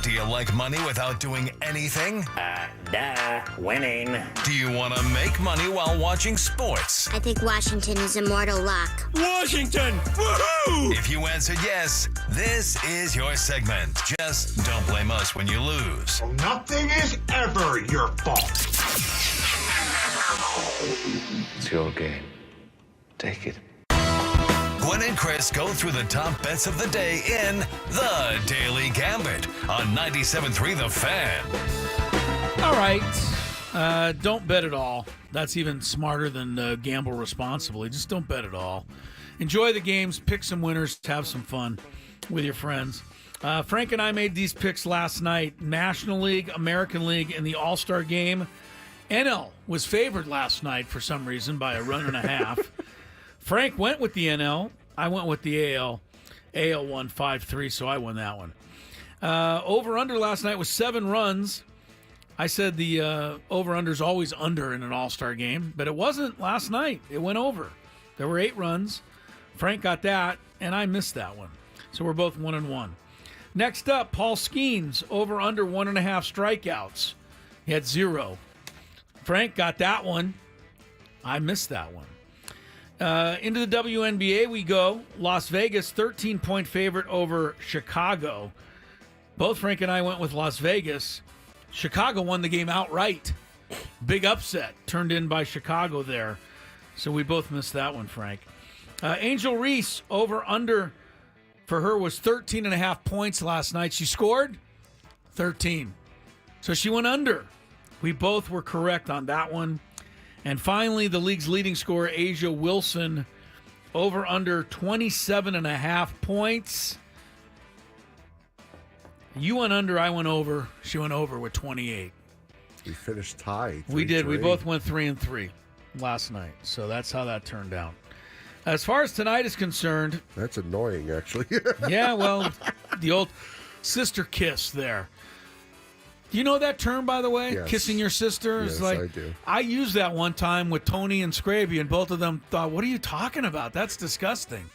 Do you like money without doing anything? Winning. Do you want to make money while watching sports? I think Washington is immortal luck. Washington! Woohoo! If you answered yes, this is your segment. Just don't blame us when you lose. Nothing is ever your fault. It's your game. Take it. Gwynn and Chris go through the top bets of the day in The Daily Gambit on 97.3 The Fan. All right. Don't bet at all. That's even smarter than gamble responsibly. Just don't bet at all. Enjoy the games, pick some winners, have some fun with your friends. Frank and I made these picks last night. National League, American League, and the All-Star Game. NL was favored last night for some reason by a run and a half. Frank went with the NL. I went with the AL. AL won 5-3, so I won that one. Over-under last night was 7 runs. I said the over-under's always under in an All-Star game, but it wasn't last night. It went over. There were 8 runs. Frank got that, and I missed that one. So we're both 1-1. Next up, Paul Skeens, over-under 1.5 strikeouts. He had 0. Frank got that one. I missed that one. Into the WNBA we go. Las Vegas, 13-point favorite over Chicago. Both Frank and I went with Las Vegas. Chicago won the game outright. Big upset turned in by Chicago there. So we both missed that one, Frank. Angel Reese, over-under for her was 13.5 points last night. She scored 13. So she went under. We both were correct on that one. And finally, the league's leading scorer, Asia Wilson, over under 27.5 points. You went under, I went over. She went over with 28. We finished tied. We did. We both went 3-3 last night. So that's how that turned out. As far as tonight is concerned. That's annoying, actually. Yeah, well, the old sister kiss there. Do you know that term, by the way? Yes. Kissing your sister? Yes, like, I do. I used that one time with Tony and Scraby, and both of them thought, "What are you talking about? That's disgusting."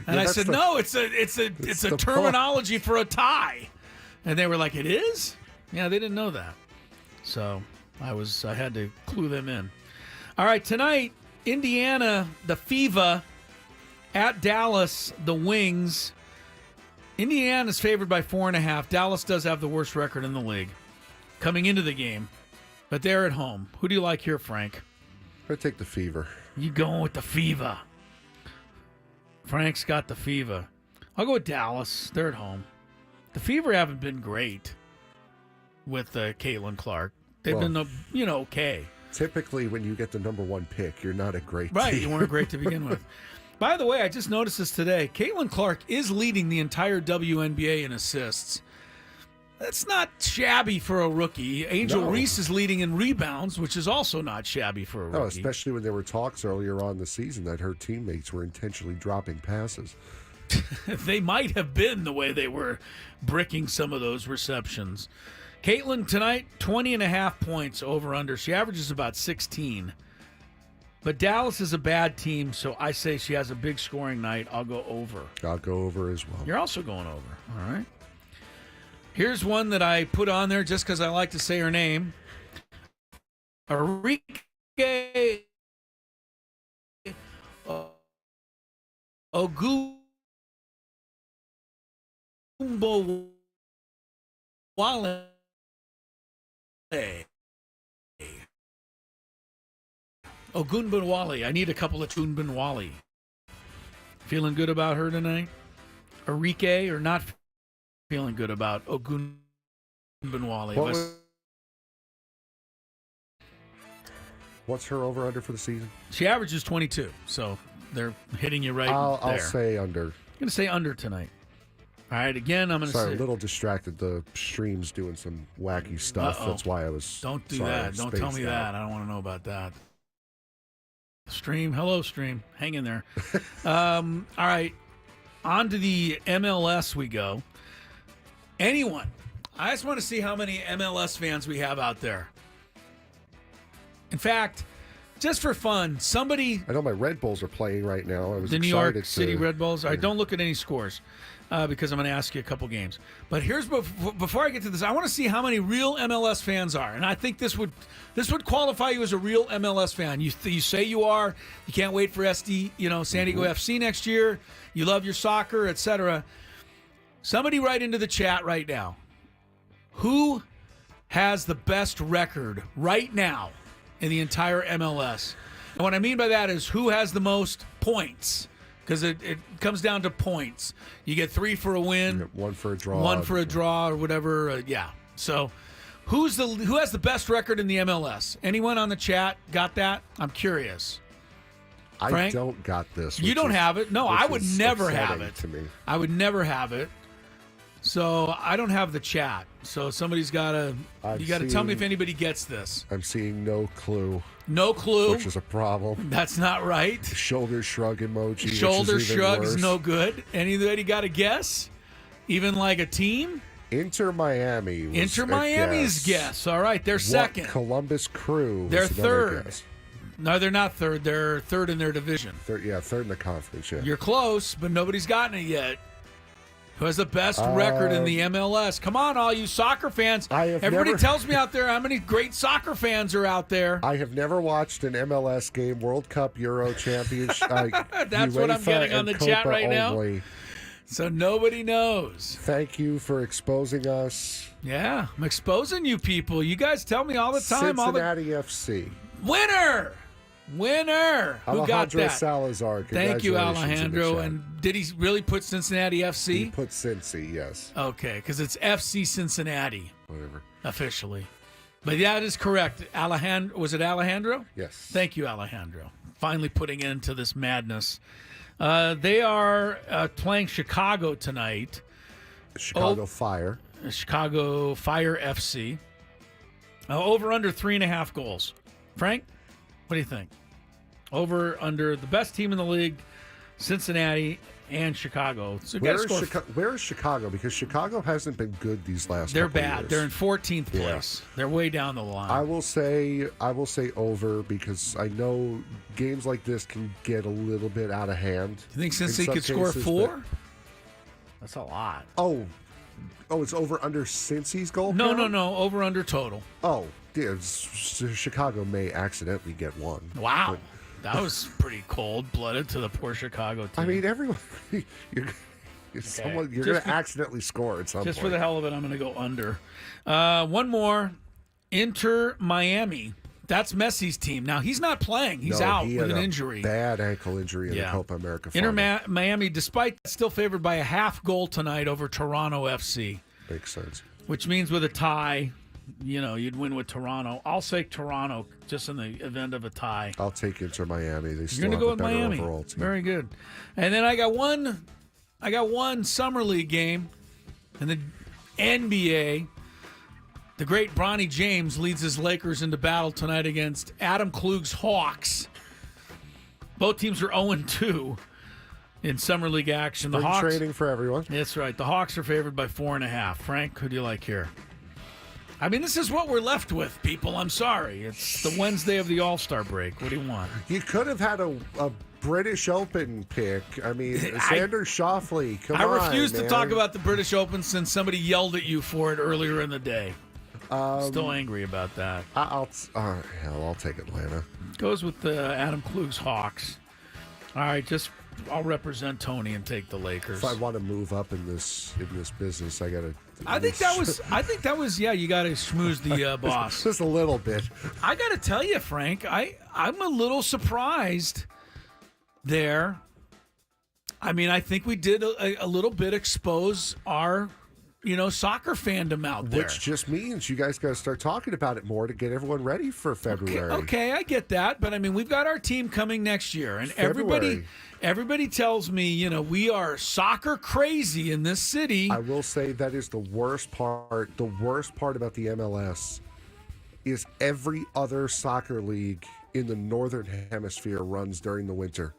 And I said, "No, it's a terminology for a tie." And they were like, "It is?" Yeah, they didn't know that. So I had to clue them in. All right, tonight, Indiana, the Fever, at Dallas, the Wings. Indiana's favored by 4.5. Dallas does have the worst record in the league coming into the game, but they're at home. Who do you like here, Frank? I take the Fever. You going with the Fever? Frank's got the Fever. I'll go with Dallas. They're at home. The Fever haven't been great with Caitlin Clark. They've been, okay. Typically, when you get the number 1 pick, you're not a great Right, team. you weren't great to begin with. By the way, I just noticed this today. Caitlin Clark is leading the entire WNBA in assists. That's not shabby for a rookie. Angel Reese is leading in rebounds, which is also not shabby for a rookie. No, especially when there were talks earlier on the season that her teammates were intentionally dropping passes. They might have been the way they were bricking some of those receptions. Caitlin tonight, 20.5 points over under. She averages about 16. But Dallas is a bad team, so I say she has a big scoring night. I'll go over. I'll go over as well. You're also going over. All right. Here's one that I put on there just because I like to say her name. Enrique Ogunbowale. Ogunbowale. I need a couple of Ogunbowale. Feeling good about her tonight? Enrique, or not feeling good about Ogunbowale? What's her over-under for the season? She averages 22, so they're hitting you right there. I'll say under. I'm going to say under tonight. All right, again, I'm going to say... Sorry, a little distracted. The stream's doing some wacky stuff. Uh-oh. That's why I was... Don't do that. Don't tell me that. I don't want to know about that. Stream. Hello, stream. Hang in there. All right. On to the MLS we go. Anyone. I just want to see how many MLS fans we have out there. In fact, just for fun, somebody. I know my Red Bulls are playing right now. I was The New excited York City to, Red Bulls. All right, don't look at any scores because I'm going to ask you a couple games. But here's before I get to this, I want to see how many real MLS fans are, and I think this would qualify you as a real MLS fan. You say you are. You can't wait for San Diego FC next year. You love your soccer, etc. Somebody write into the chat right now. Who has the best record right now in the entire MLS? And what I mean by that is who has the most points, because it comes down to points. You get 3 for a win, 1 for a draw, 1 for a draw, or whatever. So who has the best record in the MLS? Anyone on the chat got that? I'm curious. Frank? I don't got this. You don't have it? No, I would never have it. To me. I would never have it. So I don't have the chat. So somebody's got to. You got to tell me if anybody gets this. I'm seeing no clue. No clue, which is a problem. That's not right. Shoulder shrug emoji. Shoulder which is shrug worse. is no good. Anybody got a guess? Even like a team? Inter Miami. Inter Miami's guess. All right, they're second. Columbus Crew. They're was third. Guess. No, they're not third. They're third in their division. Third in the conference. Yeah. You're close, but nobody's gotten it yet. Who has the best record in the MLS? Come on, all you soccer fans. Everybody tells me out there how many great soccer fans are out there. I have never watched an MLS game, World Cup, Euro Championship. That's what I'm getting on the chat right only. now. So nobody knows. Thank you for exposing us. Yeah, I'm exposing you people. You guys tell me all the time. Cincinnati FC. Winner! Who got that? Salazar. Thank you, Alejandro. And did he really put Cincinnati FC? He put Cincy, yes. Okay, because it's FC Cincinnati. Whatever. Officially. But yeah, it is correct. Was it Alejandro? Yes. Thank you, Alejandro. Finally putting end to this madness. They are playing Chicago tonight. Chicago Fire. Chicago Fire FC. Over under 3.5 goals. Frank, what do you think? Over under the best team in the league, Cincinnati and Chicago. So where is Chicago? Because Chicago hasn't been good these last. They're couple bad. Years. They're in 14th place. They're way down the line. I will say over because I know games like this can get a little bit out of hand. You think Cincinnati could score 4? That's a lot. Oh, it's over under Cincy's goal? No, count? no. Over under total. Oh, yeah, Chicago may accidentally get 1. Wow. That was pretty cold-blooded to the poor Chicago team. I mean, everyone, you're going to accidentally score at some point. Just for the hell of it, I'm going to go under. One more. Inter Miami. That's Messi's team. Now, he's not playing. He's out with an injury. Bad ankle injury in the Copa America final. Inter Miami, despite still favored by a half goal tonight over Toronto FC. Makes sense. Which means with a tie, you'd win with Toronto. I'll say Toronto just in the event of a tie. I'll take Inter Miami. They still You're have go a with better Miami. overall team. Very good. And then I got one summer league game in the NBA. The great Bronny James leads his Lakers into battle tonight against Adam Klug's Hawks. Both teams are 0-2 in summer league action. Spring training for everyone. That's right. The Hawks are favored by 4.5. Frank, who do you like here? I mean, this is what we're left with, people. I'm sorry. It's the Wednesday of the All-Star break. What do you want? You could have had a British Open pick. I mean, Xander Schauffele, come on, I refuse to man. talk about the British Open since somebody yelled at you for it earlier in the day. Still angry about that. I'll take Atlanta. Goes with the Adam Klug's Hawks. All right, I'll represent Tony and take the Lakers. If I want to move up in this business, I got to. I think that was. Yeah, you got to schmooze the boss just a little bit. I got to tell you, Frank, I'm a little surprised there. I mean, I think we did a little bit expose our soccer fandom out there. Which just means you guys got to start talking about it more to get everyone ready for February. Okay, I get that, but I mean, we've got our team coming next year, and everybody tells me, we are soccer crazy in this city. I will say that is the worst part. The worst part about the MLS is every other soccer league in the Northern Hemisphere runs during the winter.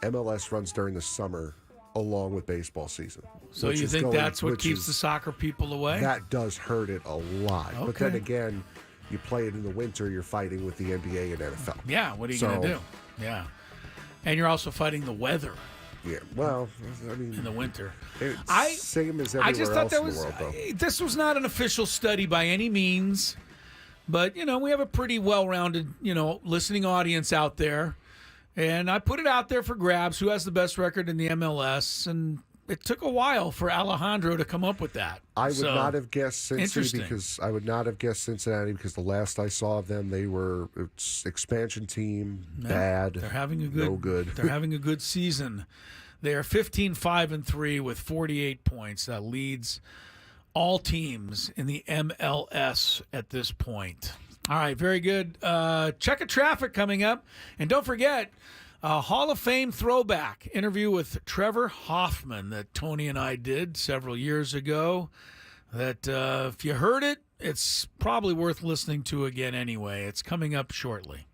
MLS runs during the summer, along with baseball season. So you think that's what keeps the soccer people away? That does hurt it a lot. Okay. But then again, You play it in the winter, you're fighting with the NBA and NFL. Yeah, what are you going to do? Yeah. And you're also fighting the weather. Yeah, well, I mean, in the winter. It's same as everywhere I just thought else that in the world, though. this was not an official study by any means, but we have a pretty well-rounded listening audience out there, and I put it out there for grabs. Who has the best record in the MLS? And it took a while for Alejandro to come up with that. I would not have guessed interesting. Cincinnati because the last I saw of them, they were expansion team, bad. They're having no good. They're having a good season. They are 15-5-3 with 48 points. That leads all teams in the MLS at this point. All right, very good. Check of traffic coming up, and don't forget. Hall of Fame throwback interview with Trevor Hoffman that Tony and I did several years ago. That if you heard it, it's probably worth listening to again anyway. It's coming up shortly.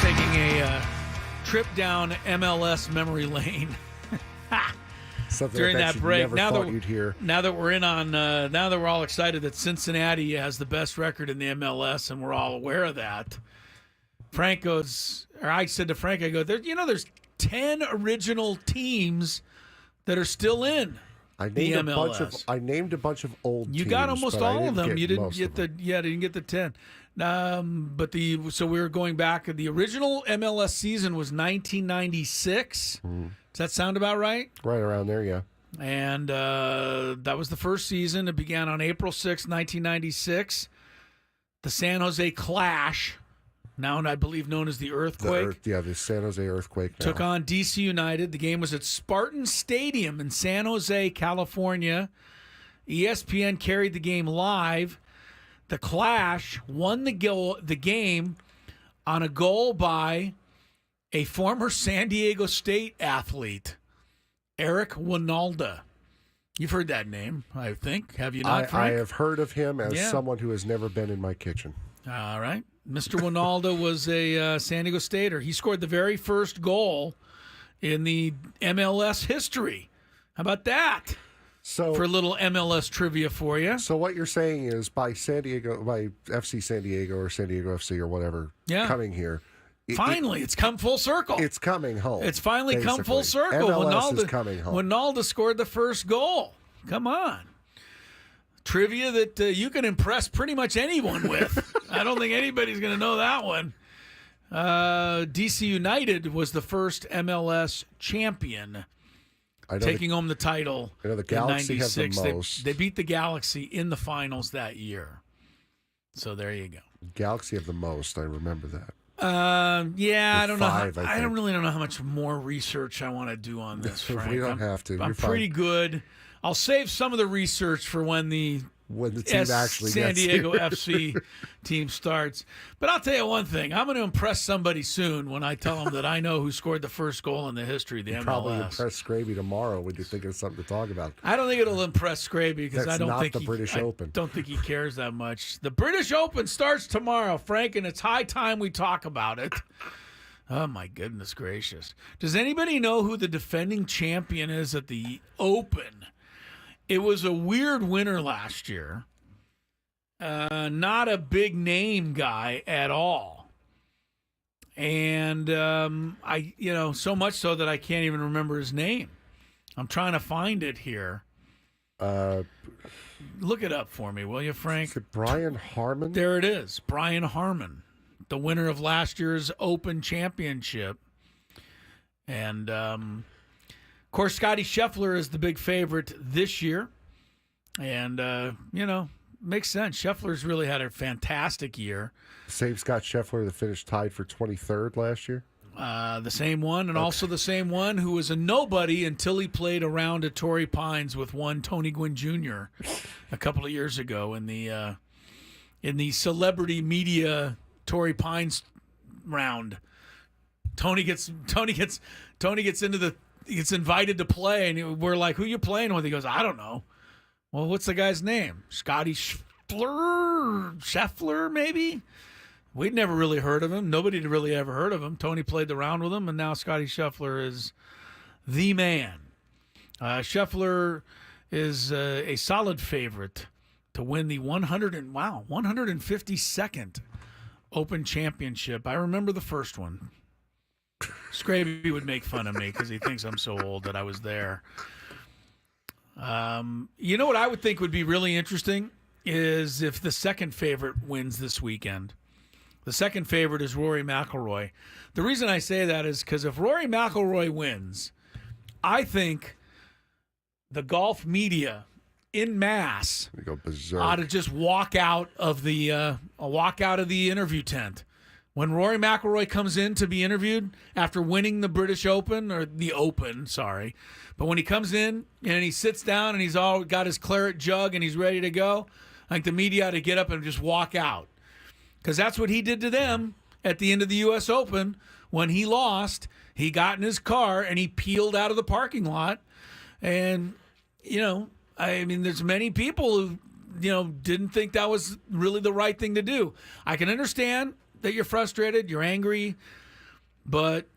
taking a trip down MLS memory lane. Something During I bet that you break. never thought you'd hear. Now that we're now that we're all excited that Cincinnati has the best record in the MLS, and we're all aware of that. I said to Frank, I go, there's 10 original teams that are still in the MLS. I named a bunch of old teams. You got almost all of them. You didn't get them. the 10. So we were going back. The original MLS season was 1996. Does that sound about right? Right around there, yeah. And that was the first season. It began on April 6, 1996. The San Jose Clash, now I believe known as the Earthquake. The San Jose Earthquake now. Took on DC United. The game was at Spartan Stadium in San Jose, California. ESPN carried the game live. The Clash won the game on a goal by a former San Diego State athlete, Eric Winalda. You've heard that name, I think. Have you not, Frank? I have heard of him as someone who has never been in my kitchen. All right. Mr. Winalda was a San Diego Stater. He scored the very first goal in the MLS history. How about that? So, for a little MLS trivia for you. So what you're saying is by FC San Diego or San Diego FC or whatever coming here. Finally, it's come full circle. It's coming home. It's finally come full circle. MLS is coming home. Winalda scored the first goal. Come on. Trivia that you can impress pretty much anyone with. I don't think anybody's going to know that one. DC United was the first MLS champion, taking home the title. I know the Galaxy have the most. They beat the Galaxy in the finals that year. So there you go. Galaxy have the most. I remember that. I don't know. I don't really don't know how much more research I want to do on this, Frank. We don't have to. I'm pretty good. I'll save some of the research for when the team actually San gets Diego here. FC team starts. But I'll tell you one thing. I'm going to impress somebody soon when I tell them that I know who scored the first goal in the history of the MLS. Probably impress Scraby tomorrow when you think of something to talk about. I don't think it'll impress Scraby because I don't think the British Open. I don't think he cares that much. The British Open starts tomorrow, Frank, and it's high time we talk about it. Oh, my goodness gracious. Does anybody know who the defending champion is at the Open? It was a weird winner last year. Not a big name guy at all. And so much so that I can't even remember his name. I'm trying to find it here. Look it up for me, will you, Frank? Is it Brian Harmon? There it is. Brian Harmon, the winner of last year's Open Championship. And of course, Scotty Scheffler is the big favorite this year. And, makes sense. Scheffler's really had a fantastic year. Same Scott Scheffler that finished tied for 23rd last year? The same one, and also the same one who was a nobody until he played a round at Torrey Pines with one Tony Gwynn Jr. a couple of years ago in the celebrity media Torrey Pines round. Tony gets invited to play, and we're like, "Who you playing with?" He goes, "I don't know." Well, what's the guy's name? Scotty Scheffler, maybe? We'd never really heard of him. Nobody had really ever heard of him. Tony played the round with him, and now Scotty Scheffler is the man. Scheffler is a solid favorite to win the 152nd Open Championship. I remember the first one. Scraby would make fun of me because he thinks I'm so old that I was there. You know what I would think would be really interesting is if the second favorite wins this weekend. The second favorite is Rory McIlroy. The reason I say that is because if Rory McIlroy wins, I think the golf media en masse ought to just walk out of the interview tent. When Rory McIlroy comes in to be interviewed after winning the British Open, or the Open, sorry. But when he comes in and he sits down and he's all got his claret jug and he's ready to go, I think the media ought to get up and just walk out. Because that's what he did to them at the end of the U.S. Open. When he lost, he got in his car and he peeled out of the parking lot. And, there's many people who, didn't think that was really the right thing to do. I can understand that you're frustrated, you're angry, But,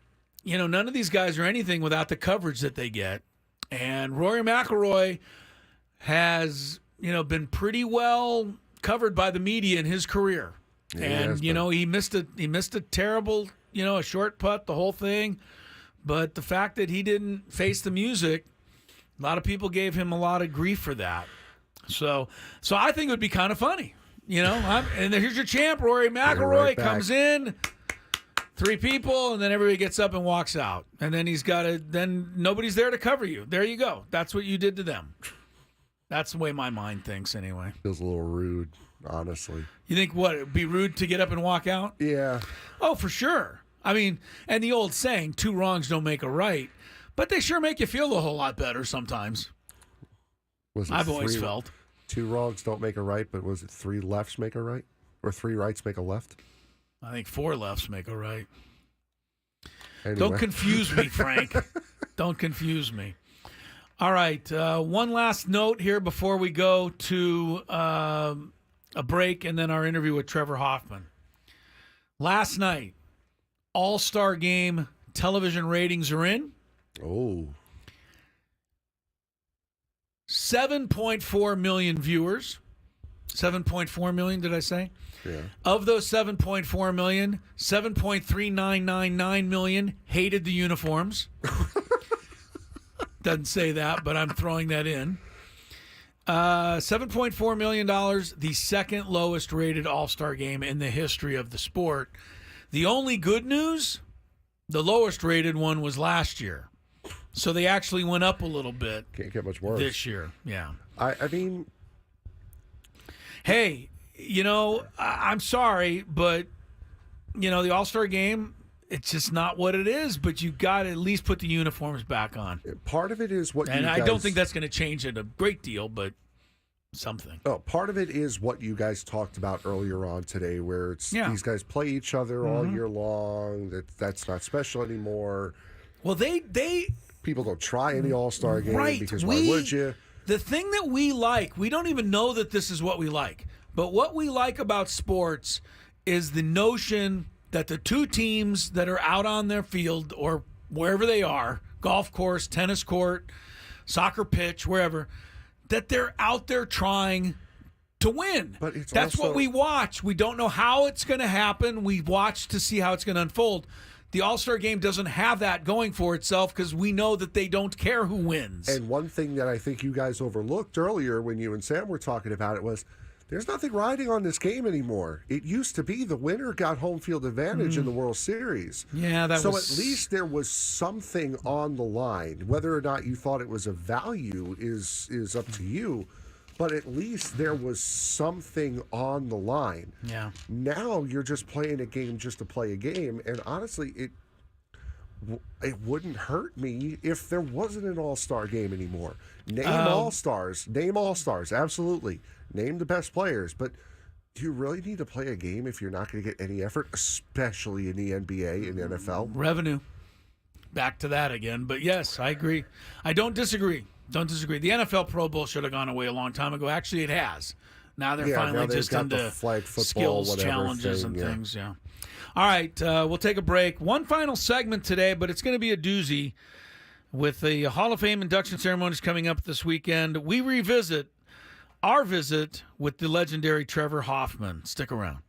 none of these guys are anything without the coverage that they get. And Rory McIlroy has, been pretty well covered by the media in his career. Yeah, and, he missed a terrible, a short putt, the whole thing. But the fact that he didn't face the music, a lot of people gave him a lot of grief for that. So I think it would be kind of funny. And here's your champ, Rory McIlroy, right back. comes in, 3 people, and then everybody gets up and walks out. And then then nobody's there to cover you. There you go. That's what you did to them. That's the way my mind thinks anyway. Feels a little rude, honestly. You think what? It'd be rude to get up and walk out? Yeah. Oh, for sure. I mean, and the old saying, 2 wrongs don't make a right, but they sure make you feel a whole lot better sometimes. I've always felt. 2 wrongs don't make a right, but was it 3 lefts make a right? Or 3 rights make a left? I think 4 lefts make a right. Anyway. Don't confuse me, Frank. Don't confuse me. All right. One last note here before we go to a break and then our interview with Trevor Hoffman. Last night, All-Star Game television ratings are in. Oh. 7.4 million viewers. 7.4 million, did I say? Yeah. Of those 7.4 million, 7.3999 million hated the uniforms. Doesn't say that, but I'm throwing that in. $7.4 million, the second lowest rated All-Star Game in the history of the sport. The only good news, the lowest rated one was last year. So they actually went up a little bit. Can't get much worse. This year, yeah. I mean... Hey, I'm sorry, but, the All-Star Game, it's just not what it is, but you got to at least put the uniforms back on. Part of it is what and you I guys... don't think that's going to change it a great deal, but something. Oh, part of it is what you guys talked about earlier on today, where it's these guys play each other all year long. That's not special anymore. Well, they people don't try any All-Star Game because why would you? The thing that we like, we don't even know that this is what we like, but what we like about sports is the notion that the 2 teams that are out on their field or wherever they are, golf course, tennis court, soccer pitch, wherever, that they're out there trying to win. But it's That's also... what we watch. We don't know how it's going to happen. We watch to see how it's going to unfold. The All-Star Game doesn't have that going for itself because we know that they don't care who wins. And one thing that I think you guys overlooked earlier when you and Sam were talking about it was there's nothing riding on this game anymore. It used to be the winner got home field advantage in the World Series. Yeah, at least there was something on the line. Whether or not you thought it was a value is up to you. But at least there was something on the line. Yeah. Now you're just playing a game just to play a game. And honestly, it wouldn't hurt me if there wasn't an All-Star Game anymore. Name All-Stars. Name All-Stars. Absolutely. Name the best players. But do you really need to play a game if you're not going to get any effort, especially in the NBA and NFL? Revenue. Back to that again. But yes, I agree. I don't disagree. The NFL Pro Bowl should have gone away a long time ago. Actually, it has. Now they're finally just into flag football, skills challenges and things. Yeah. All right, we'll take a break. One final segment today, but it's going to be a doozy. With the Hall of Fame induction ceremonies coming up this weekend, we revisit our visit with the legendary Trevor Hoffman. Stick around.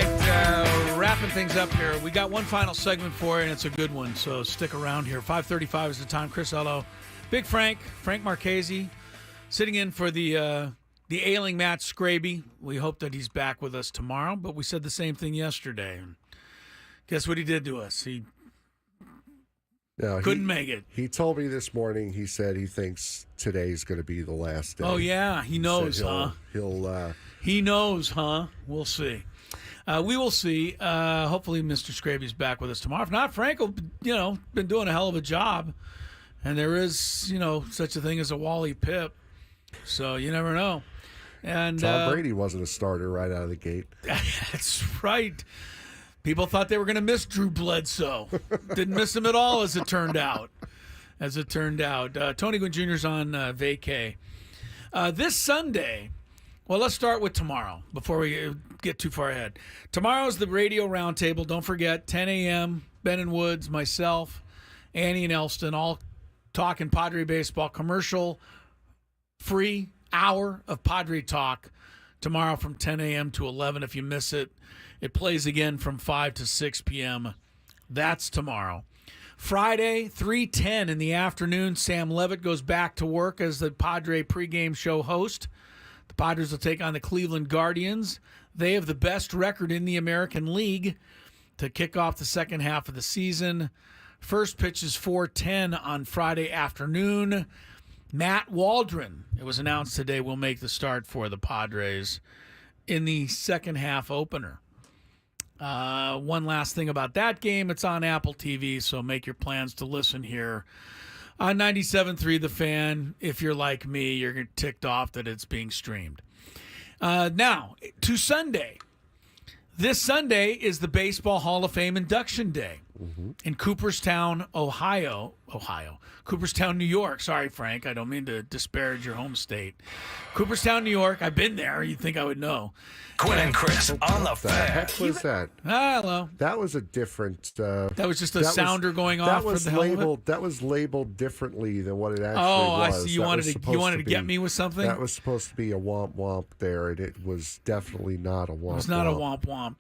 right, wrapping things up here. We got one final segment for you, and it's a good one, so stick around here. 5:35 is the time. Chris Ello, Big Frank Marchese, sitting in for the ailing Matt Scraby. We hope that he's back with us tomorrow, but we said the same thing yesterday. And guess what he did to us? He couldn't make it. He told me this morning, he said he thinks today's going to be the last day. Oh, yeah, he knows, huh? He knows, huh? We'll see. We will see. Hopefully, Mr. Scraby's back with us tomorrow. If not, Frank will, been doing a hell of a job. And there is, such a thing as a Wally Pip. So you never know. And Tom Brady wasn't a starter right out of the gate. That's right. People thought they were going to miss Drew Bledsoe. Didn't miss him at all, as it turned out. Tony Gwynn Jr.'s on vacay. This Sunday, well, let's start with tomorrow before we get too far ahead. Tomorrow's the radio roundtable. Don't forget, 10 a.m., Ben and Woods, myself, Annie and Elston, all talking Padre baseball, commercial-free hour of Padre talk tomorrow from 10 a.m. to 11. If you miss it, it plays again from 5 to 6 p.m. That's tomorrow. Friday, 3:10 in the afternoon, Sam Levitt goes back to work as the Padre pregame show host. The Padres will take on the Cleveland Guardians. They have the best record in the American League to kick off the second half of the season. First pitch is 4:10 on Friday afternoon. Matt Waldron, it was announced today, will make the start for the Padres in the second half opener. One last thing about that game, it's on Apple TV, so make your plans to listen here on 97.3 The Fan. If you're like me, you're ticked off that it's being streamed. Now, to Sunday. This Sunday is the Baseball Hall of Fame induction day in Cooperstown, Cooperstown, New York. Sorry, Frank. I don't mean to disparage your home state. Cooperstown, New York. I've been there. You'd think I would know. Gwynn and Chris on the Fan. What the heck was that? Hello. That was a different... that was just a sounder going off for the hell of it? That was labeled differently than what it actually was. I see. You wanted to get me with something? That was supposed to be a womp womp there, and it was definitely not a womp womp. It was not a womp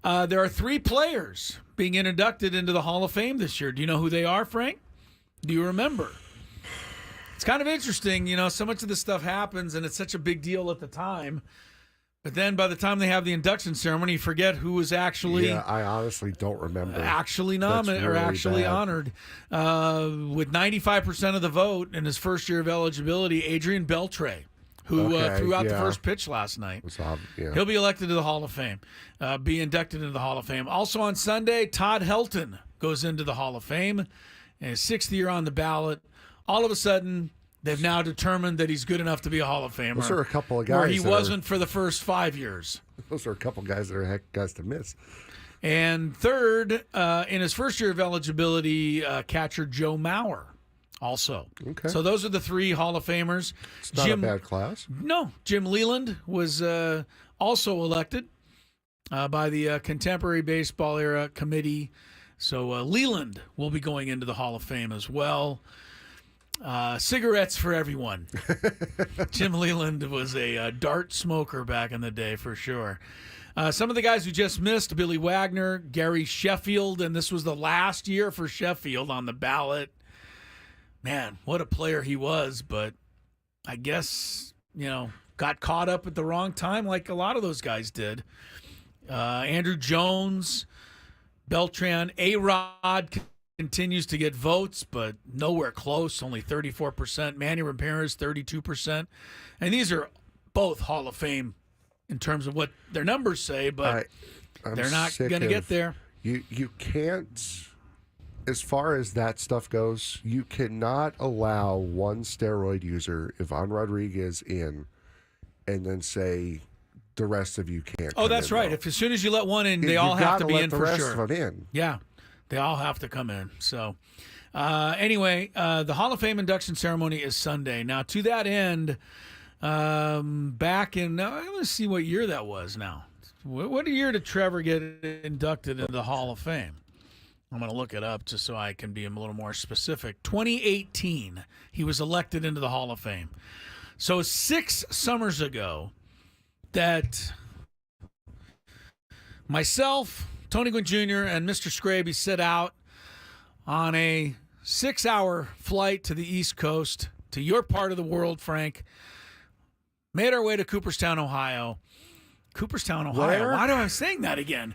womp. There are 3 players being inducted into the Hall of Fame this year. Do you know who they are, Frank? Do you remember? It's kind of interesting, so much of this stuff happens, and it's such a big deal at the time. But then by the time they have the induction ceremony, you forget who was actually... Yeah, I honestly don't remember. Actually nominated or actually honored. With 95% of the vote in his first year of eligibility, Adrian Beltre, who threw out the first pitch last night. He'll be elected to the Hall of Fame, be inducted into the Hall of Fame. Also on Sunday, Todd Helton goes into the Hall of Fame, and his 6th year on the ballot. All of a sudden... They've now determined that he's good enough to be a Hall of Famer. Those are a couple of guys where he wasn't for the first 5 years. Those are a couple of guys that are heck guys to miss. And third, in his first year of eligibility, catcher Joe Mauer also. Okay. So those are the 3 Hall of Famers. It's not a bad class. No. Jim Leland was also elected by the Contemporary Baseball Era Committee. So Leland will be going into the Hall of Fame as well. Cigarettes for everyone. Jim Leland was a dart smoker back in the day for sure. Some of the guys who just missed, Billy Wagner, Gary Sheffield, and this was the last year for Sheffield on the ballot. Man, what a player he was, but I guess, got caught up at the wrong time like a lot of those guys did. Andrew Jones, Beltran, A-Rod continues to get votes, but nowhere close, only 34%. Manny Ramirez, 32%. And these are both Hall of Fame in terms of what their numbers say, but they're not going to get there. You can't, as far as that stuff goes, you cannot allow one steroid user, Ivan Rodriguez, in and then say the rest of you can't. Oh, that's right. If as soon as you let one in, they all have to be in for sure. The rest of them in. Yeah. They all have to come in. So, anyway, the Hall of Fame induction ceremony is Sunday. Now, to that end, back in, let's see what year that was now. What year did Trevor get inducted into the Hall of Fame? I'm going to look it up just so I can be a little more specific. 2018, he was elected into the Hall of Fame. So 6 summers ago, that Myself, Tony Gwynn Jr., and Mr. Scraby set out on a 6-hour flight to the East Coast, to your part of the world, Frank. Made our way to Cooperstown, Ohio. Cooperstown, Ohio. Where? Why do I saying that again?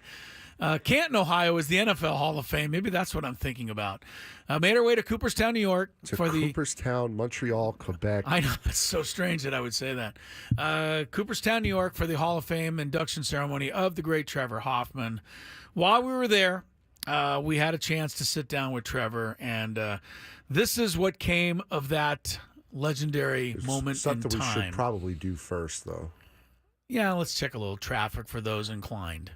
Canton, Ohio is the NFL Hall of Fame. Maybe that's what I'm thinking about. Made our way to Cooperstown, New York. To for Cooperstown, Montreal, Quebec. I know, it's so strange that I would say that. Cooperstown, New York for the Hall of Fame induction ceremony of the great Trevor Hoffman. While we were there, we had a chance to sit down with Trevor, and this is what came of that legendary moment in Something we time. should probably do first, though. Yeah, let's check a little traffic for those inclined.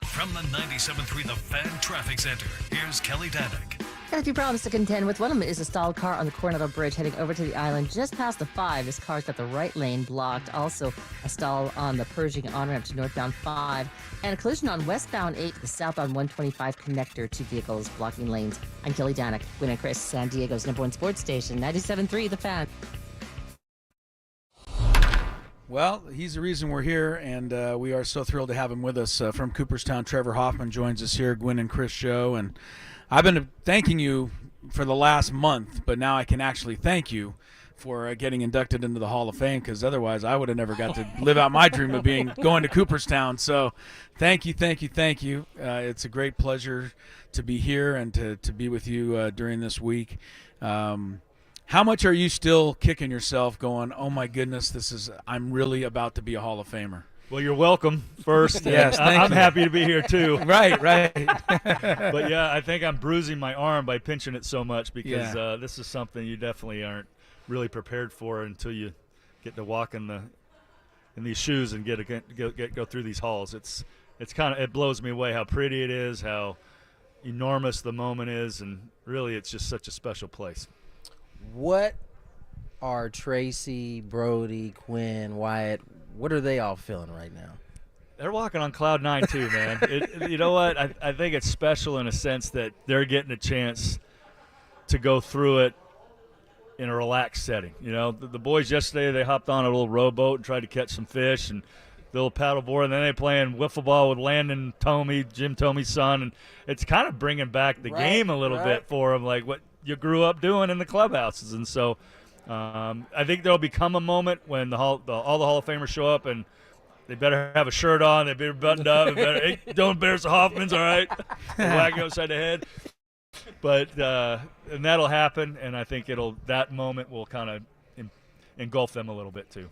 From the 97.3 The Fan Traffic Center, here's Kelly Danick. Got a few problems to contend with. One of them is a stalled car on the Coronado Bridge heading over to the island just past the 5. This car's got the right lane blocked. Also, a stall on the Pershing on-ramp to northbound 5. And a collision on westbound 8 to the southbound 125 connector. 2 vehicles blocking lanes. I'm Kelly Danick, Gwynn and Chris, San Diego's #1 sports station, 97.3 The Fan. Well, he's the reason we're here, and we are so thrilled to have him with us. From Cooperstown, Trevor Hoffman joins us here, Gwynn and Chris show. And I've been thanking you for the last month, but now I can actually thank you for getting inducted into the Hall of Fame, because otherwise I would have never got to live out my dream of going to Cooperstown. So thank you. It's a great pleasure to be here and to be with you during this week. How much are you still kicking yourself going, oh, my goodness, I'm really about to be a Hall of Famer? Well, you're welcome first. Yes, thank I'm you. happy to be here, too. Right. But, yeah, I think I'm bruising my arm by pinching it so much because this is something you definitely aren't really prepared for until you get to walk in these shoes and go through these halls. It blows me away how pretty it is, how enormous the moment is, and really it's just such a special place. What are Tracy, Brody, Quinn, Wyatt, what are they all feeling right now? They're walking on cloud 9 too, man. You know what? I think it's special in a sense that they're getting a chance to go through it in a relaxed setting. You know, the boys yesterday, they hopped on a little rowboat and tried to catch some fish and the little paddleboard, and then they're playing wiffle ball with Landon Tomey, Jim Tomey's son, and it's kind of bringing back the game a little bit for them, like what you grew up doing in the clubhouses. And so I think there'll become a moment when all the Hall of Famers show up, and they better have a shirt on, they better buttoned up, hey, don't embarrass the Hoffmans, all right? Whack you upside the head. But and that'll happen, and I think that moment will kind of engulf them a little bit too.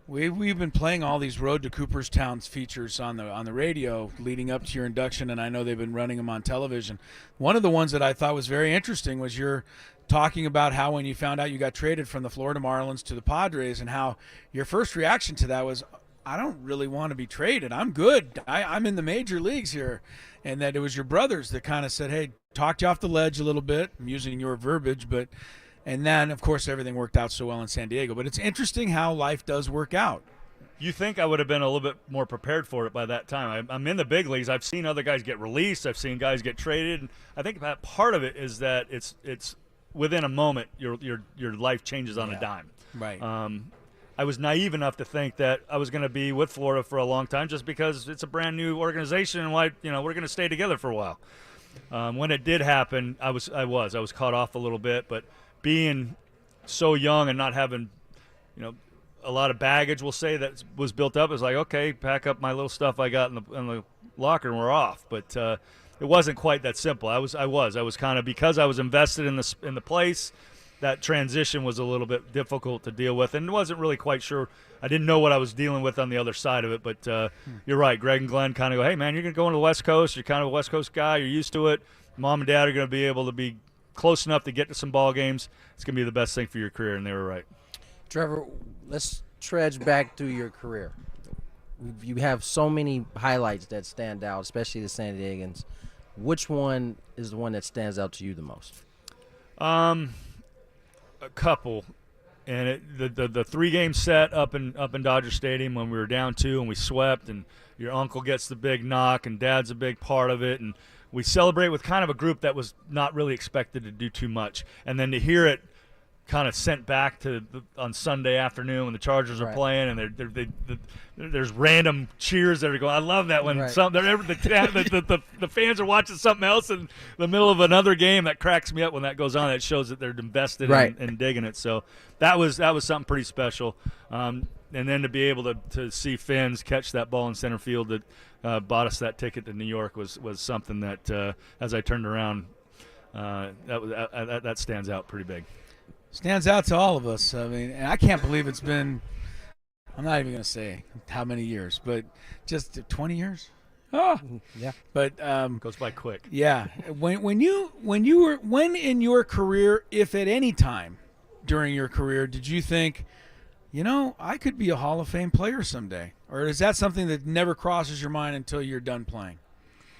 We've been playing all these Road to Cooperstown features on the radio leading up to your induction, and I know they've been running them on television. One of the ones that I thought was very interesting was you're talking about how when you found out you got traded from the Florida Marlins to the Padres, and how your first reaction to that was, I don't really want to be traded. I'm good. I'm in the major leagues here. And that it was your brothers that kind of said, hey, talked you off the ledge a little bit. I'm using your verbiage, but – and then, of course, everything worked out so well in San Diego. But it's interesting how life does work out. You think I would have been a little bit more prepared for it by that time. I'm in the big leagues. I've seen other guys get released. I've seen guys get traded. And I think that part of it is that it's within a moment your life changes on a dime. Right. I was naive enough to think that I was going to be with Florida for a long time just because it's a brand new organization and we're going to stay together for a while. When it did happen, I was caught off a little bit, but being so young and not having, a lot of baggage, we'll say, that was built up, it's like, okay, pack up my little stuff I got in the locker and we're off. But it wasn't quite that simple. I was kind of, because I was invested in the place. That transition was a little bit difficult to deal with, and wasn't really quite sure. I didn't know what I was dealing with on the other side of it. But you're right, Greg and Glenn kind of go, hey man, you're going to go into the West Coast. You're kind of a West Coast guy. You're used to it. Mom and Dad are going to be able to be close enough to get to some ball games. It's going to be the best thing for your career, and they were right. Trevor, let's trudge back through your career. You have so many highlights that stand out, especially the San Diegans. Which one is the one that stands out to you the most? A couple, and the 3-game set up in Dodger Stadium when we were down 2 and we swept, and your uncle gets the big knock, and Dad's a big part of it, and we celebrate with kind of a group that was not really expected to do too much, and then to hear it kind of sent back to on Sunday afternoon when the Chargers are Right. playing, and there's random cheers that are going. I love that when Right. the fans are watching something else in the middle of another game. That cracks me up when that goes on. That shows that they're invested Right. in digging it. So that was something pretty special. And then to be able to see Fins catch that ball in center field that bought us that ticket to New York was something that as I turned around, that stands out pretty big. Stands out to all of us. I mean, and I can't believe it's been, I'm not even going to say how many years, but just 20 years? Oh, yeah. But goes by quick. Yeah. When in your career, if at any time during your career, did you think, I could be a Hall of Fame player someday? Or is that something that never crosses your mind until you're done playing?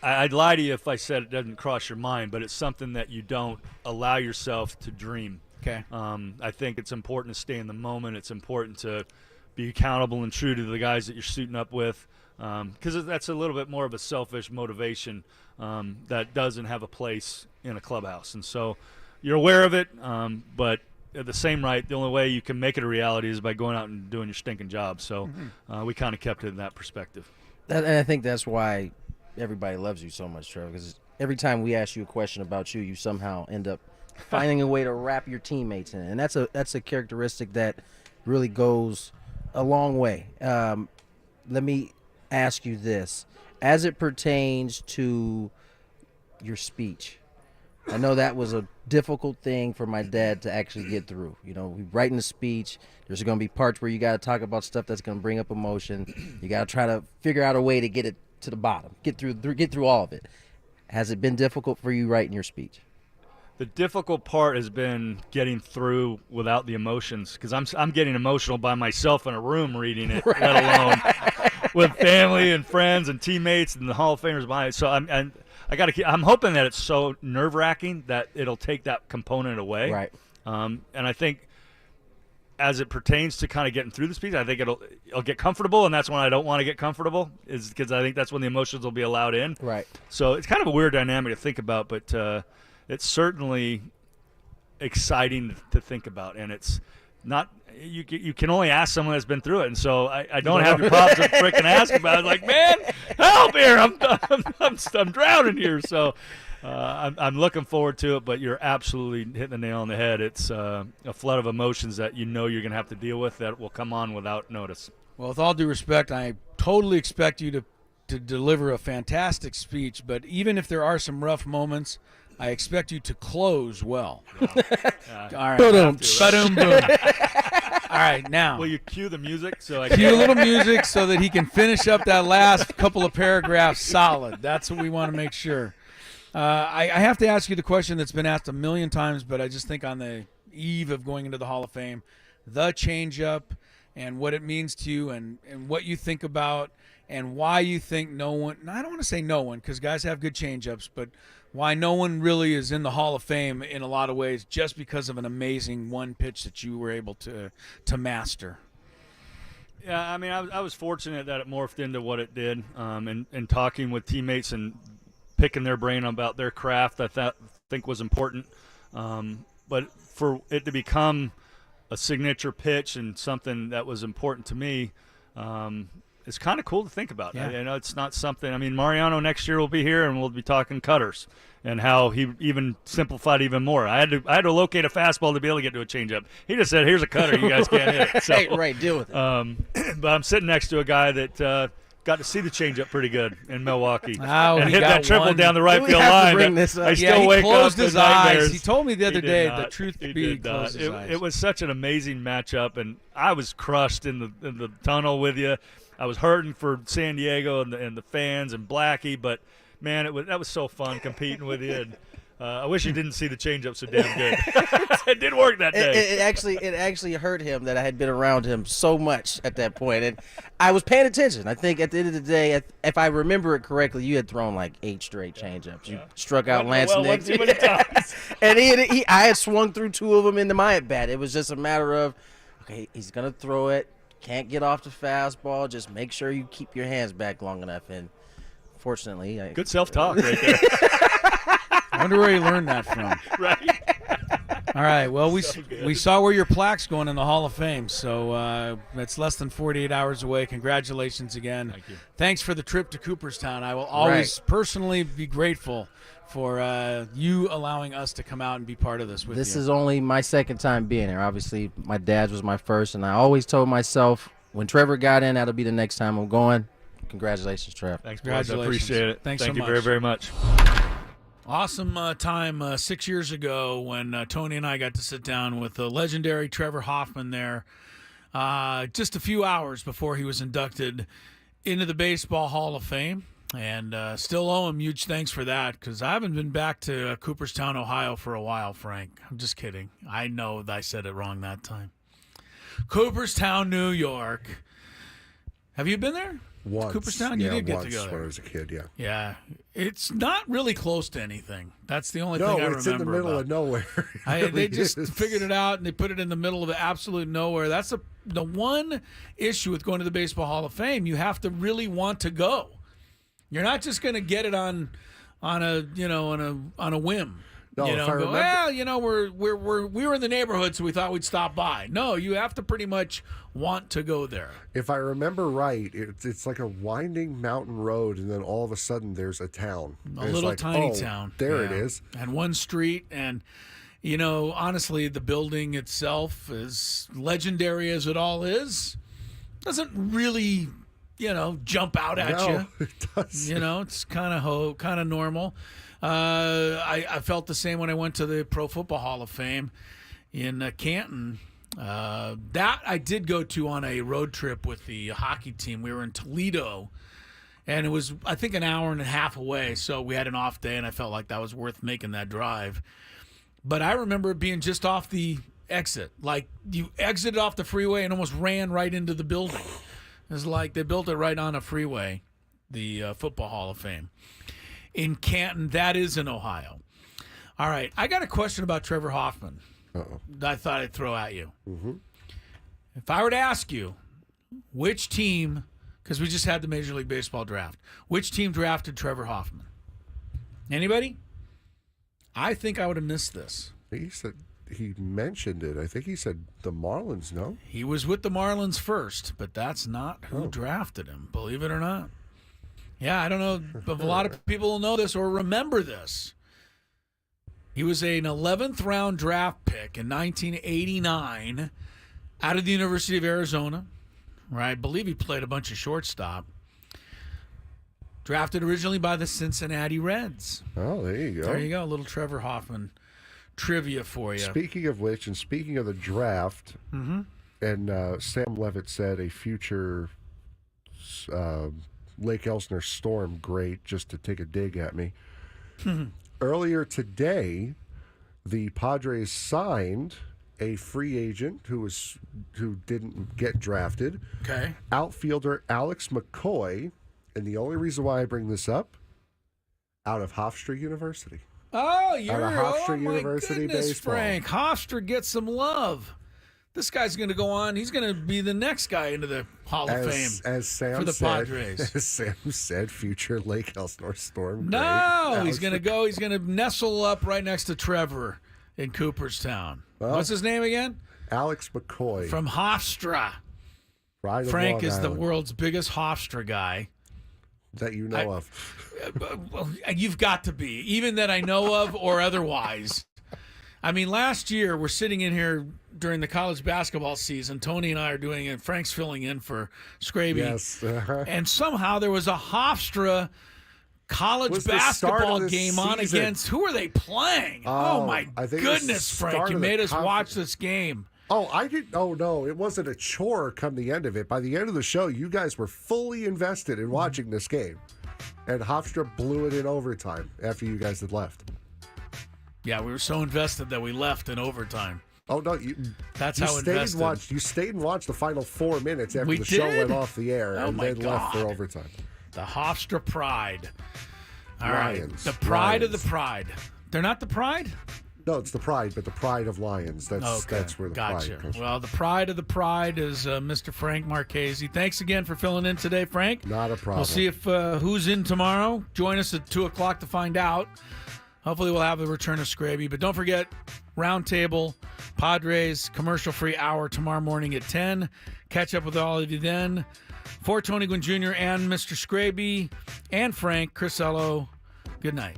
I'd lie to you if I said it doesn't cross your mind, but it's something that you don't allow yourself to dream. Okay. I think it's important to stay in the moment. It's important to be accountable and true to the guys that you're suiting up with, because that's a little bit more of a selfish motivation that doesn't have a place in a clubhouse. And so you're aware of it, but at the same right, the only way you can make it a reality is by going out and doing your stinking job. So we kind of kept it in that perspective. And I think that's why everybody loves you so much, Trevor, because every time we ask you a question about you, you somehow end up finding a way to wrap your teammates in it. And that's a characteristic that really goes a long way. Let me ask you this. As it pertains to your speech, I know that was a difficult thing for my dad to actually get through. Writing a speech, there's going to be parts where you got to talk about stuff that's going to bring up emotion. You got to try to figure out a way to get it to the bottom, get through all of it. Has it been difficult for you writing your speech? The difficult part has been getting through without the emotions, because I'm getting emotional by myself in a room reading it, let alone with family and friends and teammates and the Hall of Famers behind it. So I'm hoping that it's so nerve-wracking that it'll take that component away. Right. And I think as it pertains to kind of getting through the speech, I think it'll get comfortable, and that's when I don't want to get comfortable, is because I think that's when the emotions will be allowed in. Right. So it's kind of a weird dynamic to think about, but it's certainly exciting to think about, and it's not. You can only ask someone that's been through it, and so I don't have the props to freaking ask about it. Like, man, help here! I'm drowning here. So I'm looking forward to it. But you're absolutely hitting the nail on the head. It's a flood of emotions that you're going to have to deal with that will come on without notice. Well, with all due respect, I totally expect you to deliver a fantastic speech. But even if there are some rough moments, I expect you to close well. All right. Ba-dum. Ba-dum, boom. All right, now. Will you cue the music? Cue a little music so that he can finish up that last couple of paragraphs solid. That's what we want to make sure. I have to ask you the question that's been asked a million times, but I just think on the eve of going into the Hall of Fame, the changeup and what it means to you and what you think about and why you think no one – I don't want to say no one because guys have good changeups, but why no one really is in the Hall of Fame in a lot of ways just because of an amazing one pitch that you were able to master. Yeah, I mean, I was fortunate that it morphed into what it did, and talking with teammates and picking their brain about their craft, I think was important. But for it to become a signature pitch and something that was important to me, it's kind of cool to think about. Yeah. I know it's not something. I mean, Mariano next year will be here, and we'll be talking cutters and how he even simplified even more. I had to locate a fastball to be able to get to a changeup. He just said, "Here's a cutter, you guys can't hit it." So, right, deal with it. But I'm sitting next to a guy that got to see the changeup pretty good in Milwaukee and hit that triple down the right field line. I still he wake closed up his with eyes. nightmares. He told me the other day not. the truth He be did not. closed his eyes. It was such an amazing matchup, and I was crushed in the tunnel with you. I was hurting for San Diego and the fans and Blackie, but man, that was so fun competing with you. And, I wish you didn't see the changeup so damn good. It did work that day. It actually hurt him that I had been around him so much at that point, and I was paying attention. I think at the end of the day, if I remember it correctly, you had thrown like 8 straight changeups. You struck out Lance Nick, too many times. and I had swung through 2 of them into my at bat. It was just a matter of, okay, he's gonna throw it. Can't get off the fastball. Just make sure you keep your hands back long enough. And fortunately, good self-talk right there. I wonder where he learned that from. Right. All right. Well, we saw where your plaque's going in the Hall of Fame, so it's less than 48 hours away. Congratulations again. Thank you. Thanks for the trip to Cooperstown. I will always personally be grateful for you allowing us to come out and be part of this with you. This is only my second time being here. Obviously, my dad's was my first, and I always told myself when Trevor got in, that'll be the next time I'm going. Congratulations, Trev. Thanks, boys. I appreciate it. Thanks Thank so you much. very, very much. Awesome time 6 years ago when Tony and I got to sit down with the legendary Trevor Hoffman there just a few hours before he was inducted into the Baseball Hall of Fame. And still owe him huge thanks for that because I haven't been back to Cooperstown, Ohio for a while, Frank. I'm just kidding. I know I said it wrong that time. Cooperstown, New York. Have you been there? Once. Cooperstown? You did get to once go there. when I was a kid, yeah. Yeah. It's not really close to anything. That's the only thing I remember. No, it's in the middle of nowhere. They just figured it out, and they put it in the middle of absolute nowhere. That's the one issue with going to the Baseball Hall of Fame. You have to really want to go. You're not just going to get it on a whim. No, you if know, I go, remember- well, you know, we were in the neighborhood, so we thought we'd stop by. No, you have to pretty much want to go there. If I remember right, it's like a winding mountain road, and then all of a sudden there's a town. A And it's little like, tiny oh, town. There it Yeah. is. And one street, and you know, honestly, the building itself, as legendary as it all is, doesn't really, you know, jump out at No, you. it does. You know, it's kind of normal. I felt the same when I went to the Pro Football Hall of Fame in Canton. That I did go to on a road trip with the hockey team. We were in Toledo, and it was, I think, an hour and a half away. So we had an off day, and I felt like that was worth making that drive. But I remember it being just off the exit. Like, you exited off the freeway and almost ran right into the building. It was like they built it right on a freeway, the Football Hall of Fame. In Canton, that is in Ohio. All right, I got a question about Trevor Hoffman. Uh-oh. That I thought I'd throw at you. Mm-hmm. If I were to ask you, which team, because we just had the Major League Baseball draft, which team drafted Trevor Hoffman? Anybody? I think I would have missed this. He mentioned it. I think he said the Marlins, no? He was with the Marlins first, but that's not who drafted him, believe it or not. Yeah, I don't know if a lot of people will know this or remember this. He was an 11th round draft pick in 1989 out of the University of Arizona. Right? I believe he played a bunch of shortstop. Drafted originally by the Cincinnati Reds. Oh, there you go. There you go. A little Trevor Hoffman trivia for you. Speaking of which, and speaking of the draft, and Sam Levitt said a future Lake Elsinore Storm great, just to take a dig at me. Earlier today, the Padres signed a free agent who didn't get drafted. Okay. Outfielder Alex McCoy, and the only reason why I bring this up, out of Hofstra University. Oh, you're Out of Hofstra oh my University goodness, baseball. Frank. Hofstra gets some love. This guy's going to go on. He's going to be the next guy into the Hall of Fame as Sam for the said, Padres. As Sam said, future Lake Elsinore Storm. No, great. he's going to go. He's going to nestle up right next to Trevor in Cooperstown. Well, What's his name again? Alex McCoy. From Hofstra. Pride of Frank Long is the Island. world's biggest Hofstra guy. That you know of. Well, you've got to be, even that I know of or otherwise. I mean, last year we're sitting in here during the college basketball season. Tony and I are doing it. Frank's filling in for Scraby. Yes. And somehow there was a Hofstra college Was the start basketball of the game on season. against. Who are they playing? Oh my I think it was goodness, the Frank! start You of the made us watch conference. this game. Oh, I didn't. Oh, no, it wasn't a chore come the end of it. By the end of the show, you guys were fully invested in watching this game. And Hofstra blew it in overtime after you guys had left. Yeah, we were so invested that we left in overtime. Oh, no, That's you how stayed invested. And watched, you stayed and watched the final 4 minutes after We the show did? went off the air Oh, and my then left for God. overtime. The Hofstra Pride. All right, Lions. the pride of Lions. the Pride. They're not the Pride? No, it's the Pride, but the Pride of Lions. That's where the gotcha. pride comes from. Well, the pride of the Pride is Mr. Frank Marchese. Thanks again for filling in today, Frank. Not a problem. We'll see if who's in tomorrow. Join us at 2 o'clock to find out. Hopefully we'll have the return of Scraby. But don't forget, Roundtable, Padres, commercial-free hour tomorrow morning at 10. Catch up with all of you then. For Tony Gwynn Jr. and Mr. Scraby and Frank Crisello, good night.